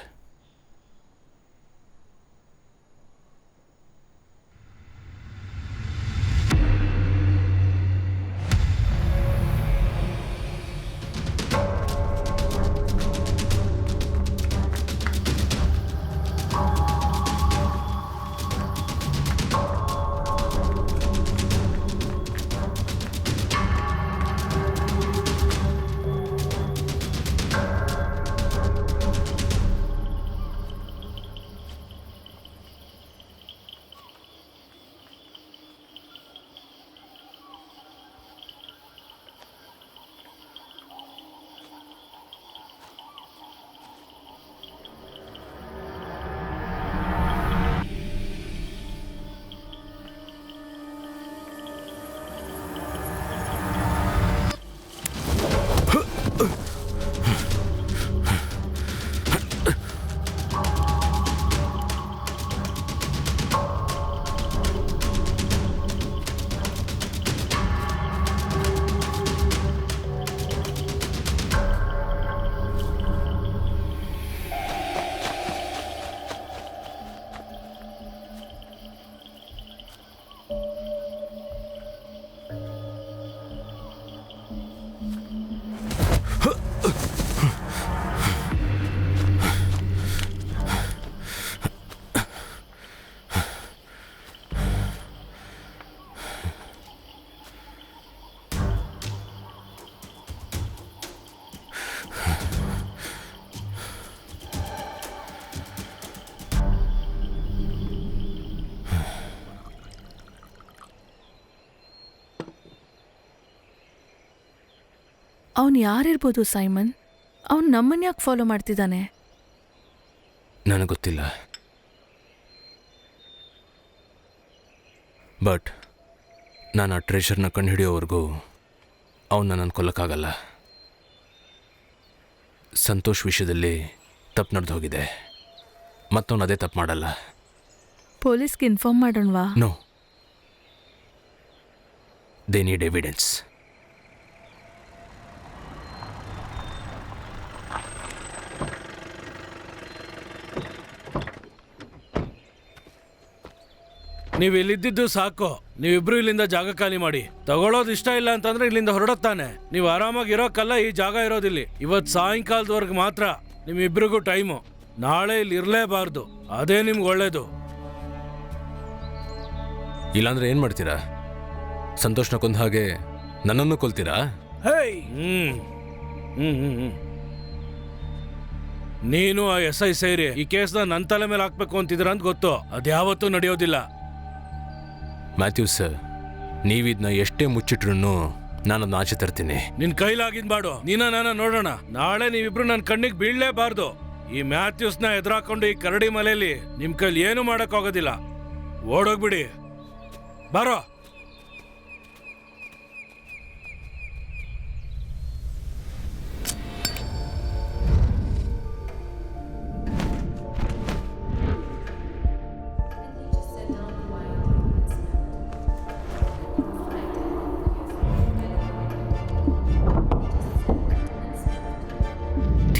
[SPEAKER 10] ಅವನು ಯಾರಿರ್ಬೋದು ಸೈಮನ್? ಅವನು ನಮ್ಮನ್ನು ಯಾಕೆ ಫಾಲೋ ಮಾಡ್ತಿದ್ದಾನೆ?
[SPEAKER 5] ನನಗೆ ಗೊತ್ತಿಲ್ಲ, ಬಟ್ ನಾನು ಆ ಟ್ರೆಷರ್ನ ಕಂಡು ಹಿಡಿಯೋವರೆಗೂ ಅವನ್ನ ನಾನು ಕೊಲ್ಲಕ್ಕಾಗಲ್ಲ. ಸಂತೋಷ್ ವಿಷಯದಲ್ಲಿ ತಪ್ಪು ನಡೆದು ಹೋಗಿದೆ, ಮತ್ತವನು ಅದೇ ತಪ್ಪು ಮಾಡಲ್ಲ.
[SPEAKER 10] ಪೊಲೀಸ್ಗೆ ಇನ್ಫಾರ್ಮ್ ಮಾಡೋಣವಾ?
[SPEAKER 5] No, they need evidence.
[SPEAKER 11] ನೀವು ಇಲ್ಲಿದ್ದು ಸಾಕು. ನೀವಿಬ್ರು ಇಲ್ಲಿಂದ ಜಾಗ ಖಾಲಿ ಮಾಡಿ. ತಗೊಳ್ಳೋದು ಇಷ್ಟ ಇಲ್ಲ ಅಂತಂದ್ರೆ ಇಲ್ಲಿಂದ ಹೊರಡತ್ತಾನೆ. ನೀವು ಆರಾಮಾಗಿ ಇರೋಕ್ಕಲ್ಲ ಈ ಜಾಗ ಇರೋದಿಲ್ಲಿ. ಇವತ್ತು ಸಾಯಂಕಾಲದವರೆಗೆ ಮಾತ್ರ ನಿಮ್ಮಿಬ್ರಿಗೂ ಟೈಮು. ನಾಳೆ ಇಲ್ಲಿ ಇರಲೇಬಾರ್ದು, ಅದೇ ನಿಮ್ಗೆ ಒಳ್ಳೇದು.
[SPEAKER 5] ಇಲ್ಲಾಂದ್ರೆ ಏನು ಮಾಡ್ತೀರಾ? ಸಂತೋಷ್ನ ಕೊಂದ ಹಾಗೆ ನನ್ನನ್ನು ಕೊಲ್ತೀರಾ?
[SPEAKER 11] ನೀನು ಆ SI ಸೇರಿ ಈ ಕೇಸ್ನ ನನ್ನ ತಲೆ ಮೇಲೆ ಹಾಕ್ಬೇಕು ಅಂತಿದ್ರ ಅಂತ ಗೊತ್ತು. ಅದ್ಯಾವತ್ತೂ ನಡೆಯೋದಿಲ್ಲ.
[SPEAKER 5] ಮ್ಯಾಥ್ಯೂಸ್ ಸರ್, ನೀವಿದ್ನ ಎಷ್ಟೇ ಮುಚ್ಚಿಟ್ರು ನಾನು ಅದನ್ನ ಆಚೆ ತರ್ತೀನಿ.
[SPEAKER 11] ನಿನ್ ಕೈಲಾಗಿದ್ ಬಾಡು. ನಾನ ನೋಡೋಣ. ನಾಳೆ ನೀವಿಬ್ರು ನನ್ನ ಕಣ್ಣಿಗೆ ಬೀಳ್ಲೇಬಾರ್ದು. ಈ ಮ್ಯಾಥ್ಯೂಸ್ನ ಎದುರಾಕೊಂಡು ಈ ಕರಡಿ ಮಲೆಯಲ್ಲಿ ನಿಮ್ ಕೈಲಿ ಏನು ಮಾಡಕ್ ಆಗೋದಿಲ್ಲ. ಓಡೋಗ್ಬಿಡಿ, ಬಾರೋ.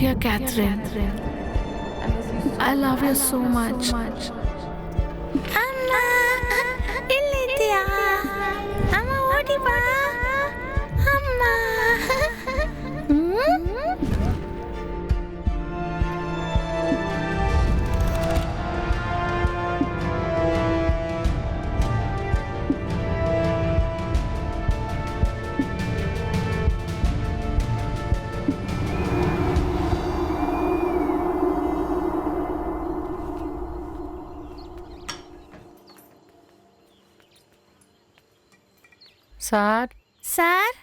[SPEAKER 10] Dear Catherine, I love you so much.
[SPEAKER 1] ಅಮ್ಮ, ಎಲ್ಲಿದ್ದೀಯಾ? ಅಮ್ಮ ಓಡಿ ಬಾ. ಅಮ್ಮ.
[SPEAKER 9] ಸಾರ್
[SPEAKER 1] ಸಾರ್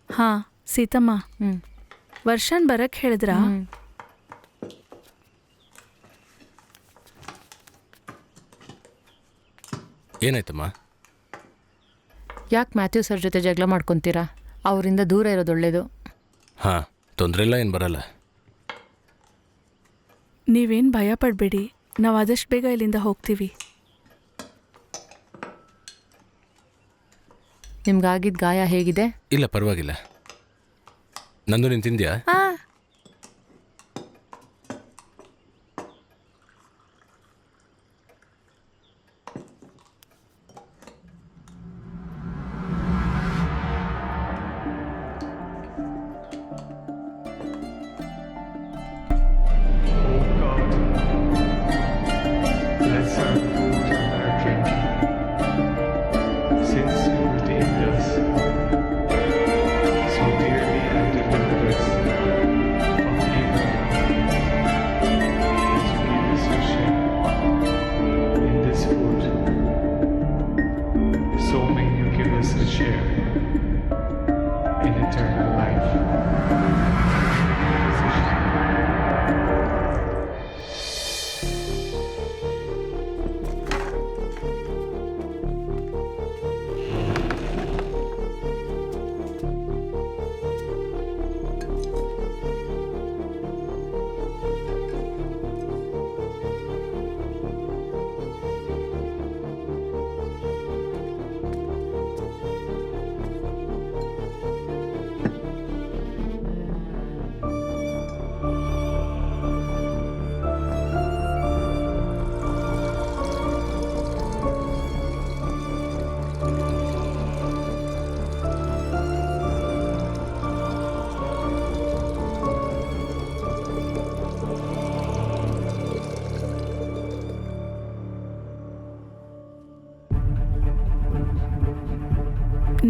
[SPEAKER 10] ಹಾ ಸೀತಮ್ಮ
[SPEAKER 9] ಹ್ಞೂ
[SPEAKER 10] ವರ್ಷನ್ ಬರಕ್ ಹೇಳಿದ್ರಾ?
[SPEAKER 5] ಏನಾಯ್ತಮ್ಮ?
[SPEAKER 9] ಯಾಕೆ ಮ್ಯಾಥ್ಯೂ ಸರ್ ಜೊತೆ ಜಗಳ ಮಾಡ್ಕೊತೀರಾ? ಅವರಿಂದ ದೂರ ಇರೋದು ಒಳ್ಳೇದು.
[SPEAKER 5] ಹಾಂ, ತೊಂದರೆ ಇಲ್ಲ, ಏನು ಬರಲ್ಲ.
[SPEAKER 10] ನೀವೇನು ಭಯ ಪಡಬೇಡಿ, ನಾವು ಆದಷ್ಟು ಬೇಗ ಇಲ್ಲಿಂದ ಹೋಗ್ತೀವಿ.
[SPEAKER 9] ನಿಮ್ಗಾಗಿದ್ದ ಗಾಯ ಹೇಗಿದೆ?
[SPEAKER 5] ಇಲ್ಲ, ಪರವಾಗಿಲ್ಲ. ನಂದು ನೀನು ತಿಂದ್ಯಾ?
[SPEAKER 1] ಹಾ
[SPEAKER 2] Bless our food and our drink, since you redeemed us so dearly and delivered us from evil. As we also share in this food, so may you give us a share in eternal life.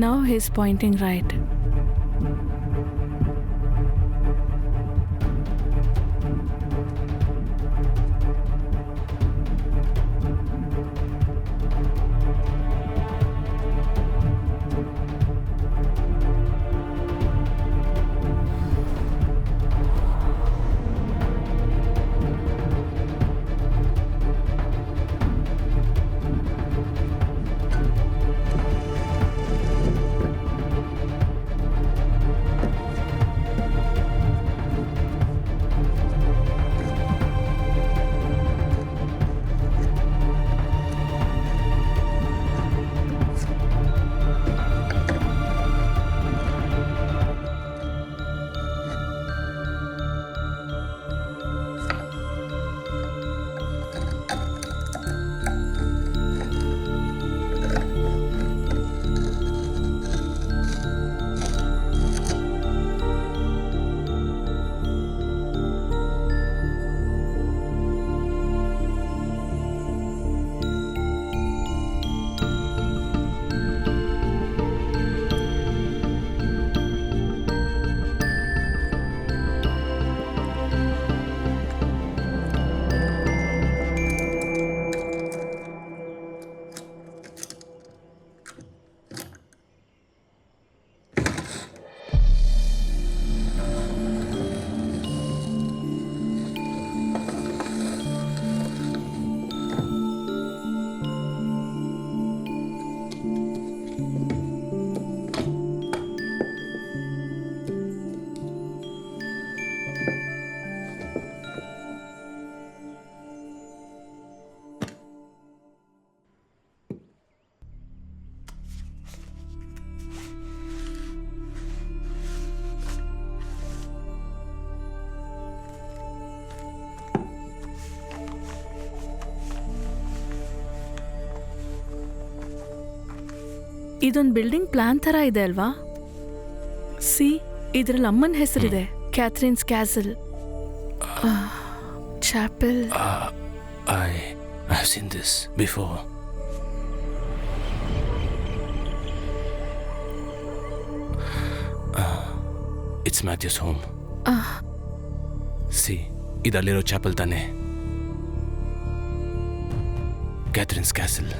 [SPEAKER 10] Now he's pointing right. ಇದೊಂದು ಬಿಲ್ಡಿಂಗ್ ಪ್ಲಾನ್ ಥರ ಇದೆ ಅಲ್ವಾ? ಸಿ, ಇದರಲ್ಲಿ ಅಮ್ಮನ ಹೆಸರಿದೆ, Catherine's castle, chapel.
[SPEAKER 5] I have seen this before. It's Matthew's home. See, ಇದಲ್ಲಿರೋ ಚಾಪಲ್ ತಾನೆ, ಕ್ಯಾಥರಿನ್ಸ್ ಕ್ಯಾಸಲ್.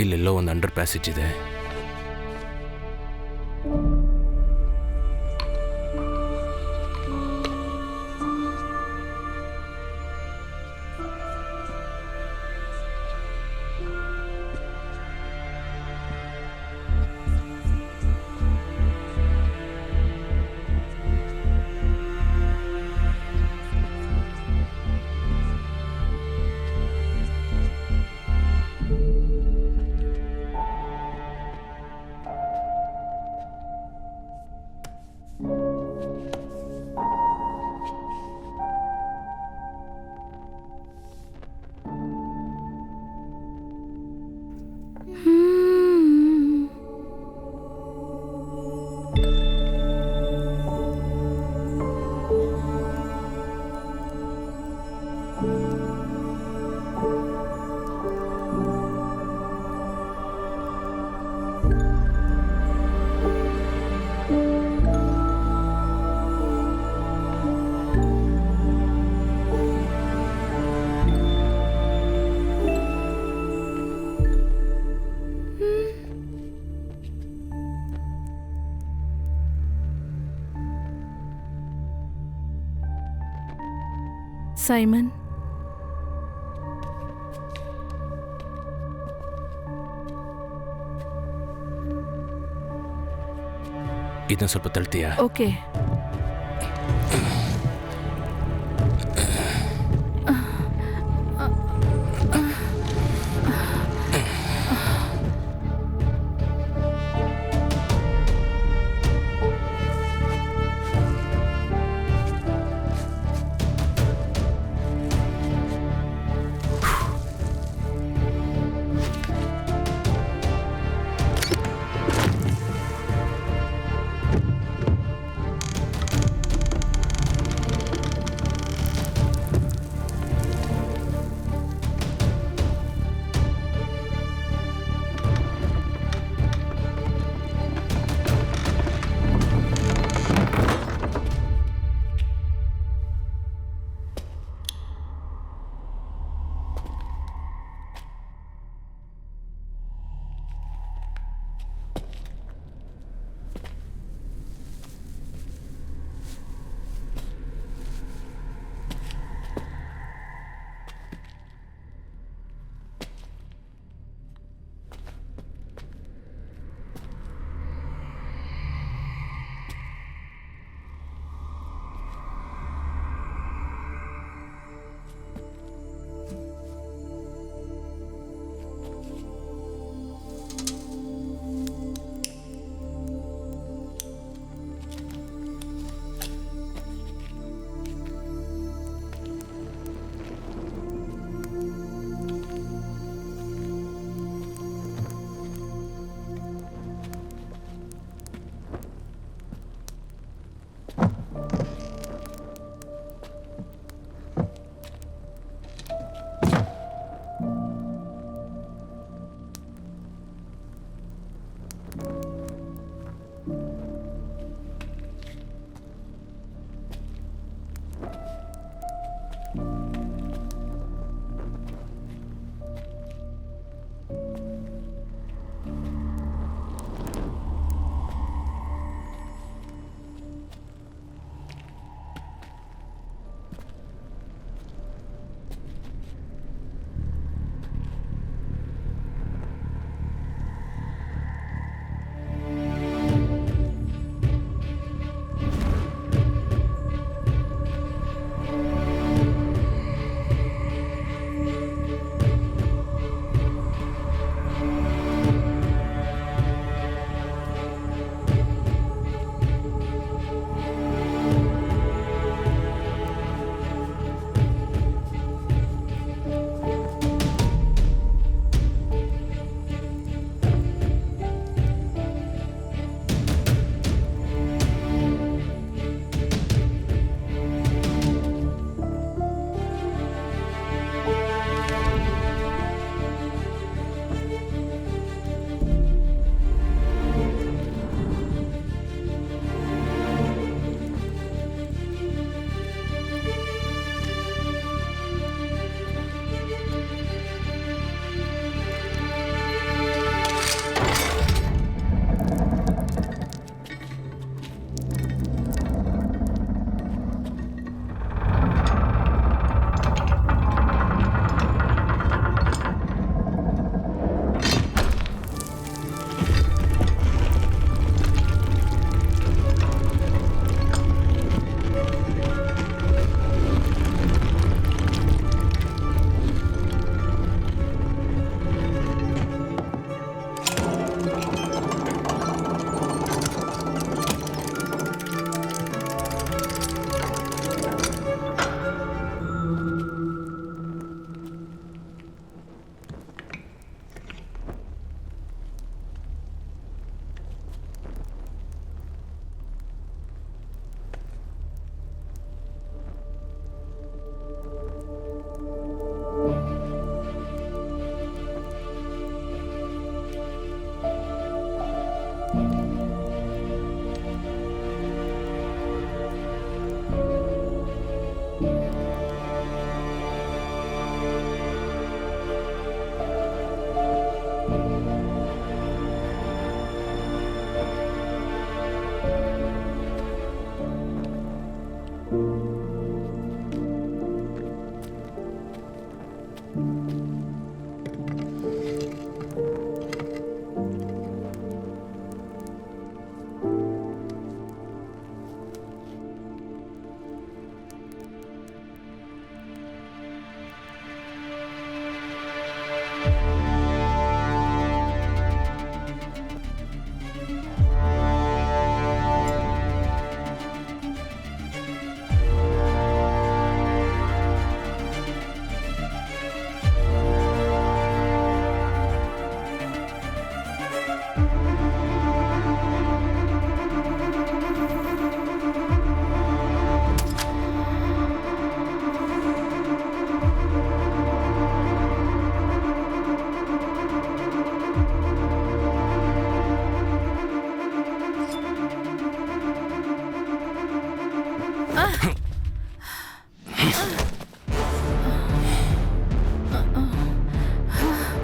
[SPEAKER 5] ಇಲ್ಲೆಲ್ಲೋ ಒಂದು ಅಂಡರ್ ಪ್ಯಾಸೇಜ್ ಇದೆ.
[SPEAKER 10] ಸೈಮನ್,
[SPEAKER 5] ಇದನ್ನ ಸ್ವಲ್ಪ ತಳ್ತೀಯಾ?
[SPEAKER 10] ಓಕೆ.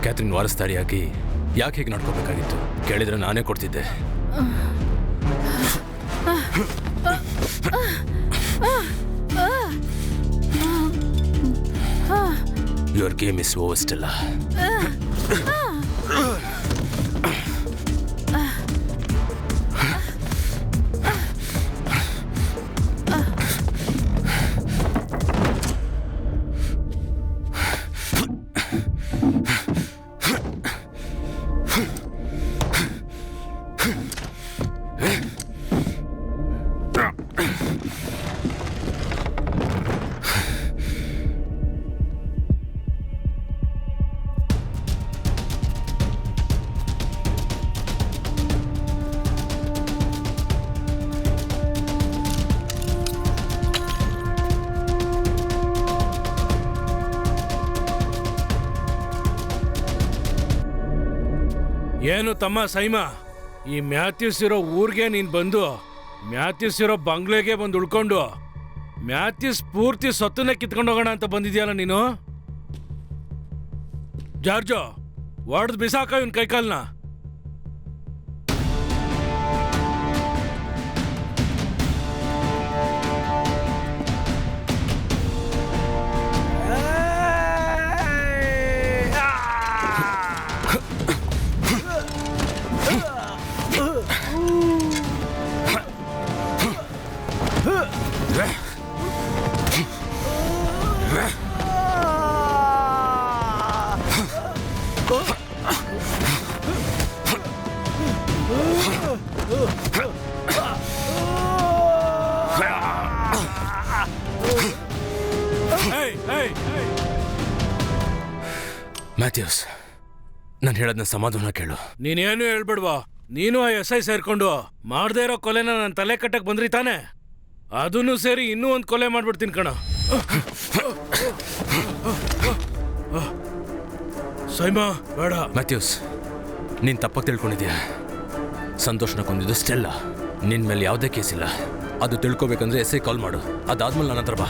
[SPEAKER 5] ಕ್ಯಾಥರಿನ್ ವಾರಸ್ದಾರಿಯಾಗಿ ಯಾಕೆ ಹೀಗೆ ನಡ್ಕೋಬೇಕಾಗಿತ್ತು? ಕೇಳಿದ್ರೆ ನಾನೇ ಕೊಡ್ತಿದ್ದೆ. Your game is over still.
[SPEAKER 11] ಏನು ತಮ್ಮ ಸೈಮಾ, ಈ ಮ್ಯಾಥ್ಯೂಸ್ ಇರೋ ಊರಿಗೆ ನೀನು ಬಂದು ಮ್ಯಾಥ್ಯೂಸ್ ಇರೋ ಬಂಗ್ಲೆಗೆ ಬಂದು ಉಳ್ಕೊಂಡು ಮ್ಯಾಥ್ಯೂಸ್ ಪೂರ್ತಿ ಸೊತ್ತನ್ನೇ ಕಿತ್ಕೊಂಡು ಹೋಗೋಣ ಅಂತ ಬಂದಿದ್ಯಲ್ಲ ನೀನು? ಜಾರ್ಜೋ, ಒಡ್ದು ಬಿಸಾಕ ಇವನ್ ಕೈಕಾಲ್ನ.
[SPEAKER 5] ಮ್ಯಾಥ್ಯೂಸ್, ನಾನು ಹೇಳೋದನ್ನ ಸಮಾಧಾನ ಕೇಳು.
[SPEAKER 11] ನೀನೇನು ಹೇಳ್ಬಿಡ್ವಾ. ನೀನು ಆ SI ಸೇರ್ಕೊಂಡು ಮಾಡದೇ ಇರೋ ಕೊಲೆನ ನನ್ನ ತಲೆ ಕಟ್ಟಕ್ ಬಂದ್ರಿ ತಾನೆ? ಅದನ್ನು ಸೇರಿ ಇನ್ನೂ ಒಂದು ಕೊಲೆ ಮಾಡ್ಬಿಡ್ತೀನಿ ಕಣ. ಸೈಮಾ ಬೇಡ.
[SPEAKER 5] ಮ್ಯಾಥ್ಯೂಸ್, ನೀನು ತಪ್ಪಾಗಿ ತಿಳ್ಕೊಂಡಿದ್ಯಾ. ಸಂತೋಷನ ಕೊಂದಿದ್ದು ಸ್ಟೆಲ್ಲ. ನಿನ್ನ ಮೇಲೆ ಯಾವುದೇ ಕೇಸ್ ಇಲ್ಲ. ಅದು ತಿಳ್ಕೊಬೇಕಂದ್ರೆ SI ಕಾಲ್ ಮಾಡು. ಅದಾದ್ಮೇಲೆ ನನ್ನ ಹತ್ರ ಬಾ.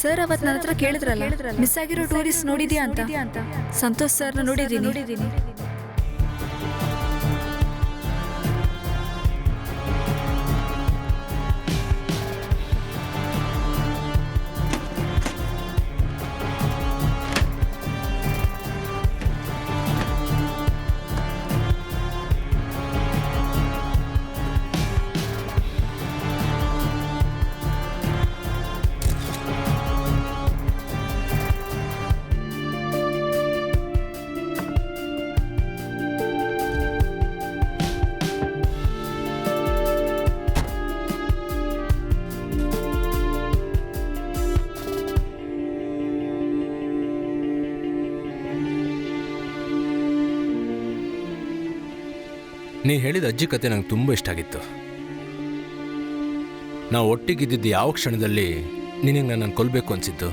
[SPEAKER 13] ಸರ್ ಅವತ್ತು ನನ್ನ ಹತ್ರ ಕೇಳಿದ್ರಲ್ಲ ಮಿಸ್ ಆಗಿರೋ ಟೂರಿಸ್ಟ್ ನೋಡಿದ್ಯಾ ಅಂತ. ಸಂತೋಷ್ ಸರ್ನ ನೋಡಿದ್ದೀನಿ.
[SPEAKER 5] ನೀ ಹೇಳಿದ ಅಜ್ಜಿ ಕತೆ ನಂಗೆ ತುಂಬ ಇಷ್ಟ ಆಗಿತ್ತು. ನಾವು ಒಟ್ಟಿಗಿದ್ದಿದ್ದು ಯಾವ ಕ್ಷಣದಲ್ಲಿ ನಿನಗೆ ನನ್ನನ್ನು ಕೊಲ್ಲಬೇಕು ಅನಿಸಿದ್ದು?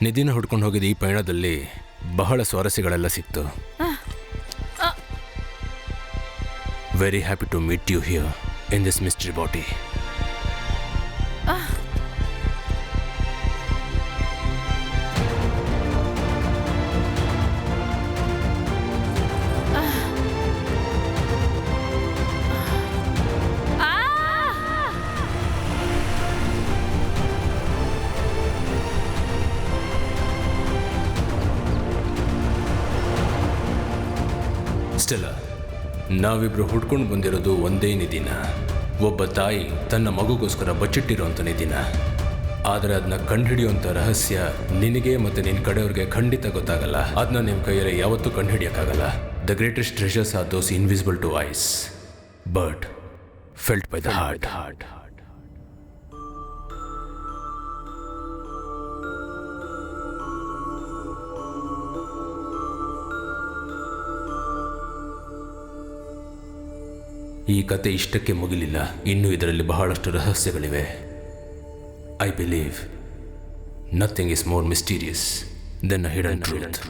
[SPEAKER 5] ನಿಧಿನ ಹುಡ್ಕೊಂಡು ಹೋಗಿದ್ದ ಈ ಪಯಣದಲ್ಲಿ ಬಹಳ ಸ್ವಾರಸ್ಯಗಳೆಲ್ಲ ಸಿಕ್ತು. Very happy to meet you here in this mystery body. Stella, ನಾವಿಬ್ರು ಹುಡ್ಕೊಂಡು ಬಂದಿರೋದು ಒಂದೇ ನಿಧಿನ. ಒಬ್ಬ ತಾಯಿ ತನ್ನ ಮಗುಗೋಸ್ಕರ ಬಚ್ಚಿಟ್ಟಿರೋಂಥ ನಿಧಿನ. ಆದರೆ ಅದನ್ನ ಕಂಡುಹಿಡಿಯುವಂಥ ರಹಸ್ಯ ನಿನಗೆ ಮತ್ತು ನಿನ್ನ ಕಡೆಯವ್ರಿಗೆ ಖಂಡಿತ ಗೊತ್ತಾಗಲ್ಲ. ಅದನ್ನ ನಿಮ್ಮ ಕೈಯಲ್ಲಿ ಯಾವತ್ತೂ ಕಂಡುಹಿಡಿಯೋಕ್ಕಾಗಲ್ಲ. The greatest treasures are those invisible to eyes but felt by the heart. ಈ ಕತೆ ಇಷ್ಟಕ್ಕೆ ಮುಗಿಲಿಲ್ಲ. ಇನ್ನೂ ಇದರಲ್ಲಿ ಬಹಳಷ್ಟು ರಹಸ್ಯಗಳಿವೆ. I believe nothing is more mysterious than a hidden truth.